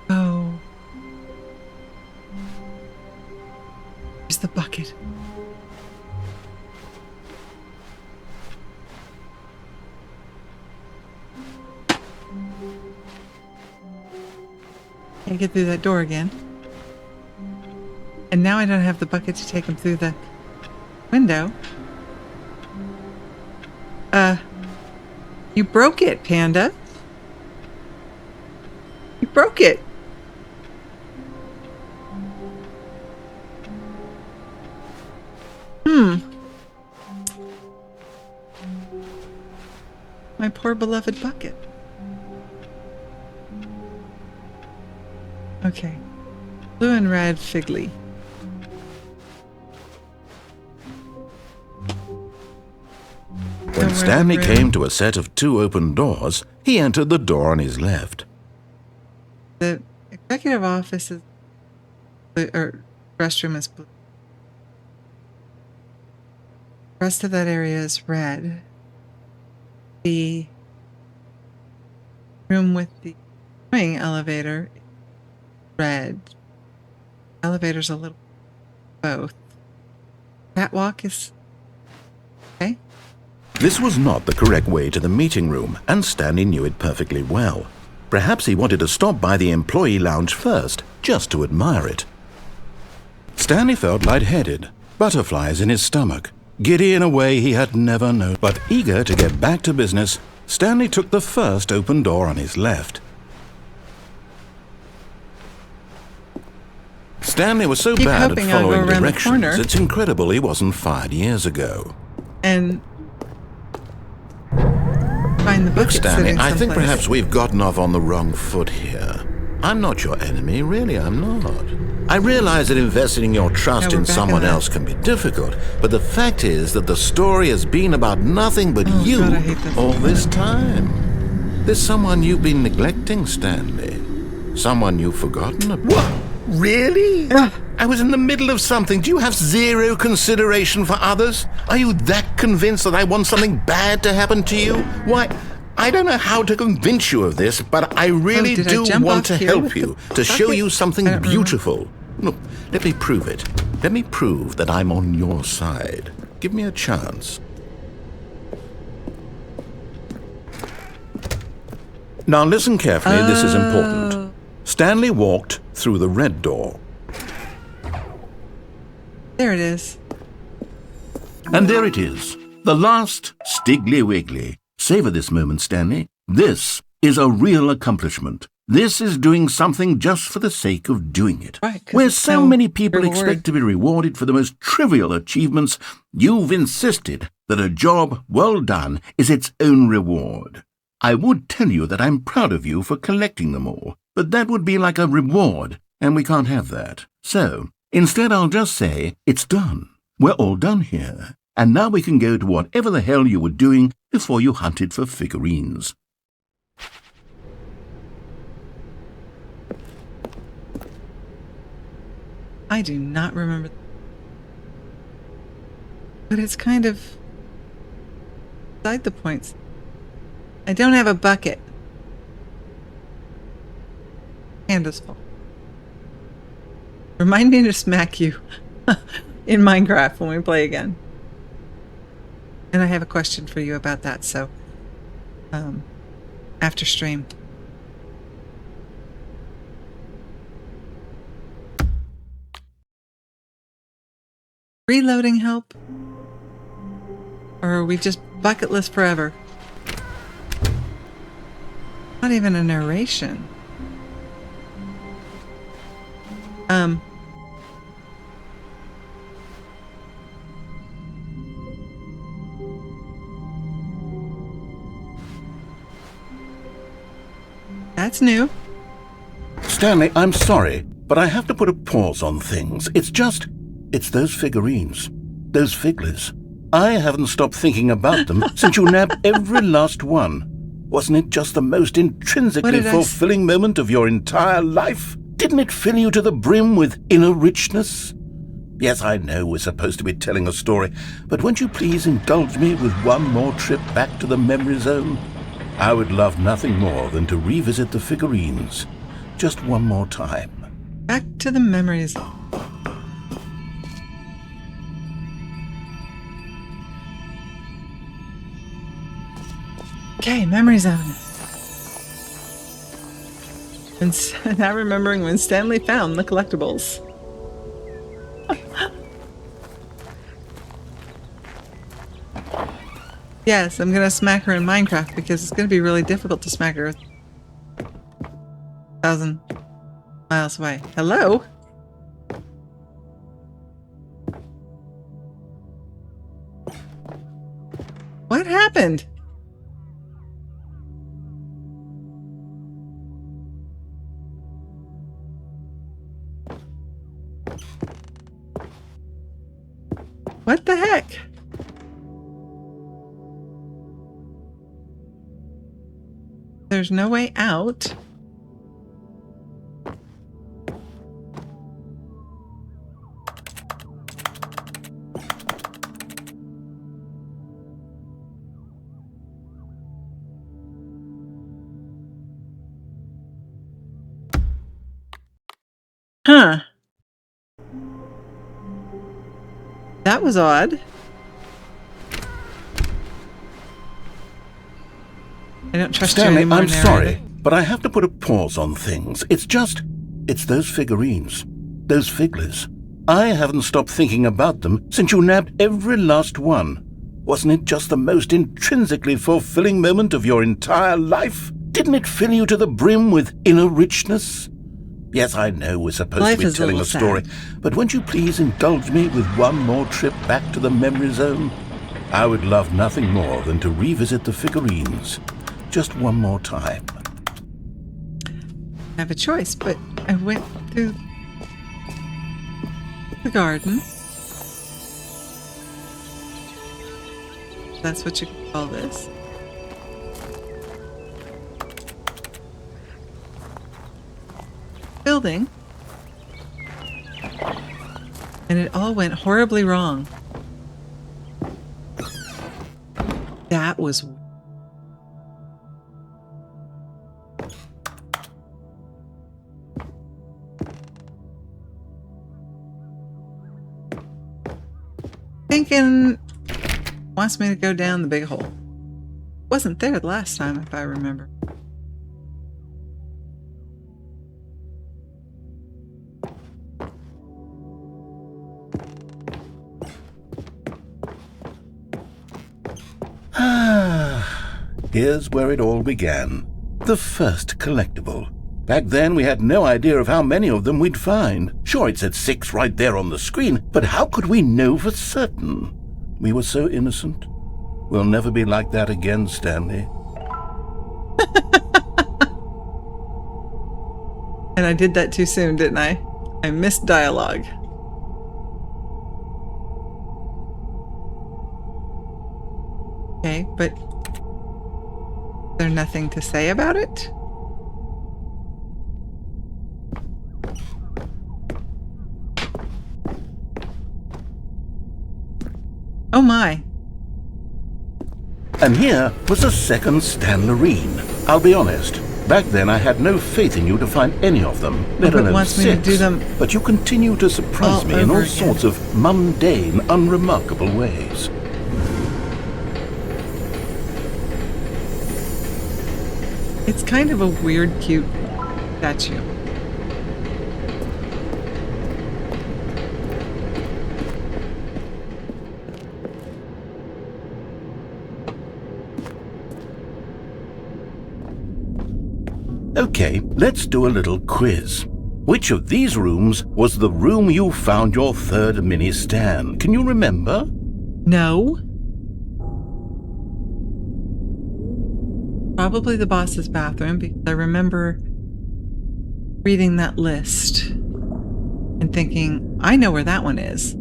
Speaker 1: Oh. Here's the bucket. Can't get through that door again. And now I don't have the bucket to take him through the window. You broke it, Panda. You broke it. My poor beloved bucket. Okay. Blue and red figley.
Speaker 2: When Stanley came to a set of 2 open doors, he entered the door on his left.
Speaker 1: The executive office is blue, or restroom is blue. The rest of that area is red. The room with the swing elevator is red. Elevator's a little both. Catwalk is okay.
Speaker 2: This was not the correct way to the meeting room, and Stanley knew it perfectly well. Perhaps he wanted to stop by the employee lounge first, just to admire it. Stanley felt lightheaded, butterflies in his stomach, giddy in a way he had never known. But eager to get back to business, Stanley took the first open door on his left. Stanley was so bad at following directions, it's incredible he wasn't fired years ago.
Speaker 1: And find the bucket.
Speaker 2: Look, Stanley, I think
Speaker 1: someplace.
Speaker 2: perhaps we've gotten off on the wrong foot here. I'm not your enemy, really, I'm not. I realize that investing your trust in someone else can be difficult, but the fact is that the story has been about nothing but you all this time. There's someone you've been neglecting, Stanley. Someone you've forgotten about. What? Really? I was in the middle of something. Do you have zero consideration for others? Are you that convinced that I want something bad to happen to you? Why, I don't know how to convince you of this, but I really do want to help you, to show you something beautiful. Look, let me prove it. Let me prove that I'm on your side. Give me a chance. Now listen carefully, this is important. Stanley walked through the red door.
Speaker 1: There it is.
Speaker 2: And there it is, the last Stiggly Wiggly. Savor this moment, Stanley. This is a real accomplishment. This is doing something just for the sake of doing it.
Speaker 1: Right,
Speaker 2: where so many people expect to be rewarded for the most trivial achievements, you've insisted that a job well done is its own reward. I would tell you that I'm proud of you for collecting them all, but that would be like a reward, and we can't have that. So, instead I'll just say, it's done. We're all done here, and now we can go to whatever the hell you were doing before you hunted for figurines.
Speaker 1: I do not remember. But it's kind of beside the points. I don't have a bucket. Panda's fault. Remind me to smack you in Minecraft when we play again. And I have a question for you about that, so after stream. Reloading help? Or are we just bucketless forever? Not even a narration. That's new.
Speaker 2: Stanley, I'm sorry, but I have to put a pause on things. It's those figurines, those figglers. I haven't stopped thinking about them since you nabbed every last one. Wasn't it just the most intrinsically fulfilling moment of your entire life? Didn't it fill you to the brim with inner richness? Yes, I know we're supposed to be telling a story, but won't you please indulge me with one more trip back to the memory zone? I would love nothing more than to revisit the figurines. Just one more time.
Speaker 1: Back to the memories. Okay, memory zone. And now remembering when Stanley found the collectibles. Yes, I'm gonna smack her in Minecraft because it's gonna be really difficult to smack her 1,000 miles away. Hello? What happened? What the heck? There's no way out. Huh. That was odd. I don't trust you
Speaker 2: Stanley,
Speaker 1: anymore,
Speaker 2: I'm
Speaker 1: narrator.
Speaker 2: sorry, but I have to put a pause on things. It's those figurines, those figglers. I haven't stopped thinking about them since you nabbed every last one. Wasn't it just the most intrinsically fulfilling moment of your entire life? Didn't it fill you to the brim with inner richness? Yes, I know we're supposed to be telling a story, but won't you please indulge me with one more trip back to the memory zone? I would love nothing more than to revisit the figurines. Just one more time.
Speaker 1: I have a choice, but I went through the garden. That's what you call this. Building. And it all went horribly wrong. That was... Thinking wants me to go down the big hole. Wasn't there the last time, if I remember.
Speaker 2: Here's where it all began. The first collectible. Back then, we had no idea of how many of them we'd find. Sure, it said 6 right there on the screen, but how could we know for certain? We were so innocent. We'll never be like that again, Stanley.
Speaker 1: And I did that too soon, didn't I? I missed dialogue. Okay, but is there nothing to say about it? Oh my.
Speaker 2: And here was a second Stanlerine. I'll be honest, back then I had no faith in you to find any of them, let alone
Speaker 1: wants
Speaker 2: 6.
Speaker 1: me to do them
Speaker 2: but you continue to surprise me in all
Speaker 1: over
Speaker 2: sorts of mundane, unremarkable ways.
Speaker 1: It's kind of a weird, cute statue.
Speaker 2: Okay, let's do a little quiz. Which of these rooms was the room you found your third mini Stan? Can you remember?
Speaker 1: No. Probably the boss's bathroom, because I remember reading that list and thinking, I know where that one is.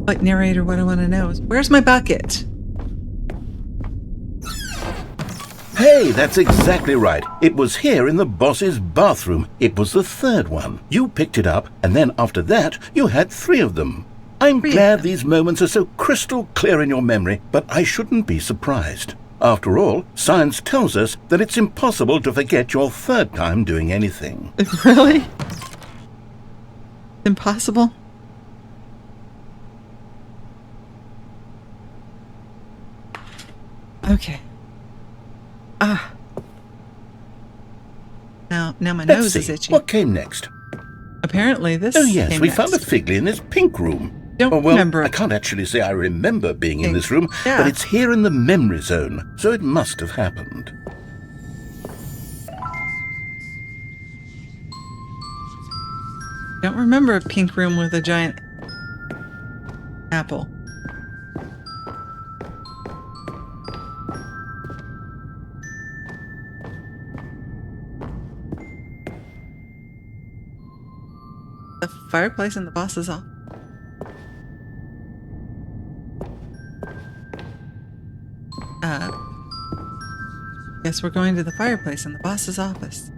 Speaker 1: But narrator, what I want to know is, where's my bucket?
Speaker 2: Hey, that's exactly right. It was here in the boss's bathroom. It was the third one. You picked it up, and then after that, you had 3 of them. I'm glad these moments are so crystal clear in your memory, but I shouldn't be surprised. After all, science tells us that it's impossible to forget your 3rd time doing anything.
Speaker 1: Really? Impossible? Okay. Now my
Speaker 2: Let's
Speaker 1: nose
Speaker 2: see.
Speaker 1: is itchy.
Speaker 2: What came next?
Speaker 1: Apparently this
Speaker 2: Oh yes,
Speaker 1: came
Speaker 2: we
Speaker 1: next.
Speaker 2: found a Figley in his pink room.
Speaker 1: Don't
Speaker 2: well,
Speaker 1: remember.
Speaker 2: I can't actually say I remember being in this room,
Speaker 1: Yeah.
Speaker 2: but it's here in the memory zone, so it must have happened.
Speaker 1: Don't remember a pink room with a giant apple. The fireplace in the boss's office. Guess we're going to the fireplace in the boss's office.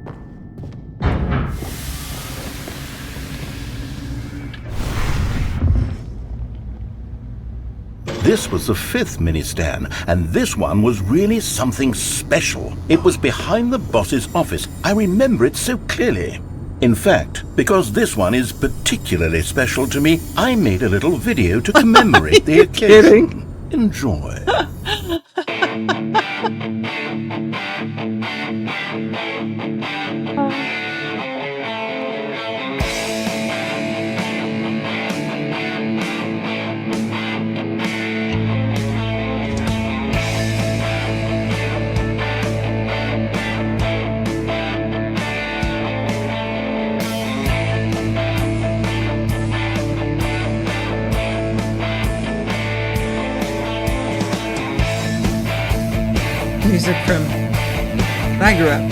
Speaker 2: This was the 5th mini-stand, and this one was really something special. It was behind the boss's office. I remember it so clearly. In fact, because this one is particularly special to me, I made a little video to commemorate the occasion. Enjoy.
Speaker 1: Music from when I grew up.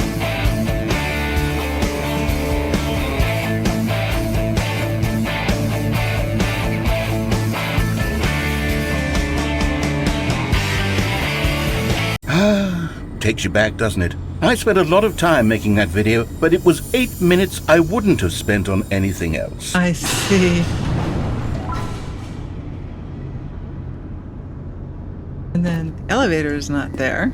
Speaker 2: Takes you back, doesn't it? I spent a lot of time making that video, but it was 8 minutes I wouldn't have spent on anything else.
Speaker 1: I see. And then the elevator is not there.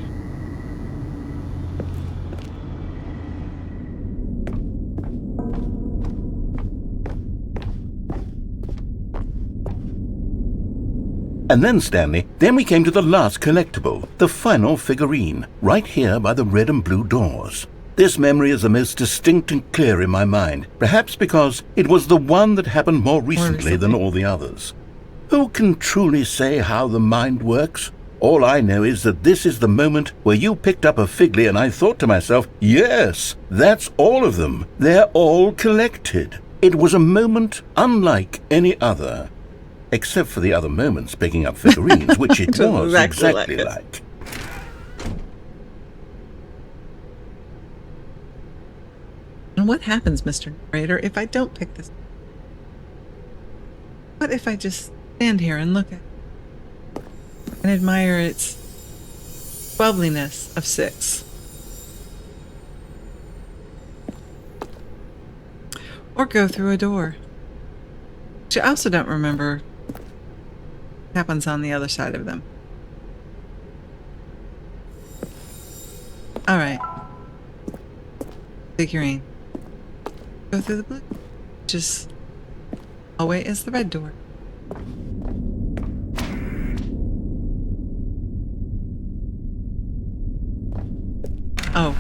Speaker 2: And then, Stanley, then we came to the last collectible, the final figurine, right here by the red and blue doors. This memory is the most distinct and clear in my mind, perhaps because it was the one that happened more recently than all the others. Who can truly say how the mind works? All I know is that this is the moment where you picked up a Figley and I thought to myself, yes, that's all of them. They're all collected. It was a moment unlike any other. Except for the other moments picking up figurines, which it was exactly like.
Speaker 1: And what happens, Mr. Narrator, if I don't pick this? What if I just stand here and look at it and admire its loveliness of 6? Or go through a door? Which I also don't remember what happens on the other side of them. Alright. Figurine. Go through the blue. Just... oh wait, it's the red door. Oh.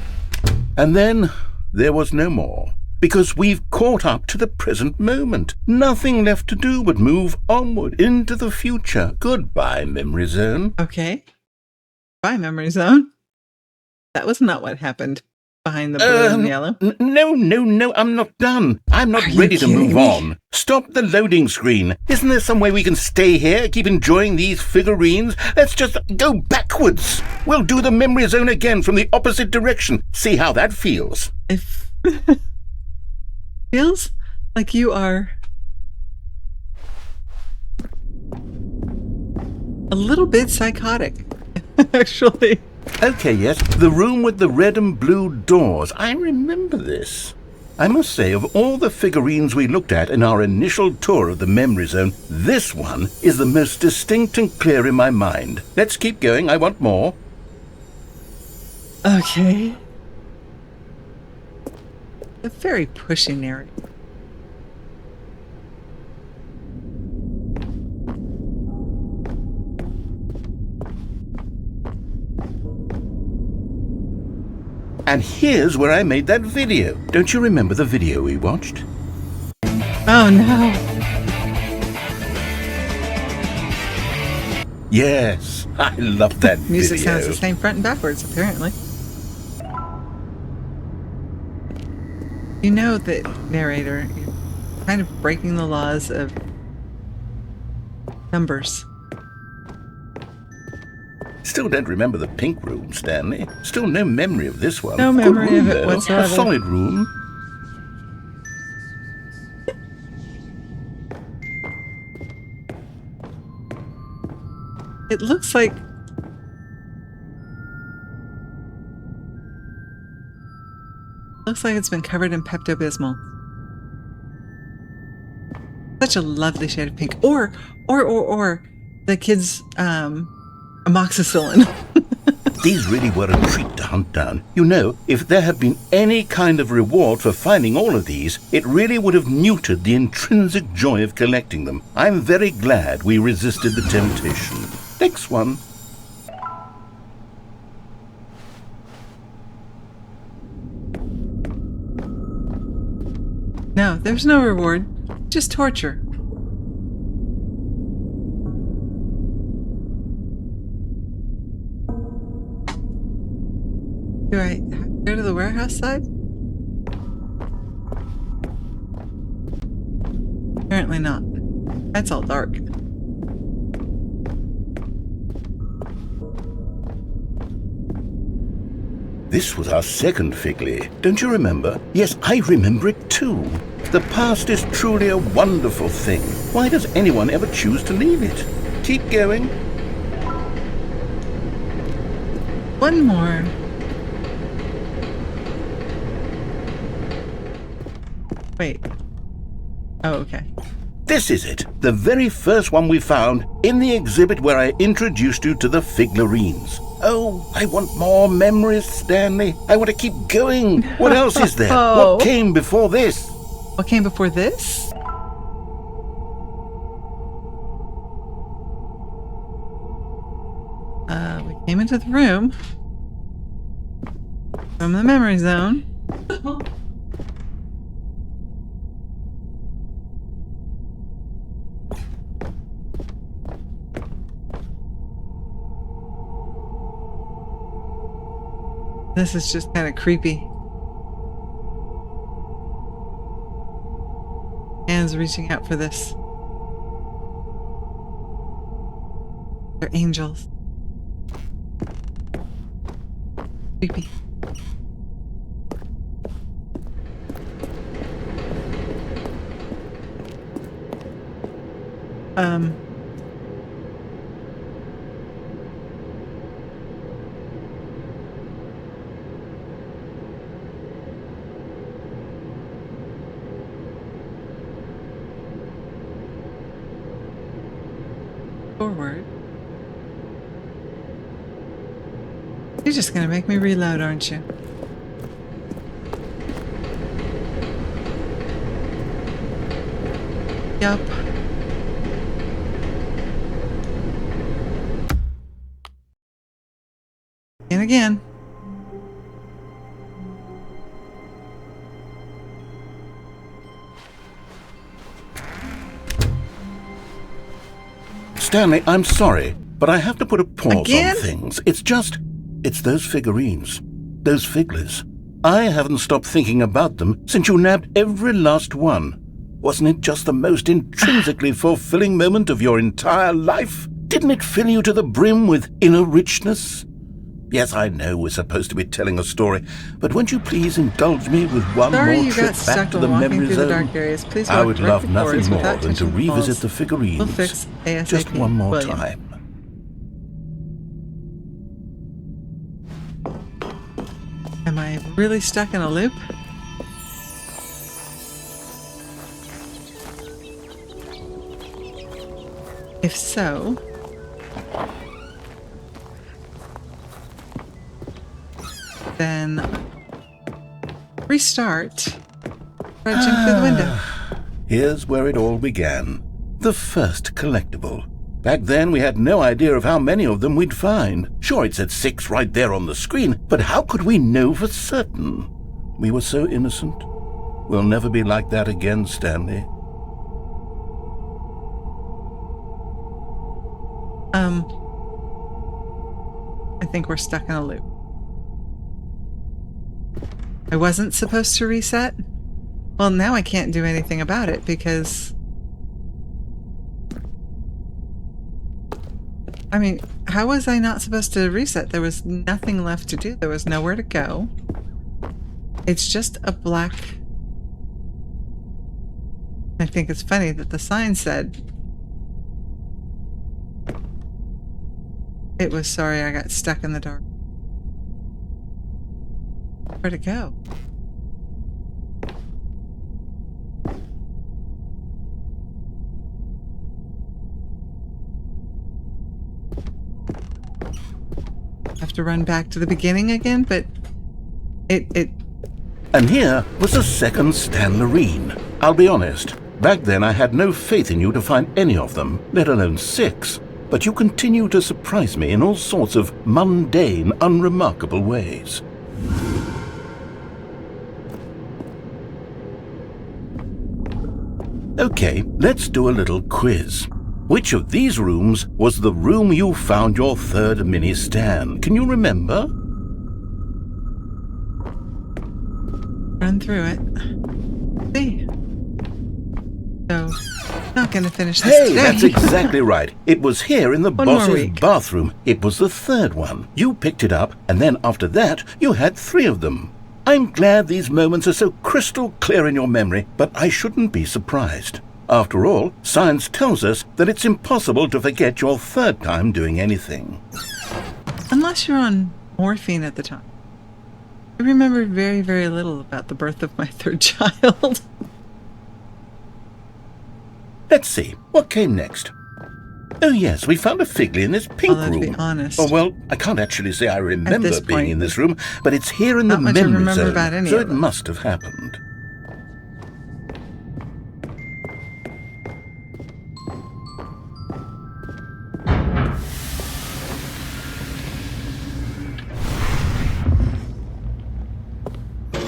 Speaker 2: And then there was no more. Because we've caught up to the present moment. Nothing left to do but move onward into the future. Goodbye, Memory Zone.
Speaker 1: Okay. Bye, Memory Zone. That was not what happened. behind the blue and yellow.
Speaker 2: No, I'm not done. I'm not
Speaker 1: Are you
Speaker 2: ready to move
Speaker 1: kidding me?
Speaker 2: on. Stop the loading screen. Isn't there some way we can stay here, keep enjoying these figurines? Let's just go backwards. We'll do the memory zone again from the opposite direction. See how that feels.
Speaker 1: It feels like you are a little bit psychotic, actually.
Speaker 2: Okay, yes, the room with the red and blue doors. I remember this. I must say, of all the figurines we looked at in our initial tour of the memory zone, this one is the most distinct and clear in my mind. Let's keep going. I want more.
Speaker 1: Okay. A very pushy narrative.
Speaker 2: And here's where I made that video. Don't you remember the video we watched?
Speaker 1: Oh no.
Speaker 2: Yes, I love that
Speaker 1: Music
Speaker 2: video.
Speaker 1: sounds the same front and backwards, apparently. You know that, narrator, you're kind of breaking the laws of numbers.
Speaker 2: Still don't remember the pink room, Stanley. Still no memory of this one.
Speaker 1: No
Speaker 2: Good
Speaker 1: memory
Speaker 2: room,
Speaker 1: of it
Speaker 2: though.
Speaker 1: whatsoever.
Speaker 2: A solid room.
Speaker 1: It looks like it's been covered in Pepto-Bismol. Such a lovely shade of pink. Or the kids' amoxicillin.
Speaker 2: These really were a treat to hunt down. You know, if there had been any kind of reward for finding all of these, it really would have neutered the intrinsic joy of collecting them. I'm very glad we resisted the temptation. Next one.
Speaker 1: No, there's no reward. Just torture. Do I go to the warehouse side? Apparently not. That's all dark.
Speaker 2: This was our second Figley. Don't you remember? Yes, I remember it too. The past is truly a wonderful thing. Why does anyone ever choose to leave it? Keep going.
Speaker 1: One more. Wait. Oh, okay.
Speaker 2: This is it. The very first one we found in the exhibit where I introduced you to the figurines. Oh, I want more memories, Stanley. I want to keep going. What else is there?
Speaker 1: Oh.
Speaker 2: What came before this?
Speaker 1: What came before this? We came into the room from the memory zone. This is just kind of creepy. Hands reaching out for this. They're angels. Creepy. Forward. You're just gonna make me reload, aren't you? Yup. And again.
Speaker 2: Stanley, I'm sorry, but I have to put a pause
Speaker 1: Again?
Speaker 2: on things. It's those figurines, those figglers. I haven't stopped thinking about them since you nabbed every last one. Wasn't it just the most intrinsically fulfilling moment of your entire life? Didn't it fill you to the brim with inner richness? Yes, I know we're supposed to be telling a story, but won't you please indulge me with one
Speaker 1: Sorry
Speaker 2: more
Speaker 1: you
Speaker 2: trip
Speaker 1: got stuck
Speaker 2: back to
Speaker 1: while
Speaker 2: the
Speaker 1: walking
Speaker 2: memory
Speaker 1: through the
Speaker 2: zone?
Speaker 1: dark areas. Please
Speaker 2: I
Speaker 1: walk
Speaker 2: would
Speaker 1: directly
Speaker 2: love nothing
Speaker 1: forwards
Speaker 2: more
Speaker 1: without
Speaker 2: than to
Speaker 1: touching the
Speaker 2: revisit
Speaker 1: walls.
Speaker 2: the figurines.
Speaker 1: We'll fix ASAP.
Speaker 2: Just one more
Speaker 1: William.
Speaker 2: time.
Speaker 1: Am I really stuck in a loop? If so, then restart. Try to jump through the window.
Speaker 2: Here's where it all began. The first collectible. Back then, we had no idea of how many of them we'd find. Sure, it said 6 right there on the screen, but how could we know for certain? We were so innocent. We'll never be like that again, Stanley.
Speaker 1: I think we're stuck in a loop. I wasn't supposed to reset? Well, now I can't do anything about it because... I mean, how was I not supposed to reset? There was nothing left to do. There was nowhere to go. It's just a black... I think it's funny that the sign said... It was sorry I got stuck in the dark. Where'd it go? Have to run back to the beginning again, but it
Speaker 2: And here was the second Stanlerine. I'll be honest, back then I had no faith in you to find any of them, let alone 6. But you continue to surprise me in all sorts of mundane, unremarkable ways. Okay, let's do a little quiz. Which of these rooms was the room you found your third mini Stan? Can you remember?
Speaker 1: run through it. See. So, not gonna finish this
Speaker 2: Hey,
Speaker 1: today.
Speaker 2: that's exactly right. It was here in the
Speaker 1: One more
Speaker 2: boss's
Speaker 1: week.
Speaker 2: bathroom. It was the third one. You picked it up, and then after that, you had 3 of them. I'm glad these moments are so crystal clear in your memory, but I shouldn't be surprised. After all, science tells us that it's impossible to forget your third time doing anything.
Speaker 1: Unless you're on morphine at the time. I remember very, very little about the birth of my third child.
Speaker 2: Let's see, what came next? Oh yes, we found a figley in this pink
Speaker 1: Well, let's
Speaker 2: room.
Speaker 1: be honest.
Speaker 2: Oh well, I can't actually say I remember
Speaker 1: this
Speaker 2: being
Speaker 1: point,
Speaker 2: in this room, but it's here in the
Speaker 1: not much I
Speaker 2: memory
Speaker 1: remember
Speaker 2: zone,
Speaker 1: about any
Speaker 2: so
Speaker 1: of
Speaker 2: it
Speaker 1: them.
Speaker 2: must have happened.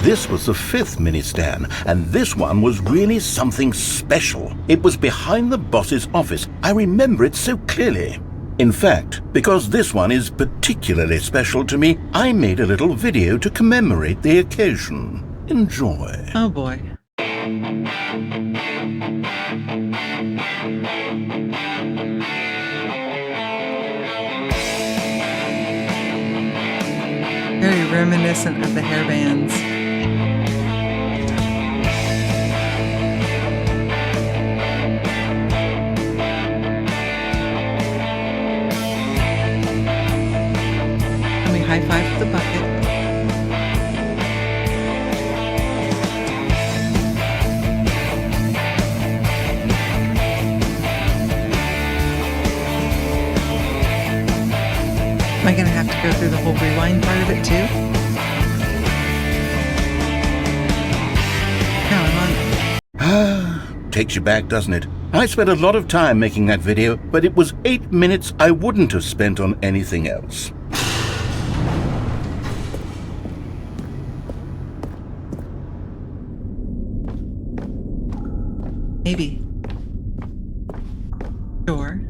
Speaker 2: This was the 5th mini-Stan, and this one was really something special. It was behind the boss's office. I remember it so clearly. In fact, because this one is particularly special to me, I made a little video to commemorate the occasion. Enjoy.
Speaker 1: Oh boy. Very reminiscent of the hairbands. Let me high five the bucket. Am I going to have to go through the whole rewind part of it too? No, I'm on.
Speaker 2: Takes you back, doesn't it? I spent a lot of time making that video, but it was 8 minutes I wouldn't have spent on anything else.
Speaker 1: Maybe. Sure.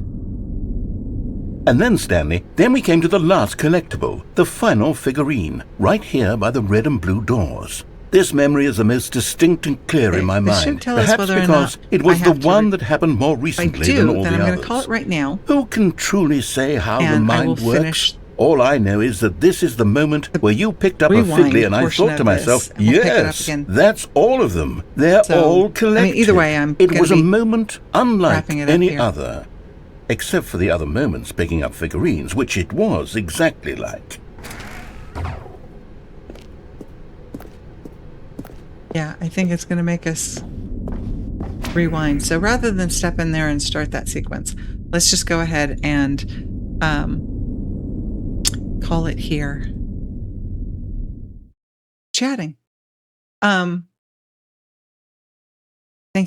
Speaker 2: And then, Stanley, we came to the last collectible, the final figurine, right here by the red and blue doors. This memory is the most distinct and clear in my
Speaker 1: This should
Speaker 2: mind,
Speaker 1: tell us
Speaker 2: perhaps
Speaker 1: whether or
Speaker 2: because
Speaker 1: not
Speaker 2: it was
Speaker 1: I
Speaker 2: the
Speaker 1: have to
Speaker 2: one that happened more
Speaker 1: If I
Speaker 2: recently
Speaker 1: do,
Speaker 2: than all
Speaker 1: then
Speaker 2: the
Speaker 1: I'm going
Speaker 2: others.
Speaker 1: to call it right now.
Speaker 2: Who can truly say how the
Speaker 1: And I will
Speaker 2: mind works?
Speaker 1: finish
Speaker 2: All I know is that this is the moment where you picked up a
Speaker 1: rewind
Speaker 2: fiddly and I
Speaker 1: portion
Speaker 2: thought to
Speaker 1: of
Speaker 2: myself,
Speaker 1: this, and we'll pick it up
Speaker 2: yes,
Speaker 1: again.
Speaker 2: that's all of them. They're
Speaker 1: So,
Speaker 2: all collected.
Speaker 1: either way, I'm
Speaker 2: It
Speaker 1: gonna
Speaker 2: was a
Speaker 1: be
Speaker 2: moment unlike
Speaker 1: wrapping it up
Speaker 2: any
Speaker 1: here.
Speaker 2: other. Except for the other moments picking up figurines, which it was exactly like.
Speaker 1: Yeah, I think it's going to make us rewind. So rather than step in there and start that sequence, let's just go ahead and call it here. Chatting. Thank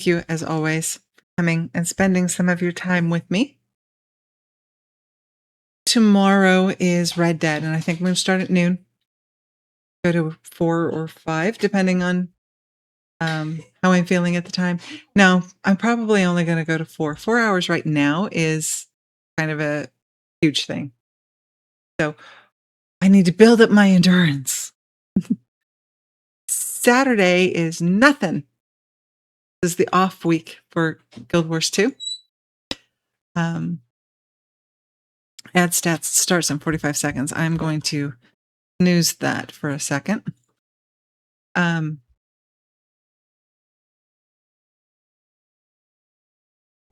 Speaker 1: you, as always, for coming and spending some of your time with me. Tomorrow is Red Dead, and I think I'm going to start at noon. Go to 4 or 5, depending on how I'm feeling at the time. No, I'm probably only going to go to 4. 4 hours right now is kind of a huge thing. So I need to build up my endurance. Saturday is nothing. This is the off week for Guild Wars 2. Add stats starts in 45 seconds. I'm going to snooze that for a second.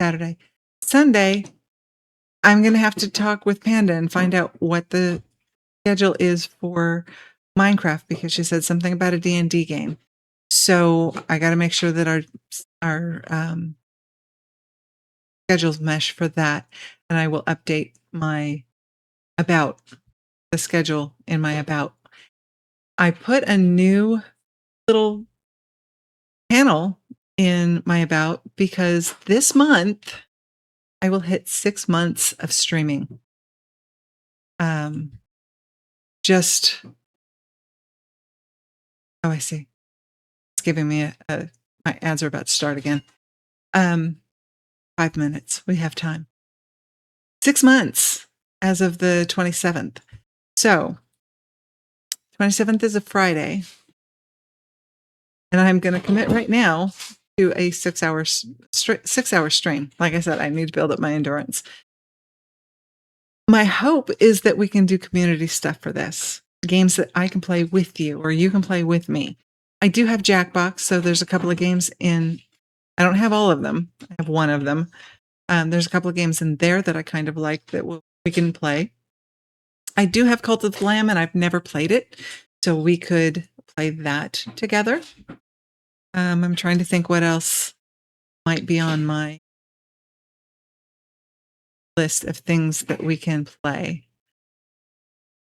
Speaker 1: Saturday. Sunday, I'm going to have to talk with Panda and find out what the schedule is for Minecraft, because she said something about a D&D game. So I got to make sure that our schedules mesh for that, and I will update my the schedule in my about. I put a new little panel in my about because this month I will hit 6 months of streaming. I see. It's giving me my ads are about to start again. 5 minutes. We have time. 6 months as of the 27th. So 27th is a Friday. And I'm going to commit right now to a 6 hour stream. Like I said, I need to build up my endurance. My hope is that we can do community stuff for this. Games that I can play with you or you can play with me. I do have Jackbox, so there's a couple of games in. I don't have all of them. I have one of them. There's a couple of games in there that I kind of like that we can play. I do have Cult of the Lamb, and I've never played it, so we could play that together. I'm trying to think what else might be on my list of things that we can play.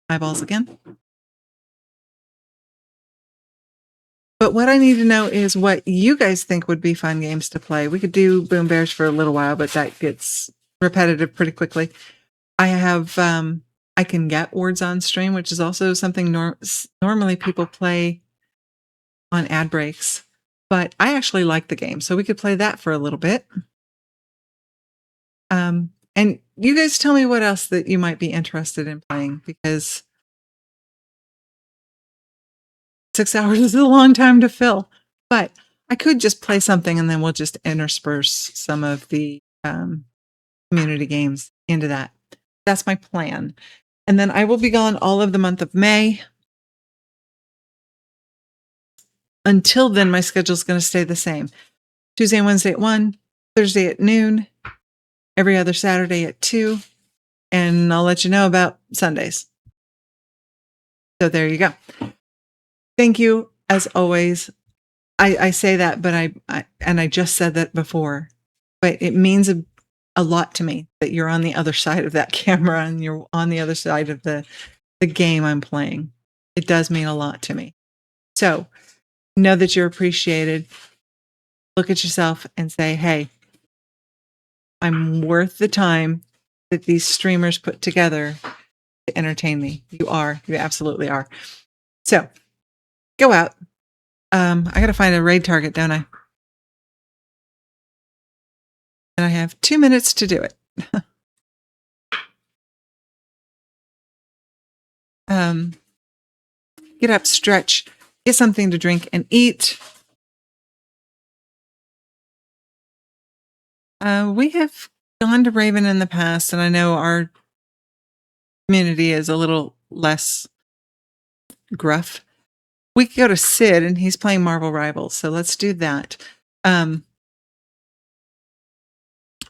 Speaker 1: Eyeballs again. But what I need to know is what you guys think would be fun games to play. We could do Boom Bears for a little while, but that gets repetitive pretty quickly. I have, I can get Words on Stream, which is also something normally people play on ad breaks. But I actually like the game, so we could play that for a little bit. And you guys tell me what else that you might be interested in playing, because 6 hours is a long time to fill. But I could just play something and then we'll just intersperse some of the community games into that. That's my plan. And then I will be gone all of the month of May. Until then, my schedule is going to stay the same. Tuesday and Wednesday at 1, Thursday at noon, every other Saturday at 2, and I'll let you know about Sundays. So there you go. Thank you, as always. I say that, but I just said that before, but it means a lot to me that you're on the other side of that camera and you're on the other side of the game I'm playing. It does mean a lot to me. So know that you're appreciated. Look at yourself and say, hey, I'm worth the time that these streamers put together to entertain me. You are. You absolutely are. So go out. I got to find a raid target, don't I? And I have 2 minutes to do it. Get up, stretch, get something to drink and eat. We have gone to Raven in the past, and I know our community is a little less gruff. We could go to Sid, and he's playing Marvel Rivals, so let's do that.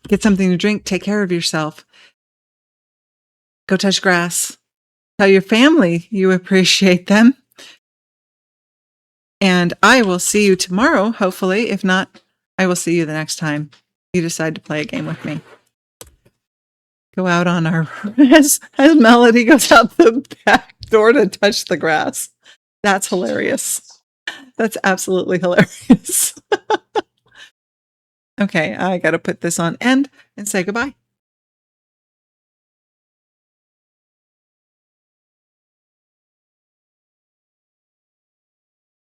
Speaker 1: Get something to drink, take care of yourself. Go touch grass. Tell your family you appreciate them. And I will see you tomorrow, hopefully. If not, I will see you the next time you decide to play a game with me. Go out on our... as Melody goes out the back door to touch the grass. That's hilarious. That's absolutely hilarious. Okay, I got to put this on end and say goodbye.